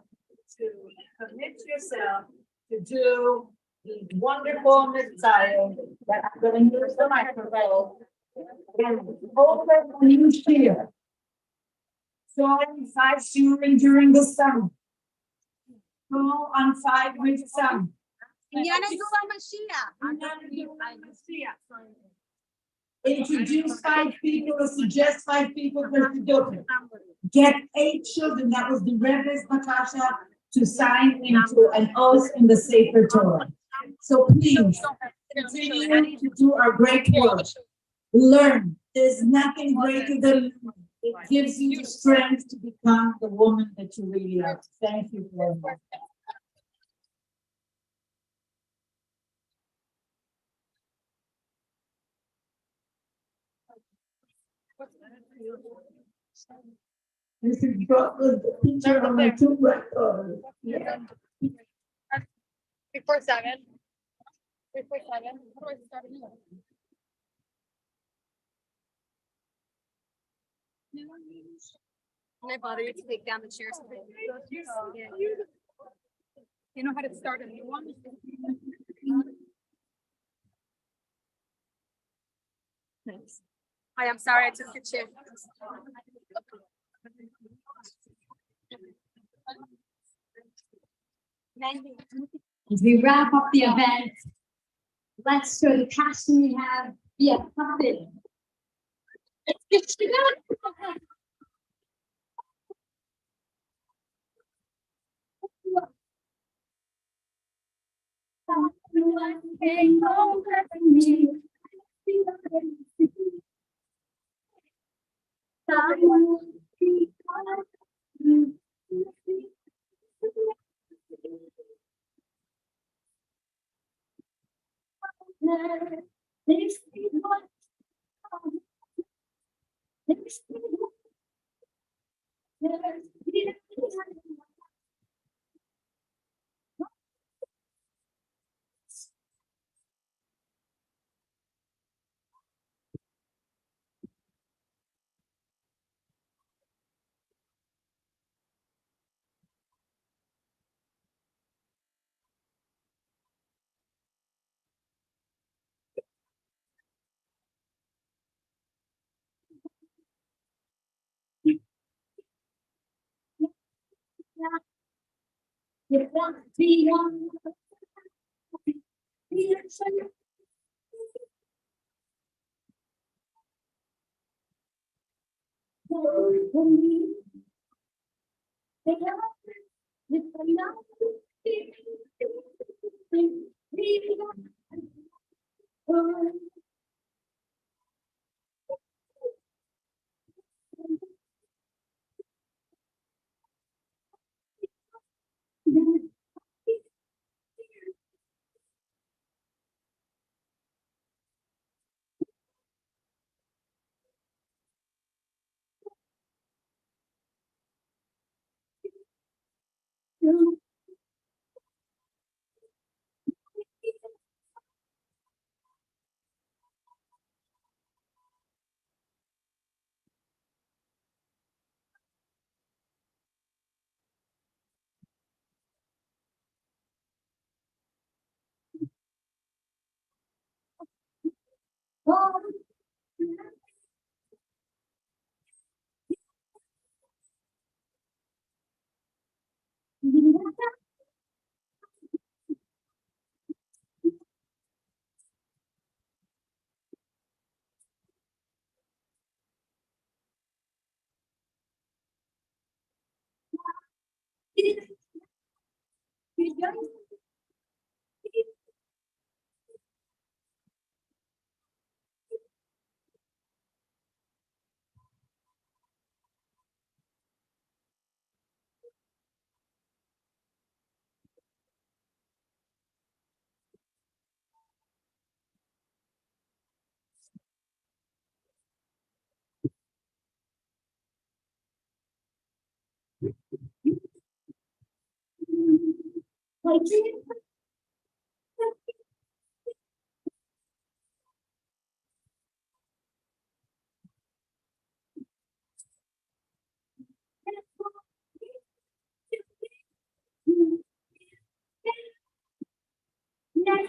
to commit yourself to do the wonderful Messiah that I'm gonna use the microphone. And over when you share. So on 5 shivering during the sun. Go on 5 with sun. Introduce 5 people or suggest 5 people for the document. Get 8 children, that was the Rebbe's Natasha, to sign into an oath in the Sefer Torah. So please, continue to do our great work. Learn, there's nothing greater than learning. It gives you the strength to become the woman that you really are. Thank you very much. This is the picture of my 2 granddaughters. Yeah. Before 7. Before 7. How do I start a new one? Can I bother you to take down the chairs? You know how to start a new one? Thanks. Hi, I'm sorry I took your chair. As we wrap up the event, let's show the passion we have via puppet.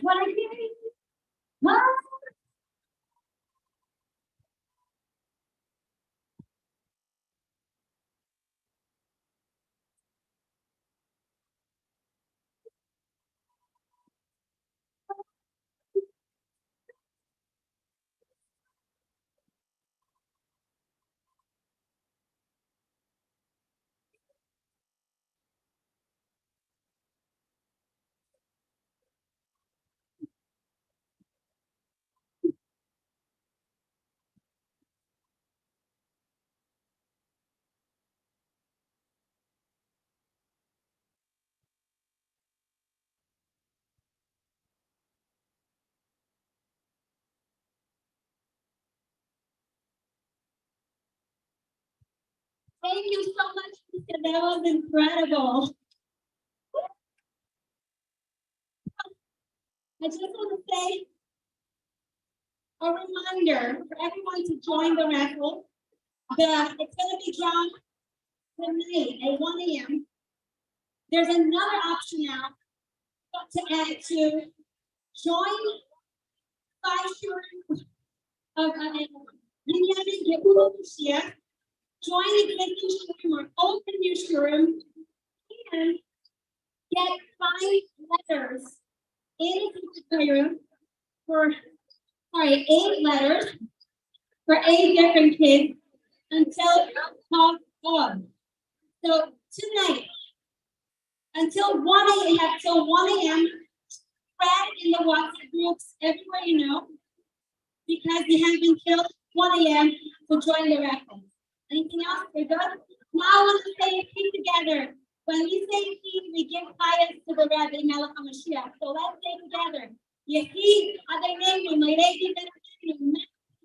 what I did. What? Thank you so much, Lisa. That was incredible. I just want to say a reminder for everyone to join the raffle. It's going to be drawn tonight at 1 a.m. There's another option now to add to join 5 shirts of Binyamin Yehuda Mashiach. Join existing shurim or open your shurim and get 5 letters in the for 8 letters for 8 different kids until top of. So tonight, until 1 a.m. till 1 a.m. spread in the WhatsApp groups everywhere you know, because they have until 1 a.m. to join the raffle. Anything else? We're good? Now I want to say peace together. When we say peace, we give highest to the Rebbe Melech HaMashiach. So let's say together. Yehi Adonenu, Meirei Benenu,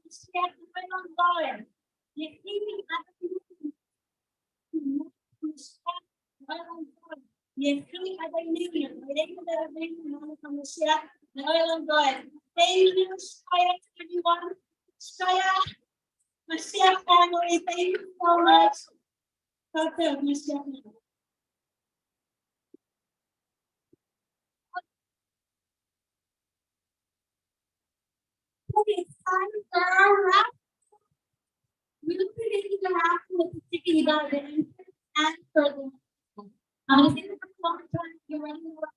Mashiach Adonenu Goyim. Yehi Adonenu, Mashiach Adonenu Goyim. Yehi Adonenu, Meirei Benenu, Melech HaMashiach Adonenu Goyim. Thank you, Shaya, everyone. Shaya. Mashiach family, thank you so much. Okay, Mashiach. Okay, it's time for our wrap. We will be making the wrap with the sticky about the answer and further. I'm going to say the first one time. You're ready to work.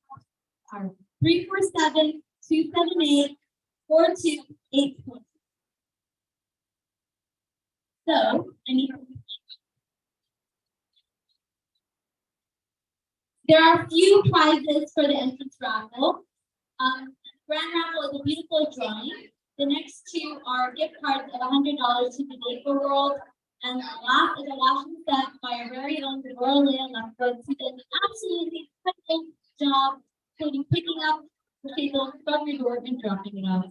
347-278-4284. So, I need there are a few prizes for the entrance raffle. Grand raffle is a beautiful drawing. The next 2 are gift cards of $100 to the Vapor World. And last is a washing set by our very own Deborah Leah Lefkowitz, who did an absolutely incredible job, including picking up the table from your door and dropping it off.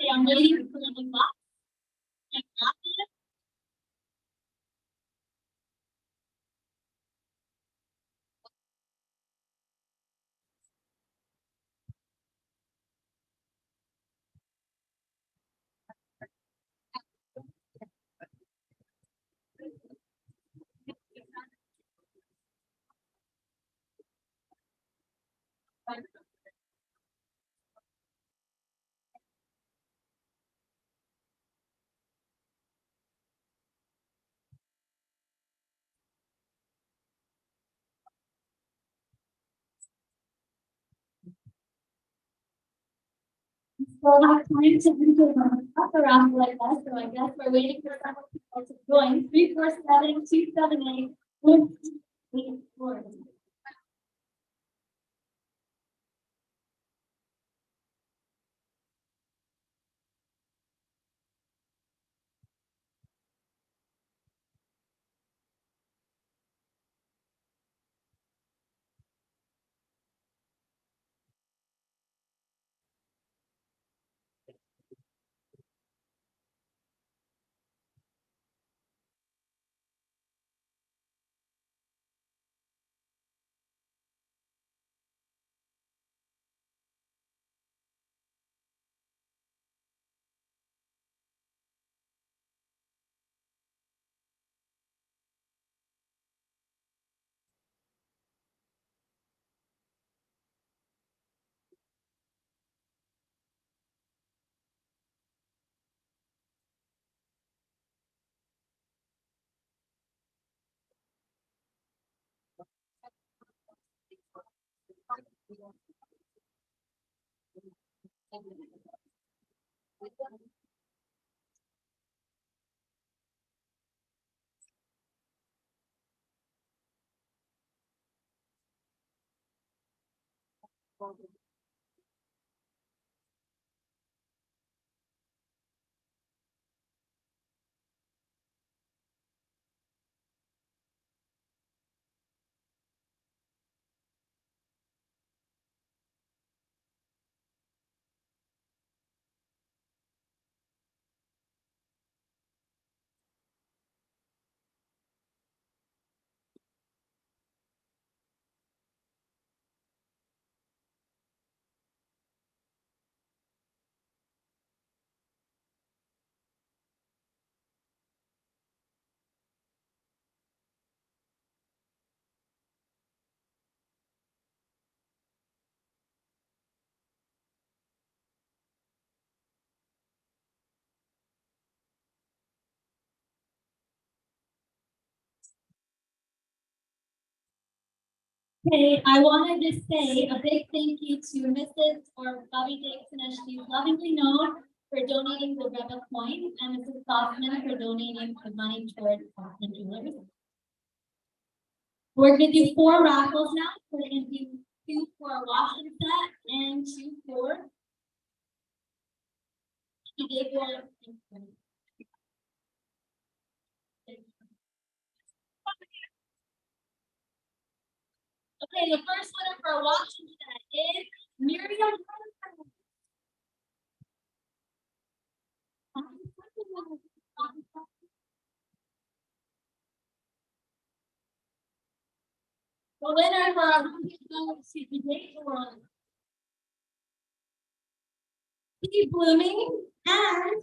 Okay, I'm waiting for the box and wrapping it. We'll have time to do the upper round like that, so I guess we're waiting for some people to join. 347-278-4284. Okay, I wanted to say a big thank you to Mrs. or Bobby Dixon, as she's lovingly known, for donating the Rebel coin, and Mrs. Kaufman for donating the money towards Kaufman Jewelers. We're gonna do 4 raffles now. We're gonna do 2 for a washing set and 2 for the Gabriel. Okay, the first winner for a washing set is Miriam. The winner for our world. Steve Blooming and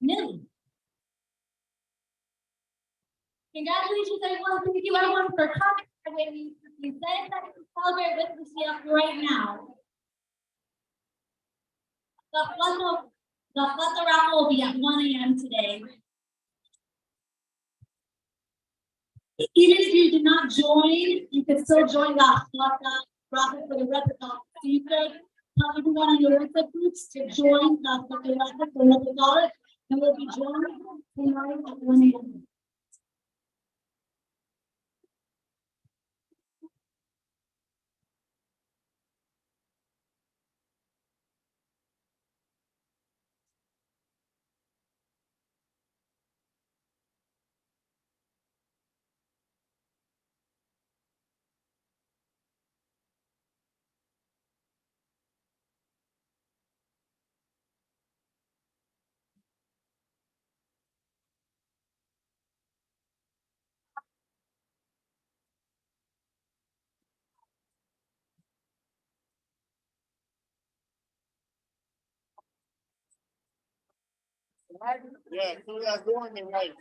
Millie. Congratulations, everyone. Thank you, everyone, for coming. You said that to celebrate with us right now. The Flutter raffle will be at 1 a.m. today. Even if you did not join, you can still join the Flutter raffle for the replica. So you could tell everyone on your WhatsApp groups to join the Flutter raffle for the replica, and we'll be joining tonight at 1 a.m. Yeah, so we are going in right.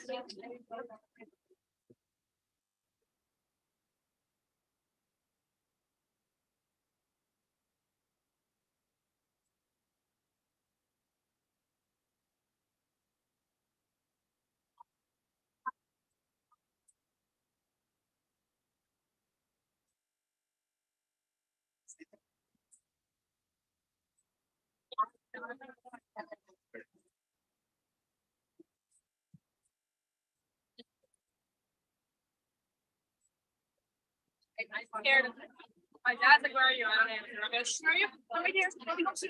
I'm scared. My dad's like, where are you? I don't answer. I'm gonna show you. Let me hear. Let me go see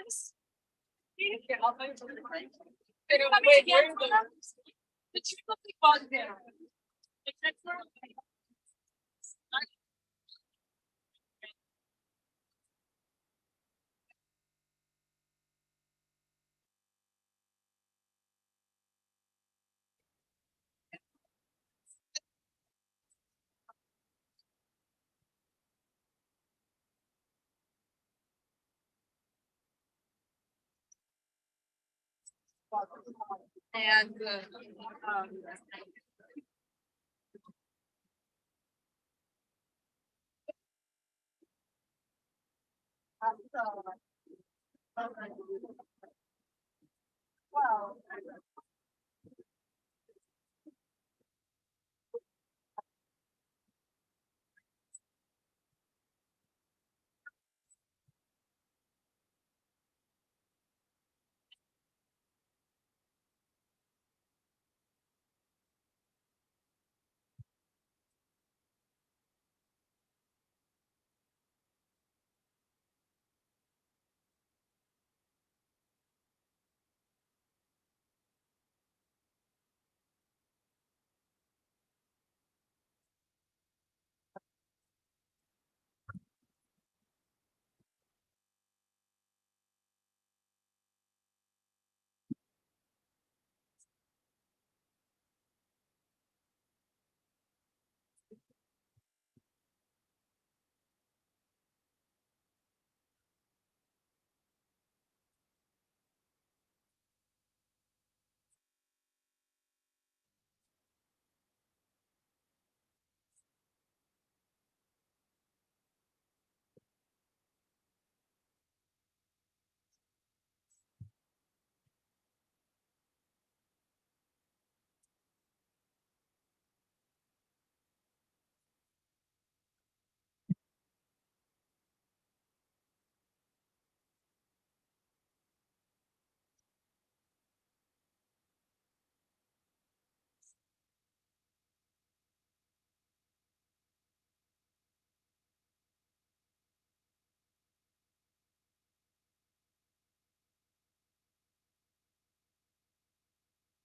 this. Okay, I'll tell you something. Wait, where is the chief of the bug there? And wow.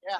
Yeah.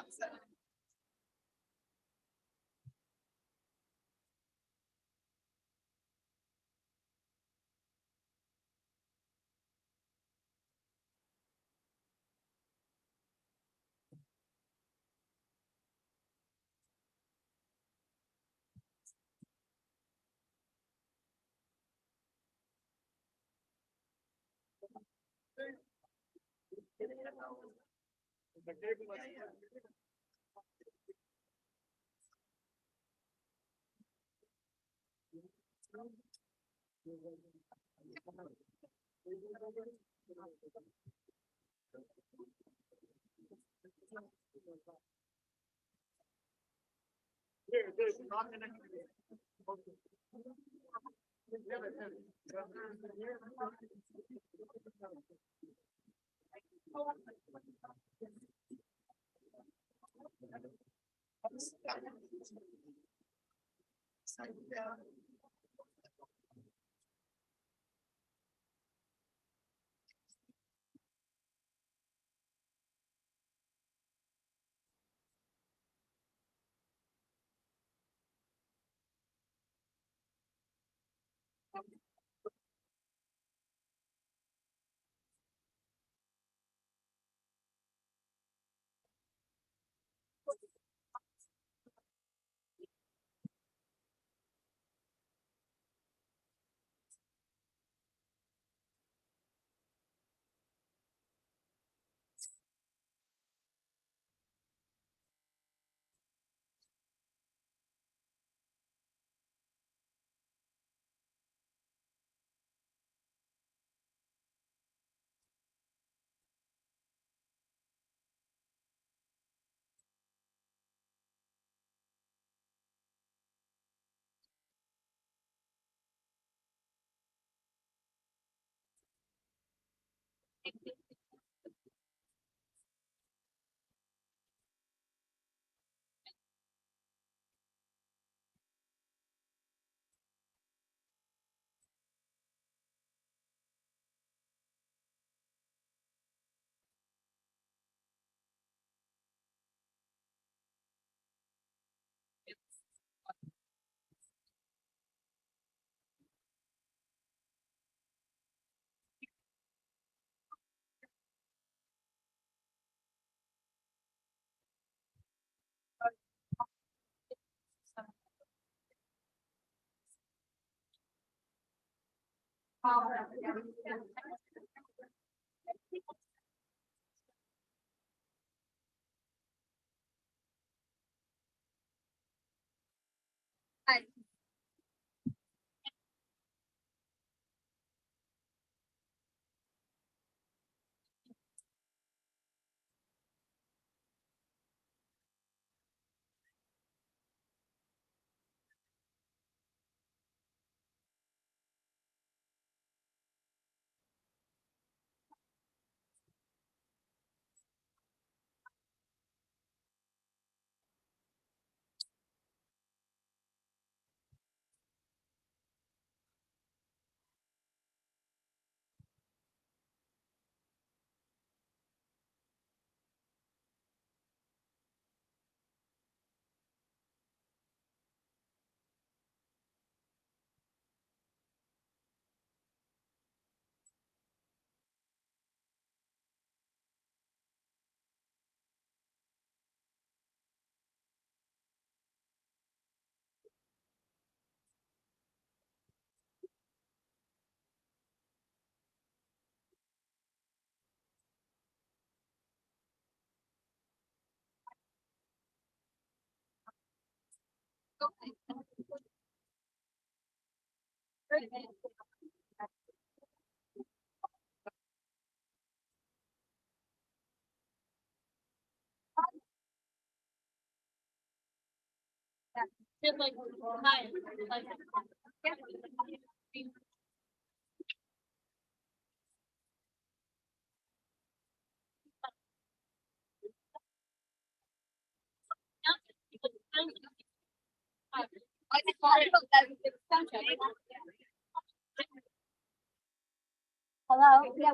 Hi. Just like hi. Like, yeah. Hello. Yeah.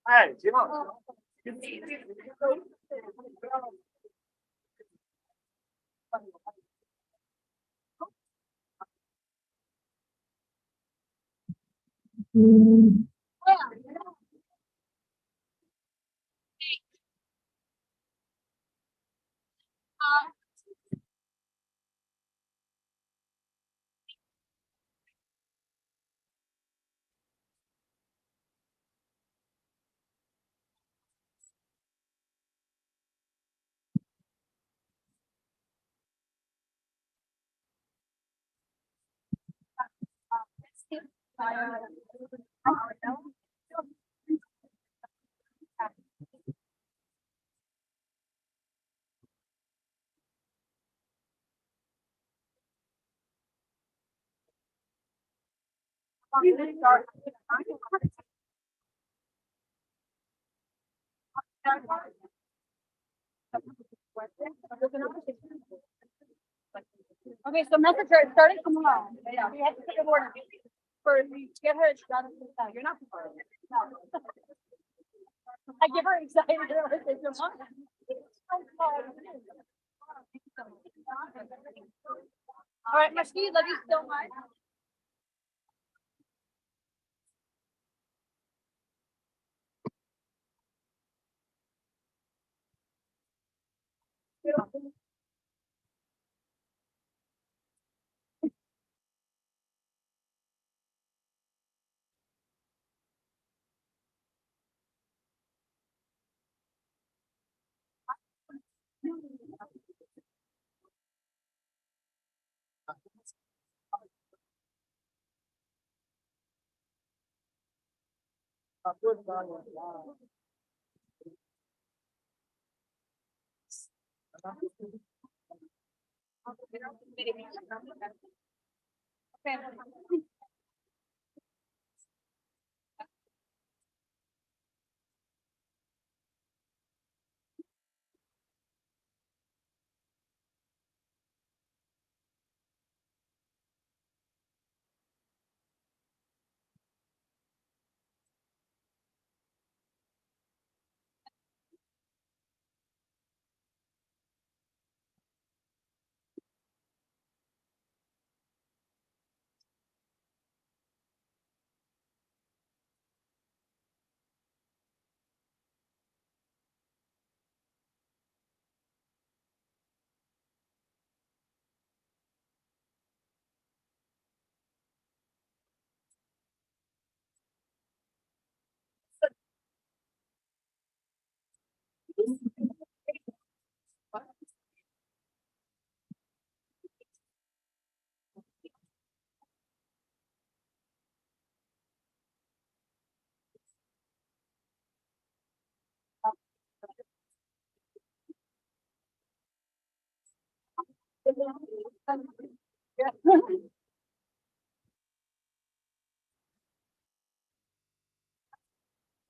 Hey, Jim. Okay, so message her starting tomorrow. Yeah, we have to take a word for get her done. You're not. No. I give her anxiety. All right, Mashki, love you so much.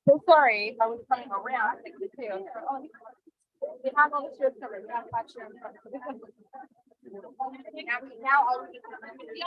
So sorry, I was coming around. We have all the shirts covered. We have 5 shirts covered. Now all we can do is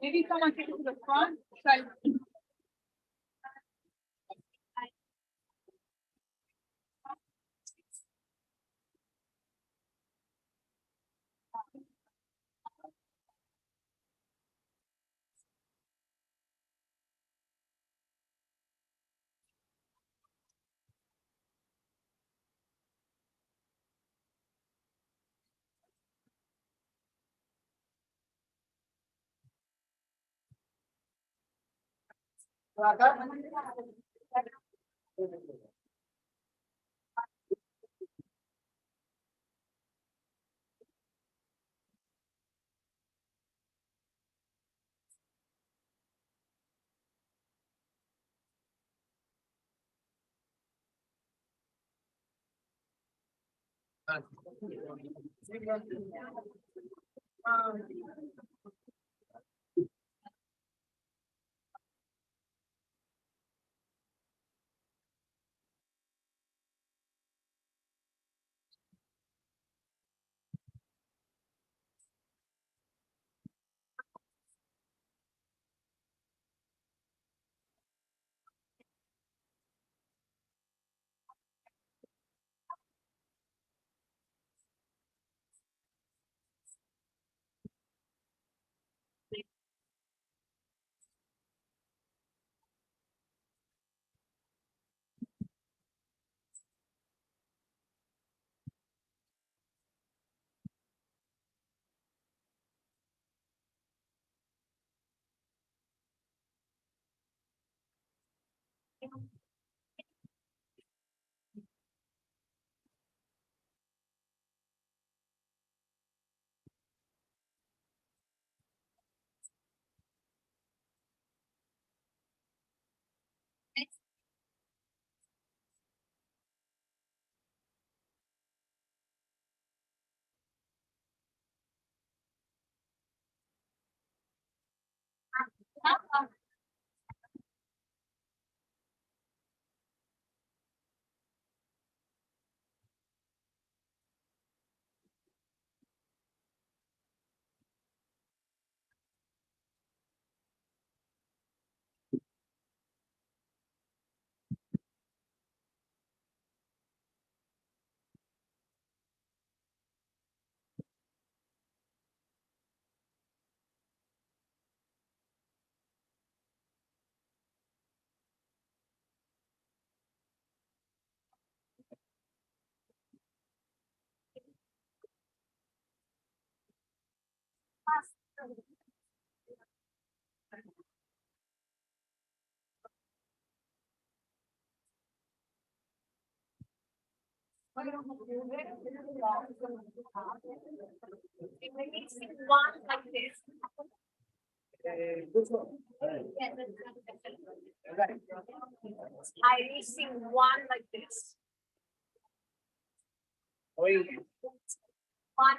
Maybe someone take it to the front. So maybe see one like this. I see one like this. One.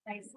Nice.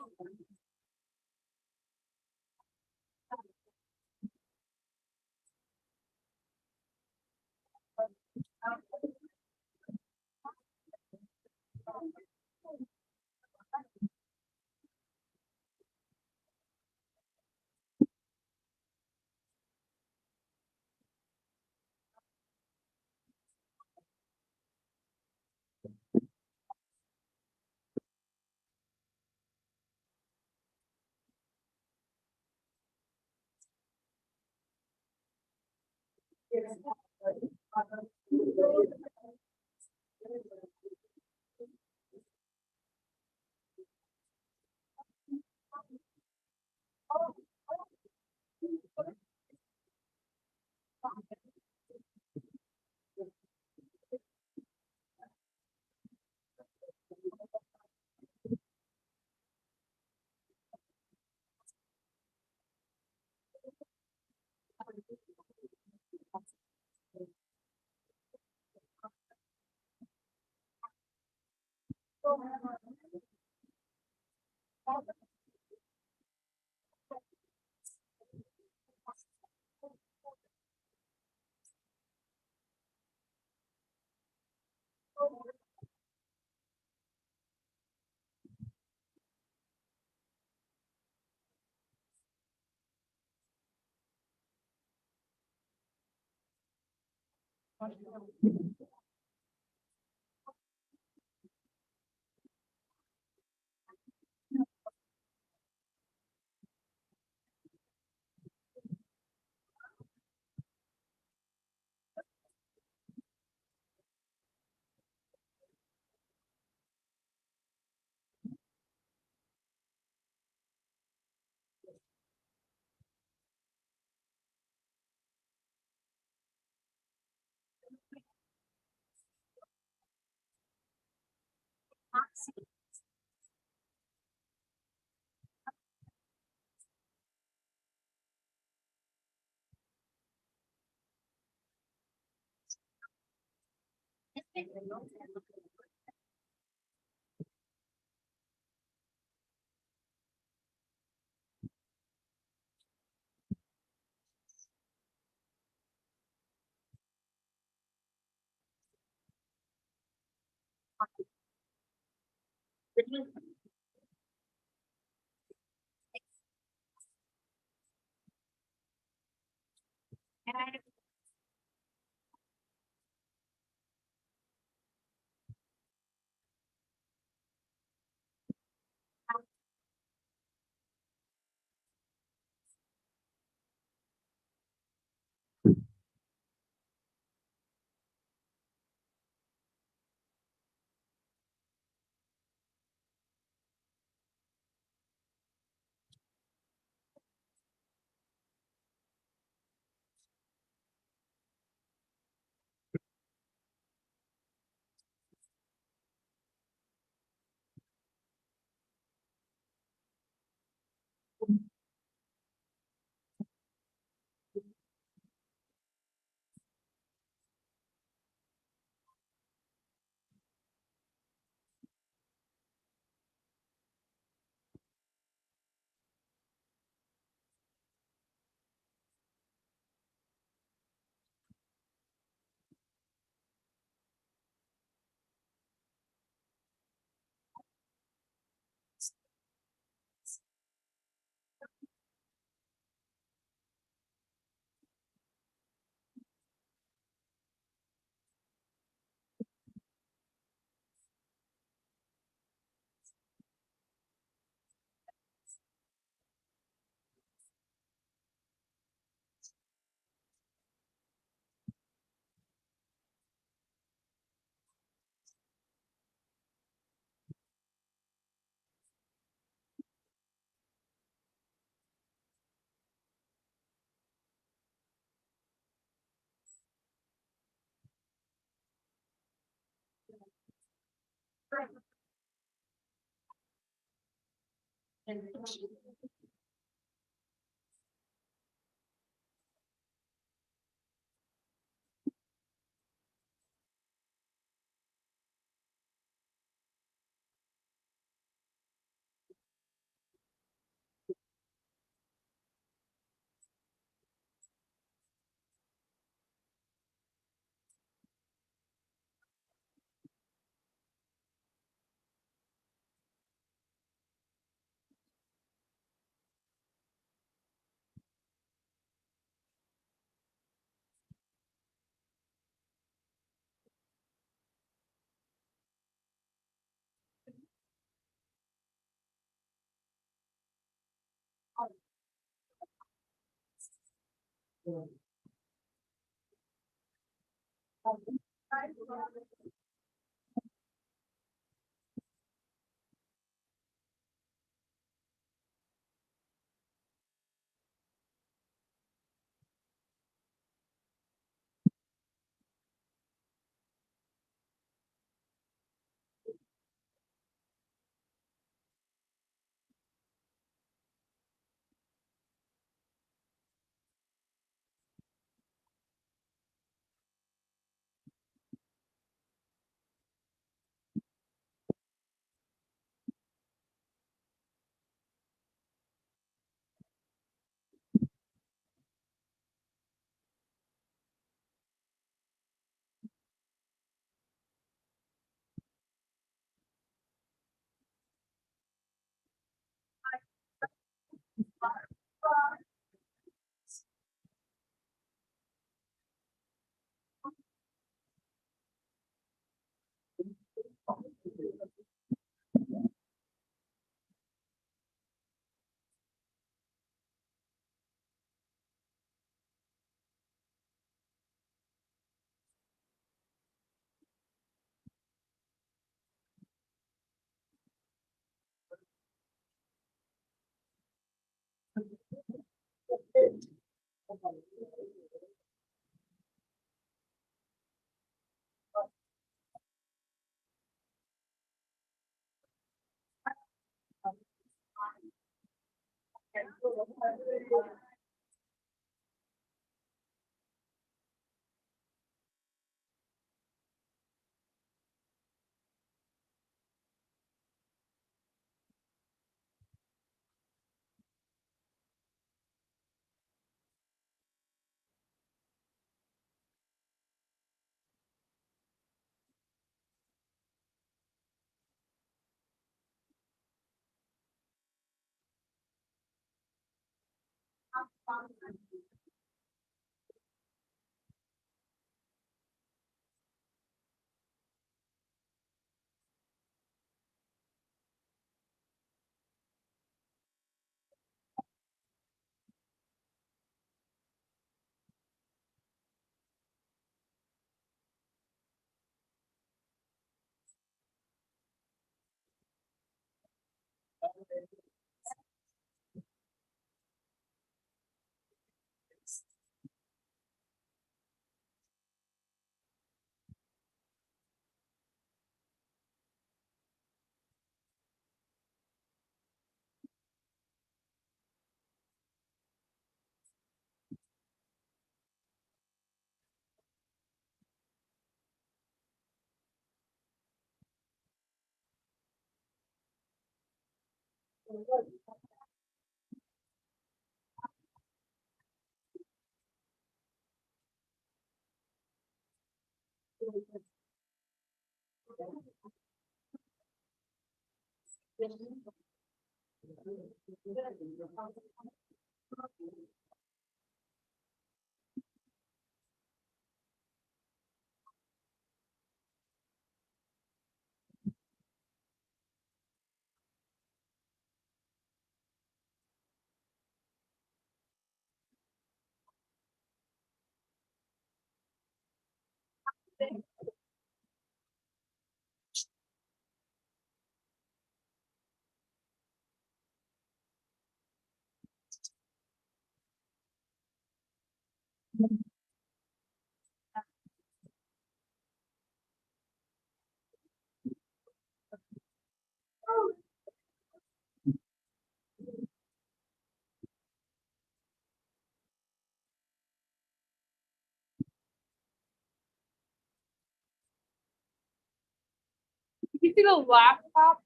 you see the laptop?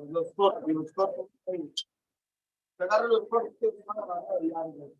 Los cortos. Agarra los cortos que van a bajar y algo.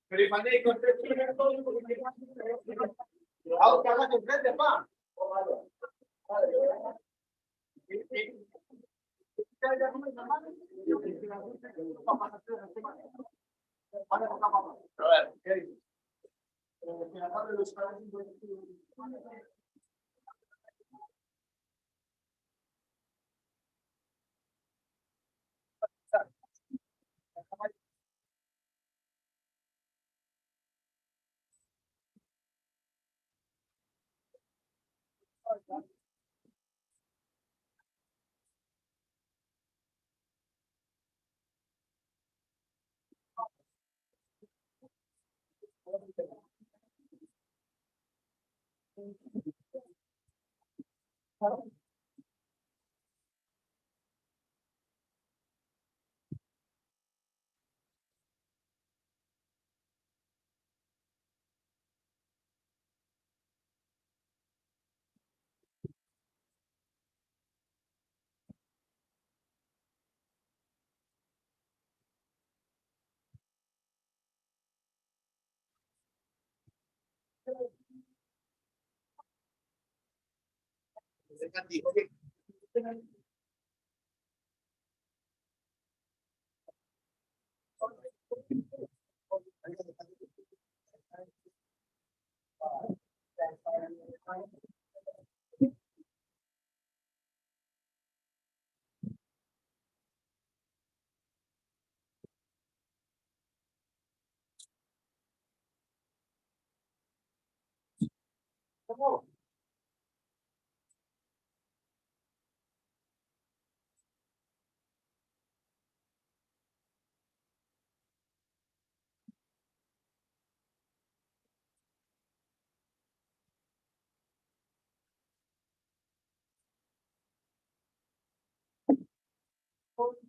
Pero y cuando hay construcción todo porque hagas enfrente, pa. important